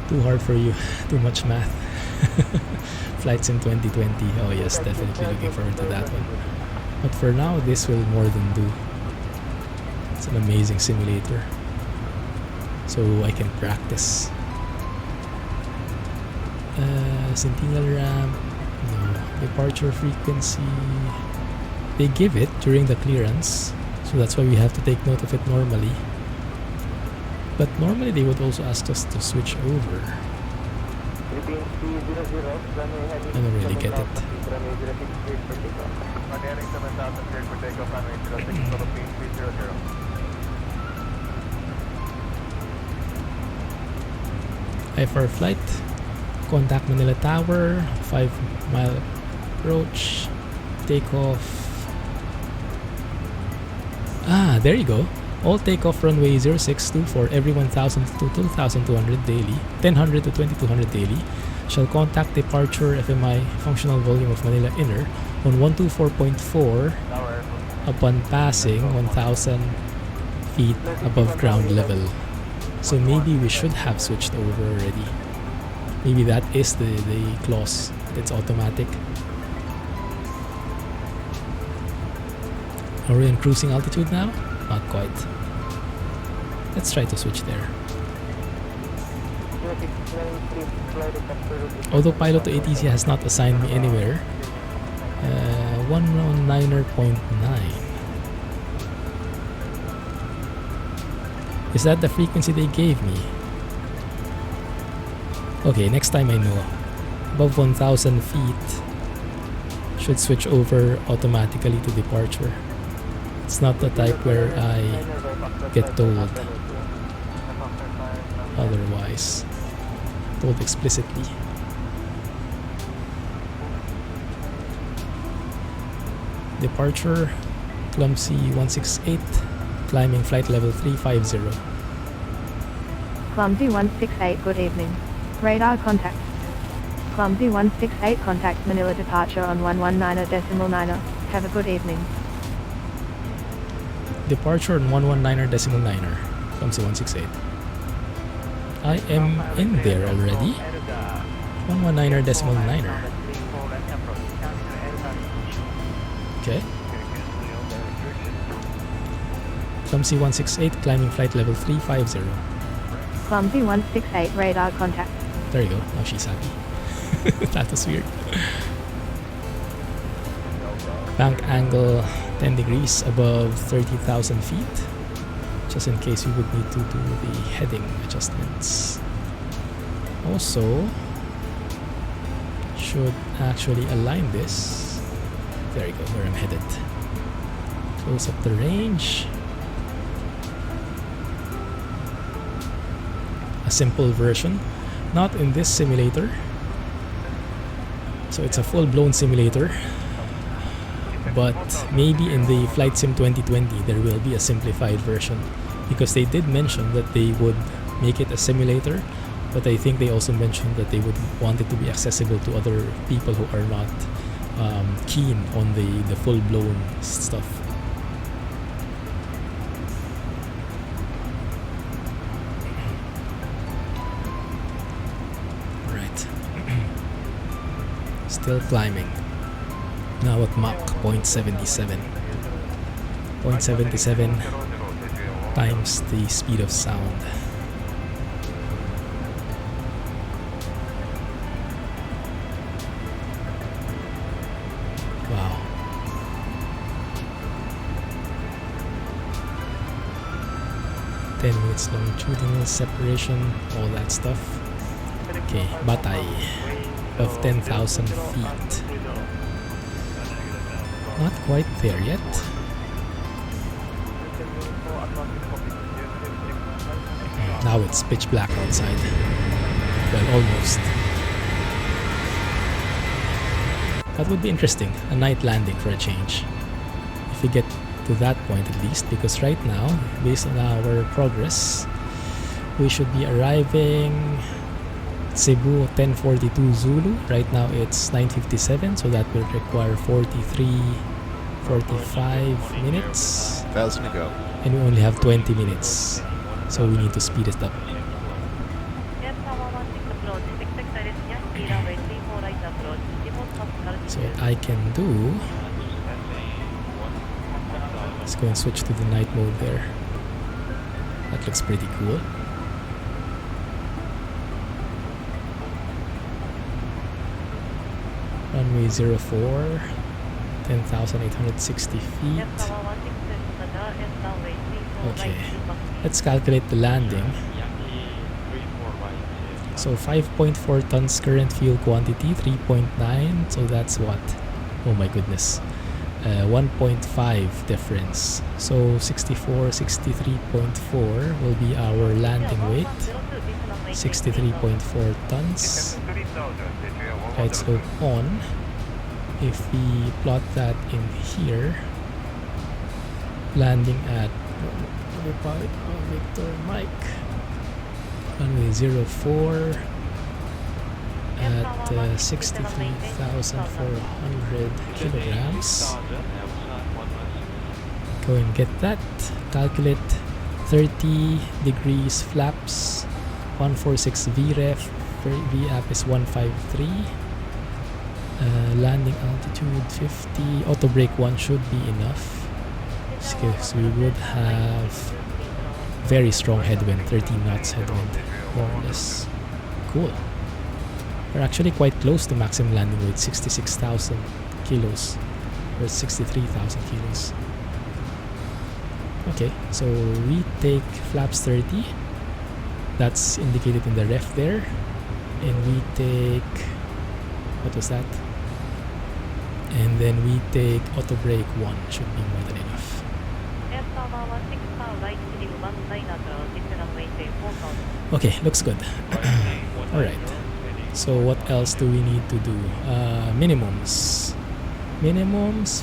Too hard for you, too much math. Flights in 2020, oh yes, definitely looking forward to that one. But for now, this will more than do. It's an amazing simulator. So I can practice. Sentinel ramp, no. Departure frequency. They give it during the clearance, so that's why we have to take note of it normally. But normally they would also ask us to switch over. I don't really get it. IFR flight, contact Manila Tower, 5-mile approach, takeoff. Ah, there you go. All takeoff runway 0624 every 1,000 to 2,200 daily, 1,000 to 2,200 daily, shall contact departure FMI functional volume of Manila Inner on 124.4 upon passing 1,000 feet above ground level. So maybe we should have switched over already. Maybe that is the clause. It's automatic. Are we in cruising altitude now? Not quite. Let's try to switch there. Although pilot to ATC has not assigned me anywhere. 119.9. Is that the frequency they gave me? Okay, next time I know. Above 1,000 feet should switch over automatically to departure. It's not the type where I get told otherwise. Told explicitly. Departure, Clumsy 168, climbing flight level 350. Clumsy 168, good evening. Radar contact. Clumsy 168, contact Manila departure on 119.9. Have a good evening. Departure on 119.9, Clumsy 168. I am in there already. 119.9. Okay. Clumsy 168, climbing flight level 350. Clumsy 168, radar contact. There you go. Now she's happy. That was weird. Bank angle 10 degrees above 30,000 feet. Just in case we would need to do the heading adjustments. Also, should actually align this. There you go, where I'm headed. Close up the range. A simple version. Not in this simulator. So it's a full-blown simulator. But maybe in the Flight Sim 2020 there will be a simplified version, because they did mention that they would make it a simulator But I think they also mentioned that they would want it to be accessible to other people who are not keen on the full-blown stuff. Alright. Still climbing. Now at Mach 0.77. 0.77 times the speed of sound. Wow. "10 minutes longitudinal separation," all that stuff. Okay, Batay of 10,000 feet. Not quite there yet. Now it's pitch black outside. Well, almost. That would be interesting. A night landing for a change. If we get to that point at least, because right now, based on our progress, we should be arriving Cebu 10:42 Zulu. Right now it's 9:57, so that will require 45 minutes. Thousand to go. And we only have 20 minutes, so we need to speed it up. So what I can do, let's go and switch to the night mode there. That looks pretty cool. Runway 04, 10,860 feet. Okay, let's calculate the landing. So 5.4 tons current fuel quantity, 3.9, so that's what? Oh my goodness. 1.5 difference. So 63.4 will be our landing weight. 63.4 tons. Right, so on, if we plot that in here, landing at Victor Mike, runway 04 at 63,400 kilograms. Go and get that. Calculate 30 degrees flaps, 146 VREF, VAP is 153. Landing altitude 50. Auto brake 1 should be enough. So we would have very strong headwind, 13 knots headwind, more or less. Cool. We're actually quite close to maximum landing weight, 66,000 kilos, or 63,000 kilos. Okay, so we take flaps 30. That's indicated in the ref there. And we take, what was that? And then we take auto brake 1, should be more than enough. Okay, looks good. Alright, so what else do we need to do? Minimums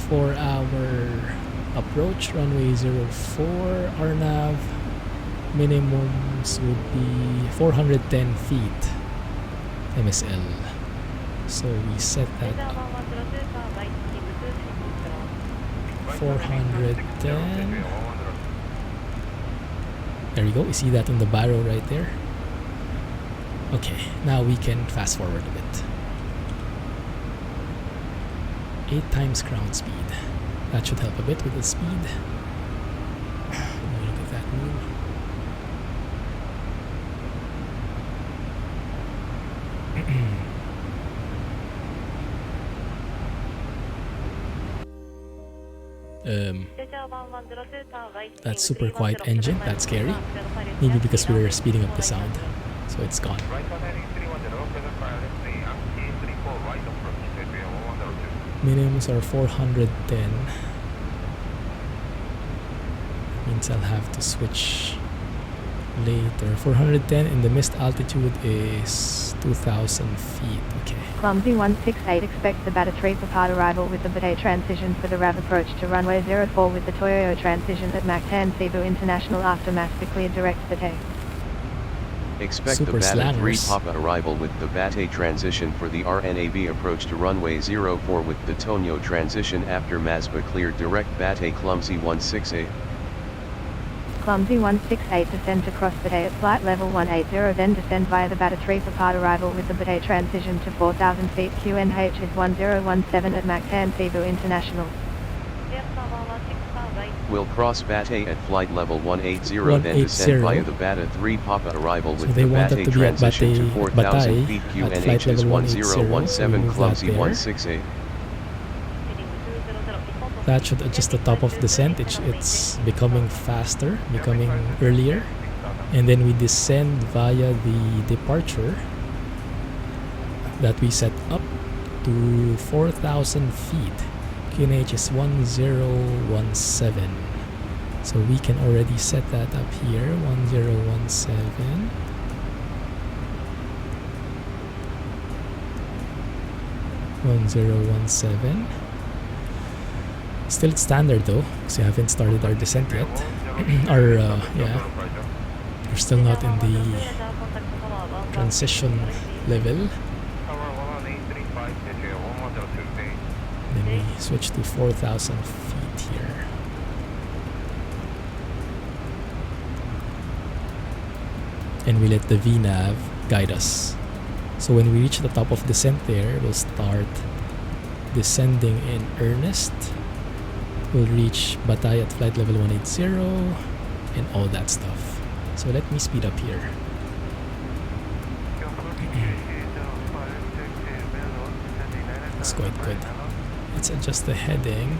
for our approach, runway 04 RNAV. Minimums would be 410 feet MSL. So we set that up. 410. There you go. You see that on the barrow right there? Okay, now we can fast forward a bit. 8 times ground speed. That should help a bit with the speed. Look at that move. That super quiet engine, that's scary. Maybe because we were speeding up the sound, so it's gone. Minimums are 410. Means I'll have to switch later. 410 and the missed altitude is 2,000 feet. Okay. Clumsy 168 expects the battery prepared arrival with the Batay transition for the RAV approach to runway 04 with the Toyoyo transition at Mach 10 Cebu International after max declared direct Batay. Expect Super the Bata 3 slangers. Papa arrival with the Bata transition for the RNAV approach to runway 04 with the Tonyo transition after Masba cleared direct Bata Clumsy 168. Clumsy 168 descend to cross Batay at flight level 180, then descend via the Bata 3 for part arrival with the Batay transition to 4,000 feet. QNH is 1017 at Mac 10 Cebu International. Will cross Bata at flight level 180 then descend via the Bata 3 Papa arrival with the Bata transition to 4,000 feet. QNH is 1017 Clumsy 168. That should adjust the top of descent. It's becoming faster, becoming earlier. And then we descend via the departure that we set up to 4,000 feet. QNH is 1017. So we can already set that up here, 1017. Still it's standard though, because we haven't started our descent yet. Yeah, we're still not in the transition level. Then we switch to 4,000 feet here. And we let the VNAV guide us. So when we reach the top of descent there, we'll start descending in earnest. We'll reach Batay at flight level 180 and all that stuff. So let me speed up here. That's quite good. Let's adjust the heading.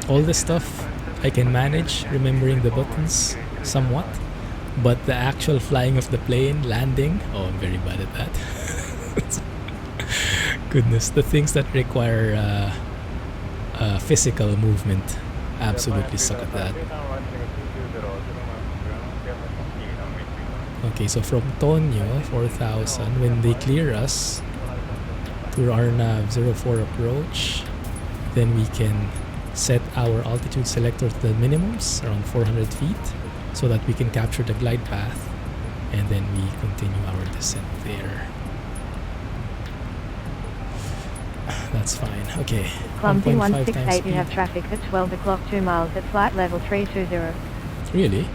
All this stuff I can manage, remembering the buttons somewhat. But the actual flying of the plane, landing, oh, I'm very bad at that. Goodness, the things that require physical movement, absolutely suck at that. Okay, so from Tonyo, 4,000, when they clear us to our nav 04 approach, then we can set our altitude selector to the minimums, around 400 feet. So that we can capture the glide path and then we continue our descent there. That's fine. Okay. Clumsy 168, you have traffic at 12 o'clock 2 miles at flight level 320. Really?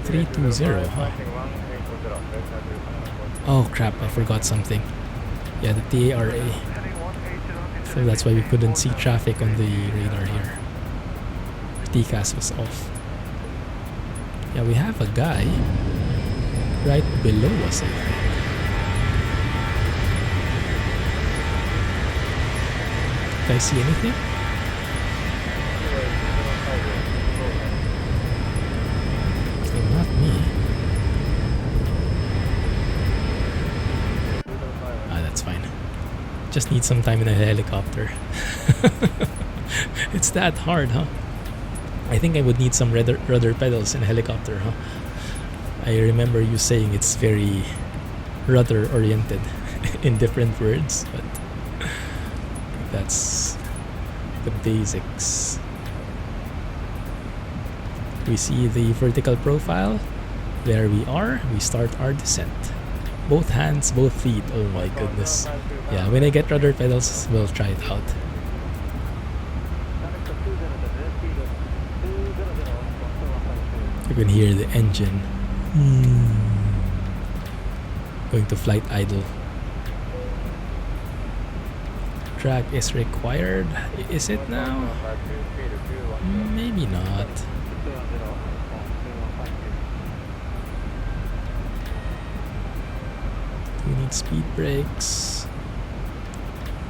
320, huh? Oh crap, I forgot something. Yeah, the TARA. So that's why we couldn't see traffic on the radar here. TCAS was off. Yeah, we have a guy right below us. Did I see anything? So not me. That's fine. Just need some time in a helicopter. It's that hard, huh? I think I would need some rudder pedals in a helicopter, huh? I remember you saying it's very rudder oriented in different words, but that's the basics. We see the vertical profile. There we are. We start our descent. Both hands, both feet. Oh my goodness. Yeah, when I get rudder pedals, we'll try it out. You can hear the engine going to flight idle. Drag is required. Is it now? Maybe not. Do we need speed brakes?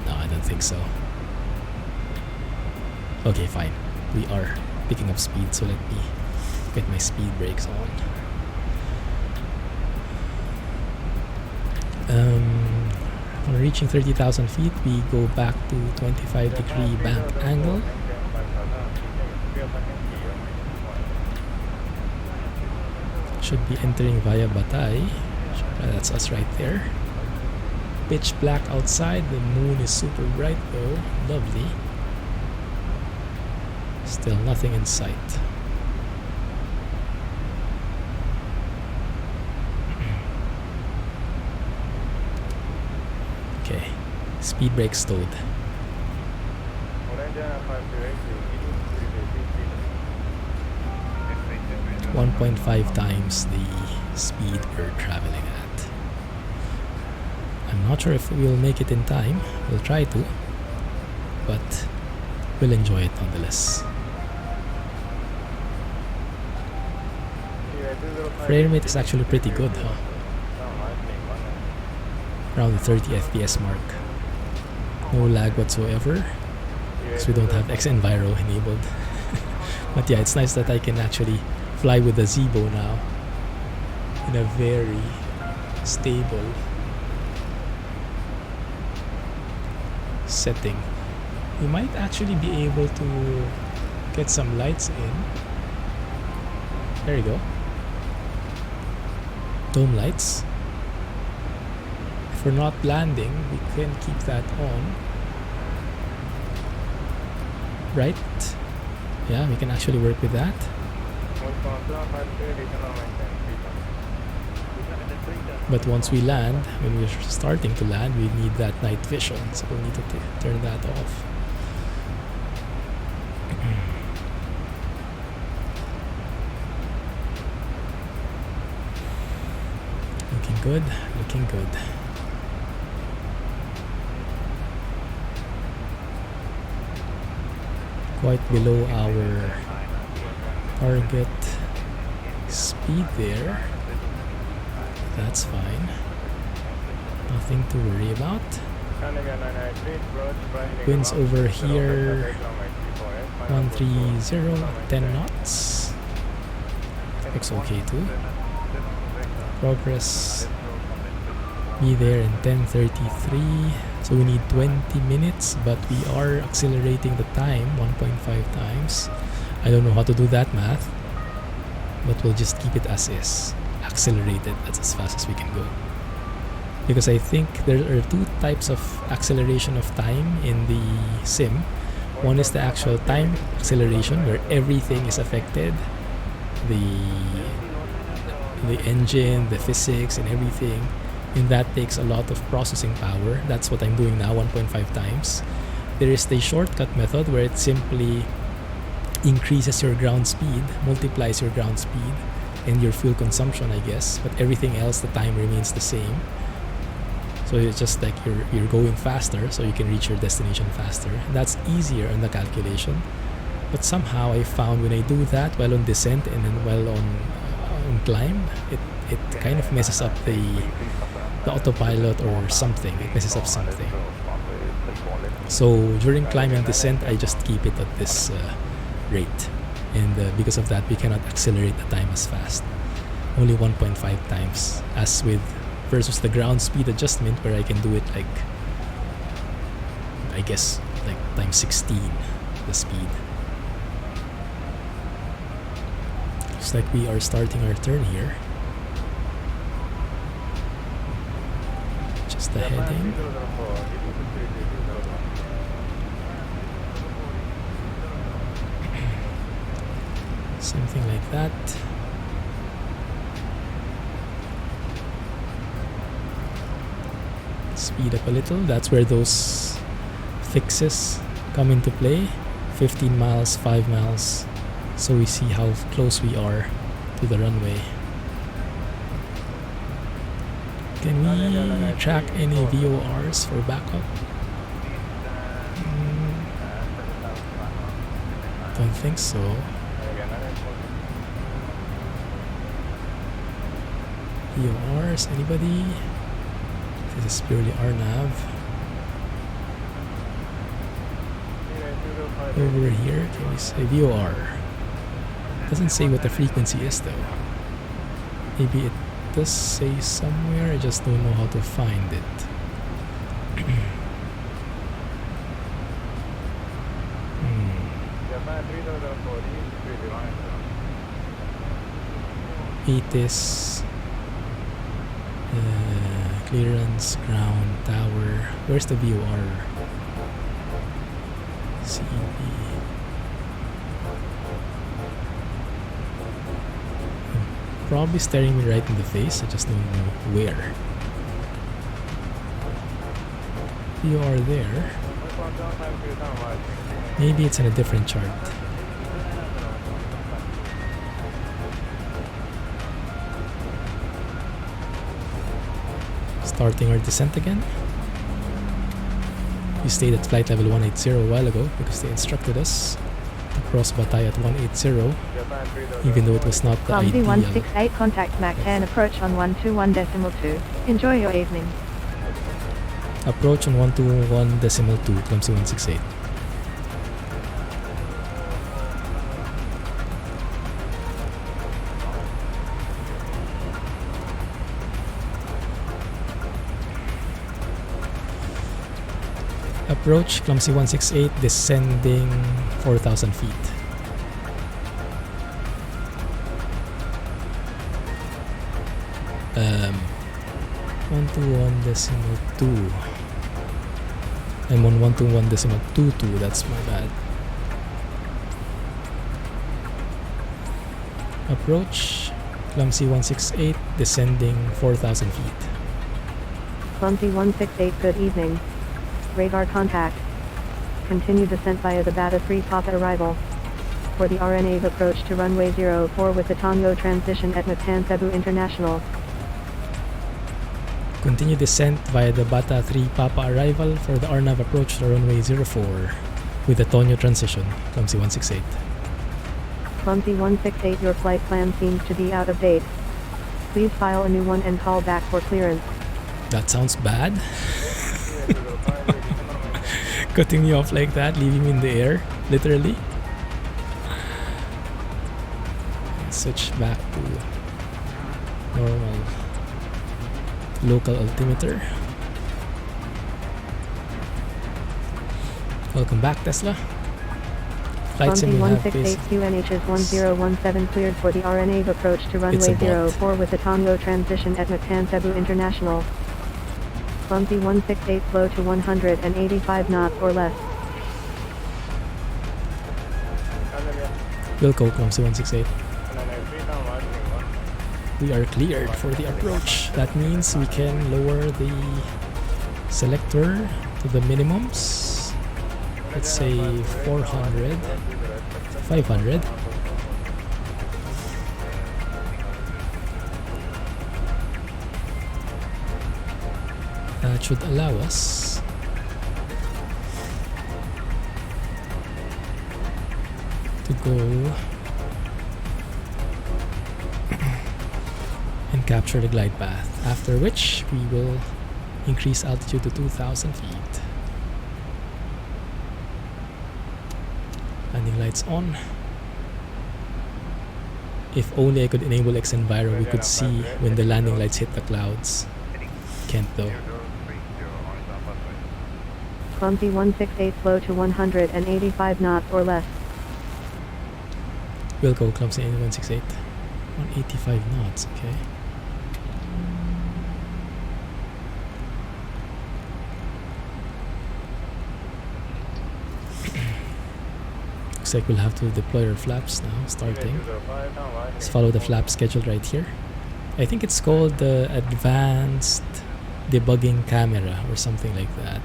No, I don't think so. Okay, fine. We are picking up speed, so let me get my speed brakes on. On reaching 30,000 feet, we go back to 25-degree bank angle. Should be entering via Batay. That's us right there. pitch black outside. The moon is super bright though. Lovely. Still nothing in sight. Okay. Speed brake stowed. 1.5 times the speed we're traveling at. I'm not sure if we'll make it in time. We'll try to, but we'll enjoy it nonetheless. Frame rate is actually pretty good, huh? Around the 30 FPS mark. No lag whatsoever, because we don't have X-Enviro enabled. But yeah, it's nice that I can actually fly with the Zibo now in a very stable setting. We might actually be able to get some lights in. There you go. Dome lights. If we're not landing, we can keep that on. Right? Yeah, we can actually work with that. But once we land, when we're starting to land, we need that night vision, so we'll need to turn that off. Looking good, looking good. Quite below our target speed there. That's fine. Nothing to worry about. Winds over here 130, 10 knots. Looks okay too. Progress be there in 10:33. So we need 20 minutes, but we are accelerating the time 1.5 times. I don't know how to do that math, but we'll just keep it as is. Accelerated, that's as fast as we can go. Because I think there are two types of acceleration of time in the sim. One is the actual time acceleration, where everything is affected. The engine, the physics, and everything. And that takes a lot of processing power. That's what I'm doing now, 1.5 times. There is the shortcut method where it simply increases your ground speed, multiplies your ground speed, and your fuel consumption, I guess. But everything else, the time remains the same. So it's just like you're going faster, so you can reach your destination faster. And that's easier on the calculation. But somehow I found when I do that while on descent and then while on climb, it kind of messes up the autopilot or something. It messes up something. So during climb and descent, I just keep it at this rate. And because of that, we cannot accelerate the time as fast. Only 1.5 times, as with versus the ground speed adjustment, where I can do it like, I guess, like times 16 the speed. Looks like we are starting our turn here. Just the heading. Something like that. Speed up a little. That's where those fixes come into play. 15 miles, 5 miles. So we see how close we are to the runway. Can we track any VORs for backup? Don't think so. VORs, anybody? This is purely RNAV. Over here, can we say VOR? Doesn't say what the frequency is though. Maybe it does say somewhere, I just don't know how to find it. It is Clearance, ground, tower. Where's the VOR? CB. Probably staring me right in the face. I just don't know where. VOR there. Maybe it's in a different chart. Starting our descent again. We stayed at flight level 180 a while ago because they instructed us to cross Batay at 180, even though it was not the Clumsy ideal. 168, contact Mach 10, approach on 121.2. Enjoy your evening. Approach on 121.2, Clumsy 168. Approach Clumsy 168, descending 4,000 feet. Um, 121.2. I'm on 121.22, that's my bad. Approach Clumsy 168, descending 4,000 feet. Clumsy 168, good evening. Radar contact. Continue descent via the Bata 3 Papa arrival. For the RNA's approach to runway 04 with the Tango transition at Mactan Cebu International. Continue descent via the Bata 3 Papa arrival for the RNAV approach to runway 04 with the Tonyo transition, Clumsy 168. Clumsy 168, your flight plan seems to be out of date. Please file a new one and call back for clearance. That sounds bad. Cutting me off like that, leaving me in the air, literally. Switch back to normal local altimeter. Welcome back, Tesla. Flight sim will have basic. 168 QNH is 1017 cleared for the RNA approach to runway 04 with the Tango transition at Mactan Cebu International. Clumsy 168 slow to 185 knots or less. Wilco, Clumsy 168. We are cleared for the approach. That means we can lower the selector to the minimums. Let's say 400, 500. That should allow us to go and capture the glide path, after which we will increase altitude to 2,000 feet. Landing lights on. If only I could enable X-Enviro, we could see when the landing lights hit the clouds. Can't though. Clumsy 168 slow to 185 knots or less. We'll go Clumsy 168. 185 knots, okay. Looks like we'll have to deploy our flaps now, starting. Let's follow the flap schedule right here. I think it's called the Advanced Debugging Camera or something like that.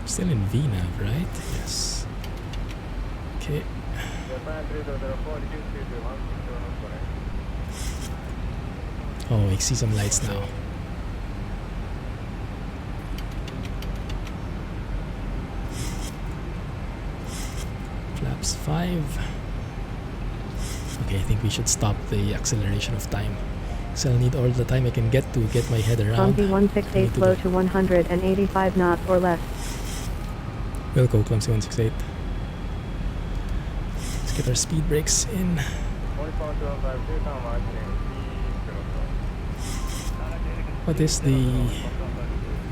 Still in VNAV, right? Yes. Okay. Oh, I see some lights now. Flaps 5. Okay, I think we should stop the acceleration of time. So I'll need all the time I can get to get my head around. Clumsy 168 slow to 185 knots or less. We'll go Clumsy 168. Let's get our speed brakes in. What is the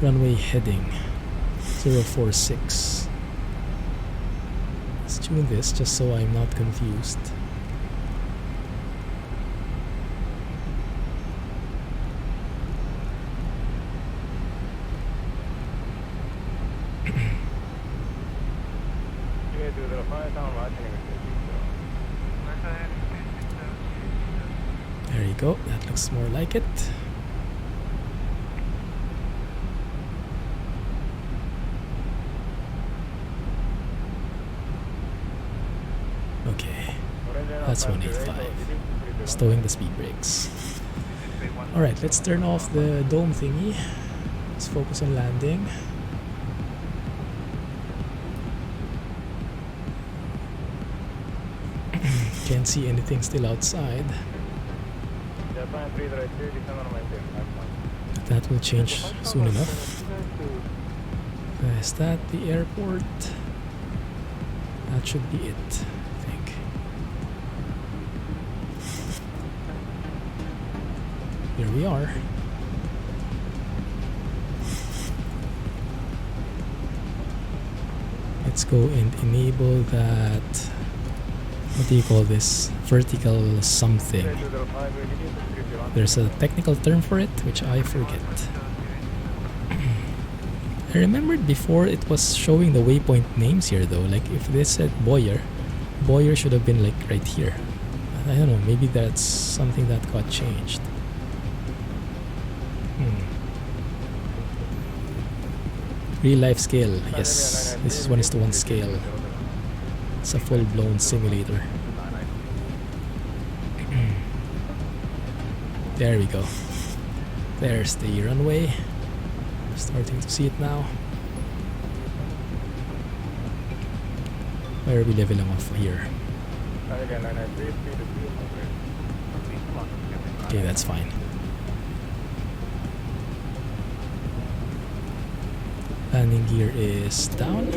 Runway heading 046. Let's tune this just so I'm not confused. There you go, that looks more like it. Okay, that's 185. Stowing the speed brakes. Alright, let's turn off the dome thingy. Let's focus on landing. Can't see anything still outside. That will change soon enough. Is that the airport? That should be it, I think. Here we are. Let's go and enable that. What do you call this? Vertical something. There's a technical term for it, which I forget. I remembered before it was showing the waypoint names here though. Like if this said Boyer, Boyer should have been like right here. I don't know, maybe that's something that got changed. Real life scale, yes. This is 1:1 scale. It's a full-blown simulator. There we go. There's the runway. Starting to see it now. Where are we leveling off here? Okay, that's fine. Landing gear is down.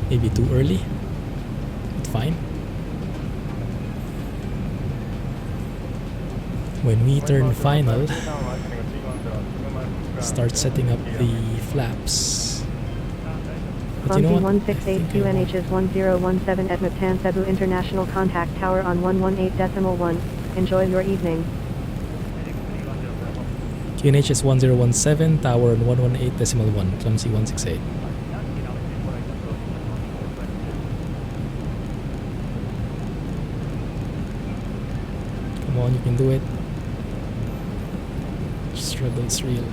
Maybe too early, but fine. When we turn final, start setting up the flaps. But you know what? 168 QNH 1017 at Mactan Cebu International Contact Tower on 118.1. Enjoy your evening. QNH is 1017, tower on 118.1, Clumsy 168. Come on, you can do it. Struggle's real.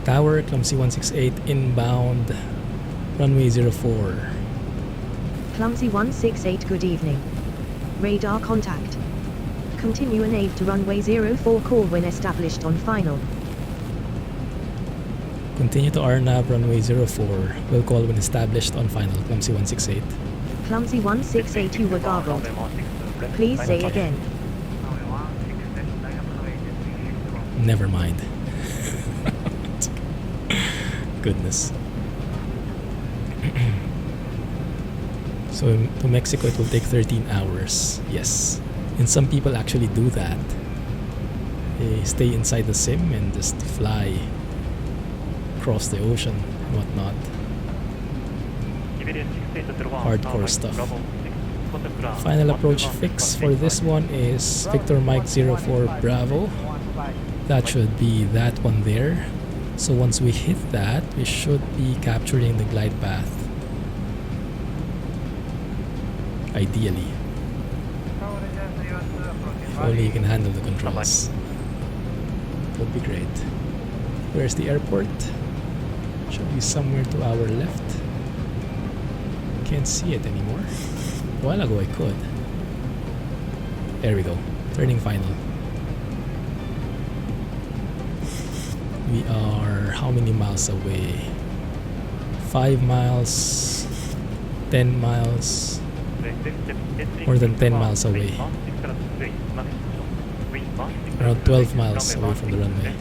Tower, Clumsy 168, inbound, runway 04. Clumsy 168, good evening. Radar contact. Continue a nav to runway 04, call when established on final. Continue to RNAV runway 04. Will call when established on final. Clumsy 168. Clumsy 168, you were garbled. Please say again. Never mind. Goodness. So to Mexico it will take 13 hours. Yes. And some people actually do that. They stay inside the sim and just fly across the ocean and whatnot. Hardcore stuff. Final approach fix for this one is Victor Mike 04 Bravo. That should be that one there. So once we hit that, we should be capturing the glide path. Ideally. If only you can handle the controls. Would be great. Where's the airport? Should be somewhere to our left. Can't see it anymore. A while ago I could. There we go. Turning final. We are how many miles away? 5 miles, 10 miles, more than 10 miles away. Around 12 miles away from the runway.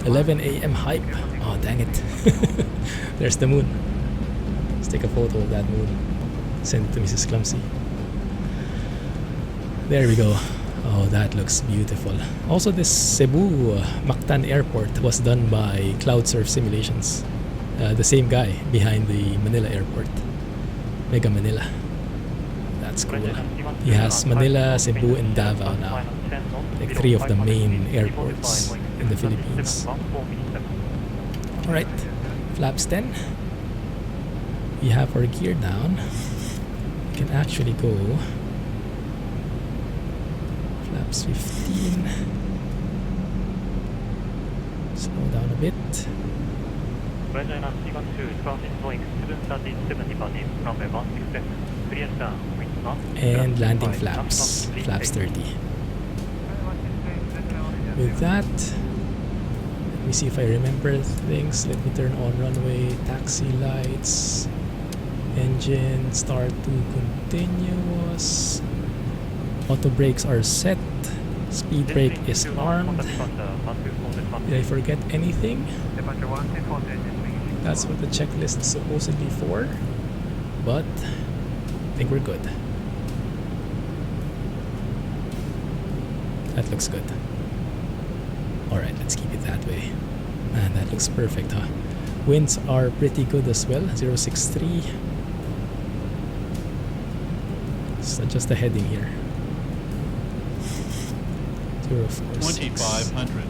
11 a.m. hype. Oh, dang it. There's the moon. Let's take a photo of that moon. Send it to Mrs. Clumsy. There we go. Oh, that looks beautiful. Also, this Cebu Mactan Airport was done by CloudSurf Simulations. The same guy behind the Manila Airport. Mega Manila. That's cool. He has Manila, Cebu, and Davao now. Like 3 of the main airports in the Philippines. Alright, flaps 10. We have our gear down. We can actually go flaps 15. Slow down a bit. And landing flaps, flaps 30. With that, let me see if I remember things. Let me turn on runway, taxi lights, engine, start to continuous. Auto brakes are set. Speed brake is armed. Did I forget anything? That's what the checklist is supposedly for. But I think we're good. That looks good. Alright, let's keep it that way. Man, that looks perfect, huh? Winds are pretty good as well. 063. Let's adjust the heading here. 046. 2500.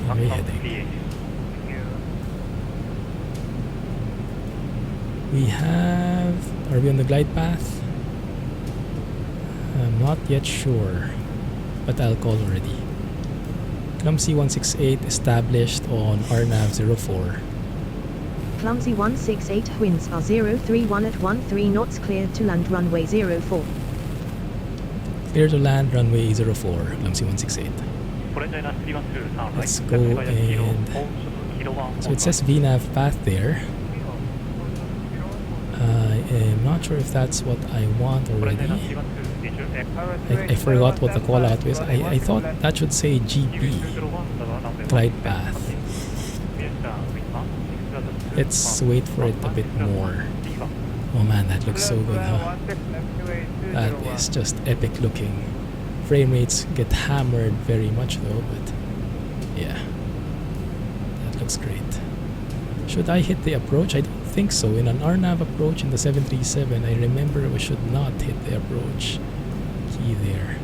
Heavy heading. We have... Are we on the glide path? I'm not yet sure, but I'll call already. Clumsy 168 established on RNAV 04. Clumsy 168 winds are 031 at 13 knots, cleared to land runway 04. Clear to land runway 04, Clumsy 168. Let's go and... So it says VNAV path there. I am not sure if that's what I want already. I forgot what the call out was. I thought that should say GP, glide path. Let's wait for it a bit more. Oh man, that looks so good, huh? That is just epic looking. Frame rates get hammered very much though, but yeah, that looks great. Should I hit the approach? I don't think so. In an RNAV approach in the 737, I remember we should not hit the approach key there.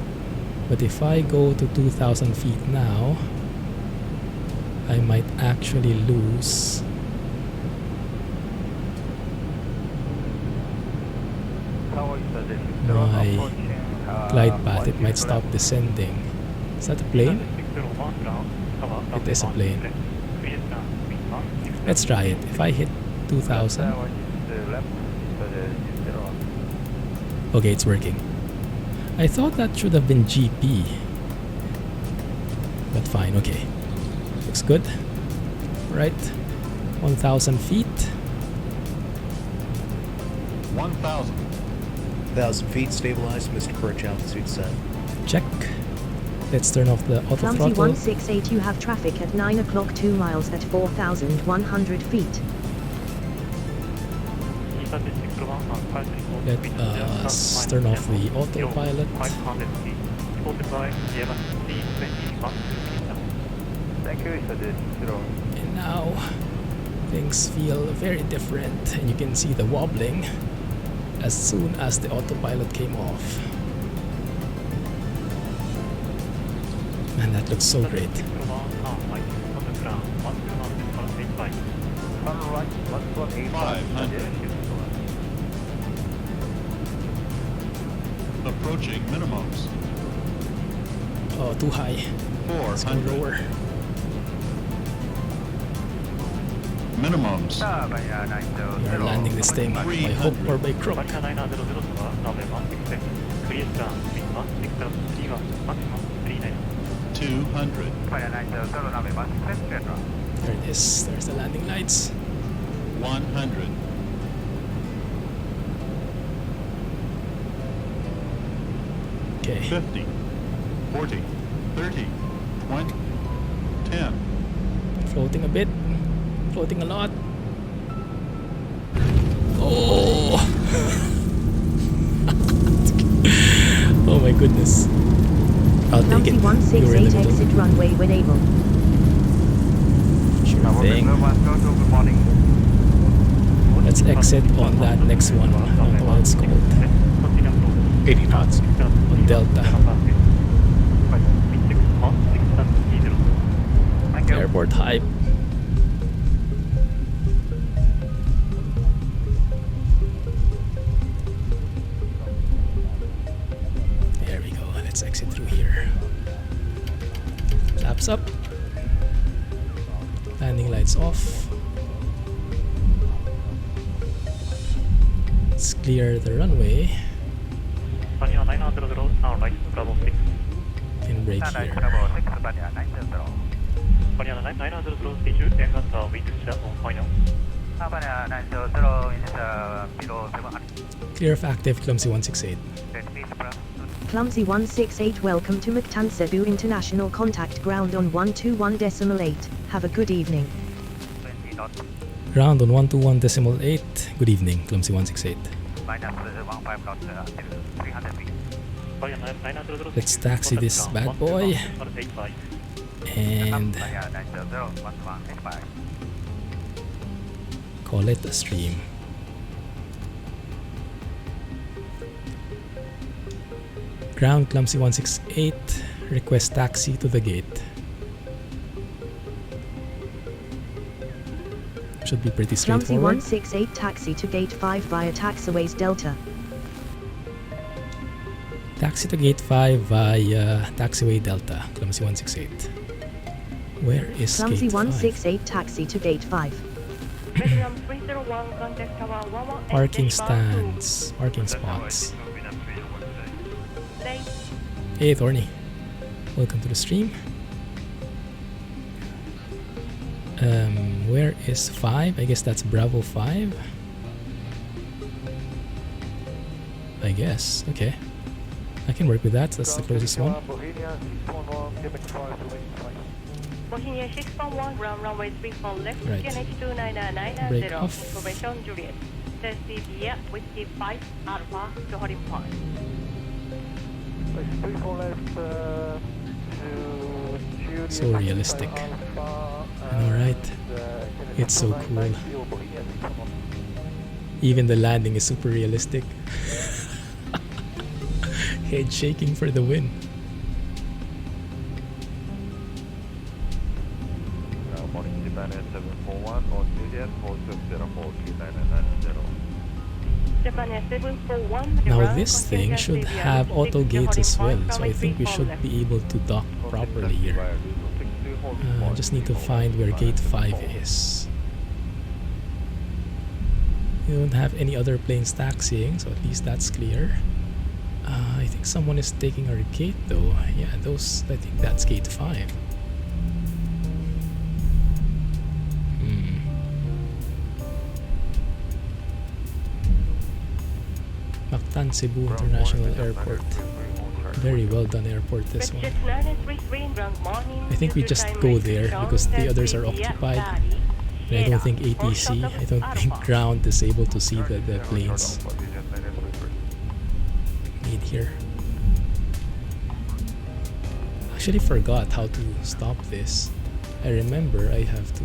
But if I go to 2,000 feet now, I might actually lose my glide path. It might stop descending. Is that a plane? It is a plane. Let's try it. If I hit 2,000. Okay, it's working. I thought that should have been GP. But fine, okay. Looks good. Right. 1,000 feet. 1,000. 1,000 feet, stabilized, Mr. Perch, altitude set. Check. Let's turn off the auto Clumsy throttle. 168, you have traffic at 9 o'clock 2 miles at 4,100 feet. Let us turn off the autopilot. And now things feel very different, and you can see the wobbling as soon as the autopilot came off. Man, that looks so great. Approaching minimums. Oh, too high. Let's go lower. Minimums. We are landing this thing by hook or by crook. 200. There it is. There's the landing lights. 100. Okay. 50. 40. 30. 20. 10. Floating a bit. Floating a lot. Oh! Oh my goodness. I'll take it. Clumsy 168 exit runway when able. Sure thing. Let's exit on that next one. I don't know what it's called. 80 knots. On Delta. Airport hype. There we go. Let's exit through here. Flaps up. Landing lights off. Let's clear the runway. Can brake here. Clear of active Clumsy 168. Clumsy 168, welcome to Mactan, Cebu International. Contact ground on 121.8. Have a good evening. Ground on 121.8. Good evening, Clumsy 168. Let's taxi this bad boy and call it a stream. Ground Clumsy 168, request taxi to the gate. Should be pretty Clumsy straightforward. 168 taxi to gate 5 via taxiways Delta. Taxi to gate 5 via taxiway Delta, Clumsy 168. Where is Clumsy gate 168 taxi to gate 5. Parking stands, parking spots. Hey Thorny, welcome to the stream. Where is 5? I guess that's Bravo 5. I guess, okay. I can work with that, that's the closest one. Bohemia 611, ground runway 34 left, Right. QNH 29990, Break off. information Juliet. Cecilia, whiskey 5, Alpha, to holding point. 34 left, So realistic. I know, right? It's so cool. Even the landing is super realistic. Head shaking for the win. Now this thing should have auto gates as well, so I think we should be able to dock properly here. Just need to find where gate 5 is. We don't have any other planes taxiing, so at least that's clear. I think someone is taking our gate though. Yeah, those, I think that's gate 5. Mactan Cebu International Airport. Very well done airport, this one. I think we just go there because the others are occupied. And I don't think ATC, I don't think ground is able to see the planes made here. Actually forgot how to stop this. I remember I have to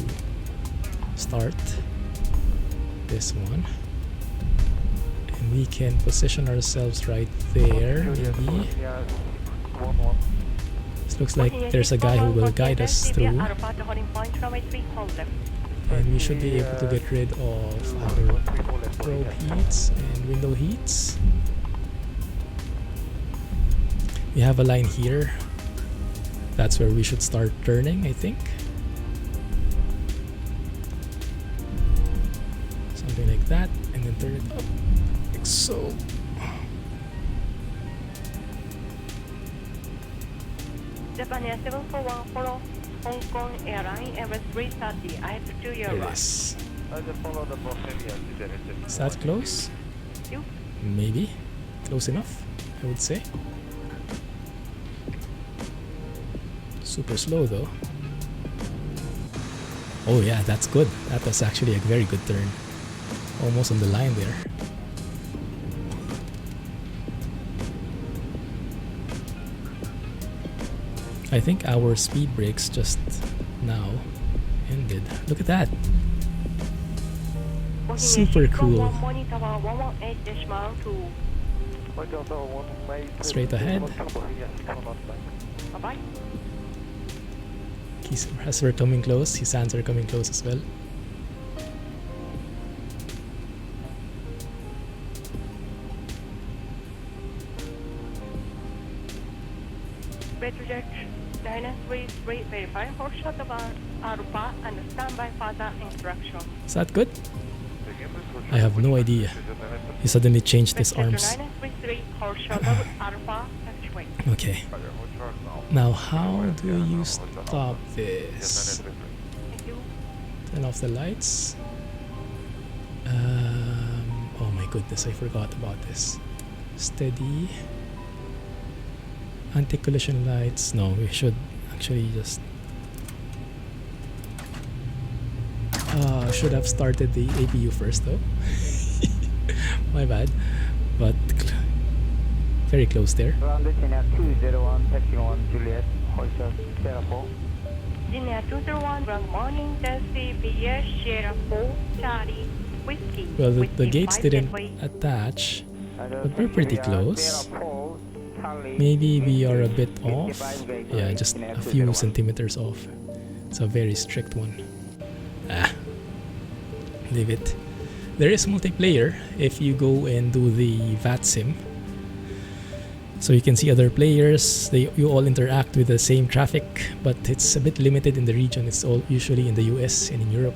start this one. And we can position ourselves right there, maybe. This looks like there's a guy who will guide us through. And we should be able to get rid of our probe heats and window heats. We have a line here. That's where we should start turning, I think. Something like that, and then turn it up. Like so. Japan 7414 Hong Kong Airline Airways 330. I have to do your right. Is that close? Maybe. Close enough, I would say. Super slow though. Oh yeah, that's good. That was actually a very good turn. Almost on the line there. I think our speed brakes just now ended. Look at that. Super cool. Straight ahead. Bye-bye. As we're coming close, his hands are coming close as well. Project 933 verify for shot of Alpha and standby further instruction. Is that good? I have no idea. He suddenly changed his arms. 933 for shot of Alpha actuate. Okay. Now how do you stop this? Turn off the lights. Oh my goodness, I forgot about this. Steady. Anti-collision lights. No, we should actually just should have started the APU first though. My bad. But very close there. Linear 201, taxi 1, Juliet, Horseshoe, Sierra 4. Linear 201, ground morning, taxi, Sierra, Sierra 4, Charlie, Whiskey. Well, the gates didn't attach, but we're pretty close. Maybe we are a bit off. Yeah, just a few centimeters off. It's a very strict one. Leave it. There is multiplayer if you go and do the VAT sim. So you can see other players, you all interact with the same traffic, but it's a bit limited in the region. It's all usually in the US and in Europe.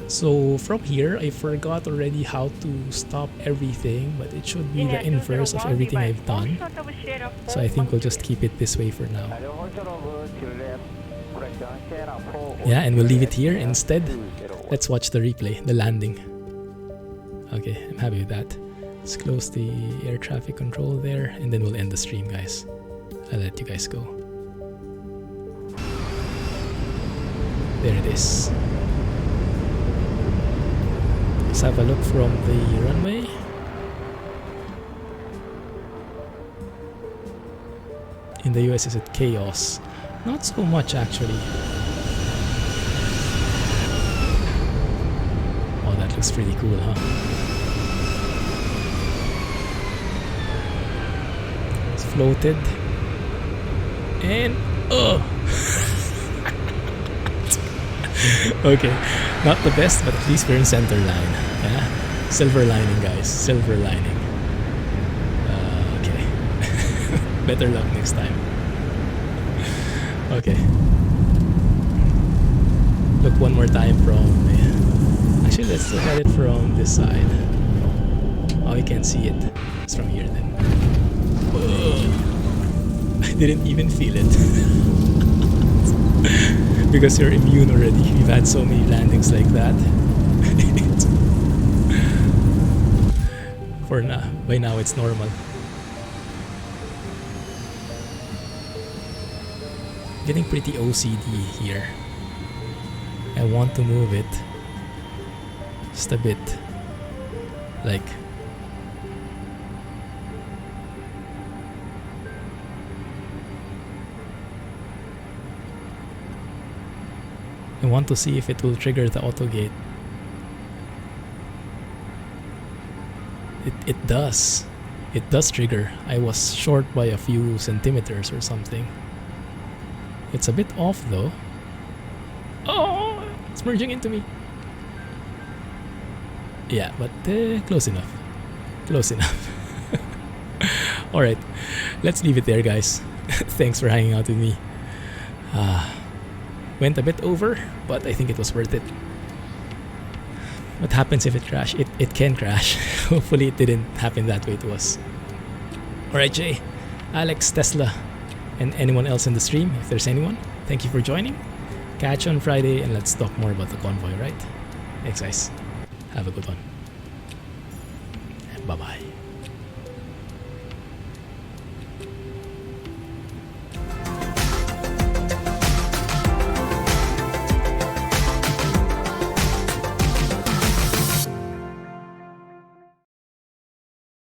So from here, I forgot already how to stop everything, but it should be the inverse of everything I've done. So I think we'll just keep it this way for now. Yeah, and we'll leave it here instead. Let's watch the replay, the landing. Okay, I'm happy with that. Let's close the air traffic control there, and then we'll end the stream, guys. I'll let you guys go. There it is. Let's have a look from the runway. In the US, is it chaos? Not so much, actually. Oh, that looks pretty cool, huh? It's floated. And... oh! Okay, not the best, but at least we're in center line. Yeah, silver lining, guys. Silver lining. Okay. Better luck next time. Okay. Look one more time from. Actually, let's look at it from this side. Oh, you can't see it. It's from here then. Whoa. I didn't even feel it. Because you're immune already. We've had so many landings like that. For now, by now it's normal. Getting pretty OCD here. I want to move it just a bit, like I want to see if it will trigger the auto gate. It does. It does trigger. I was short by a few centimeters or something. It's a bit off though. Oh, it's merging into me. Yeah, but close enough. Close enough. Alright, let's leave it there, guys. Thanks for hanging out with me. Went a bit over, but I think it was worth it. What happens if it crashes? It can crash. Hopefully it didn't happen that way to us. Alright, Jay, Alex, Tesla, and anyone else in the stream, if there's anyone, thank you for joining. Catch you on Friday and let's talk more about the convoy, right? Thanks, guys. Have a good one. And bye-bye.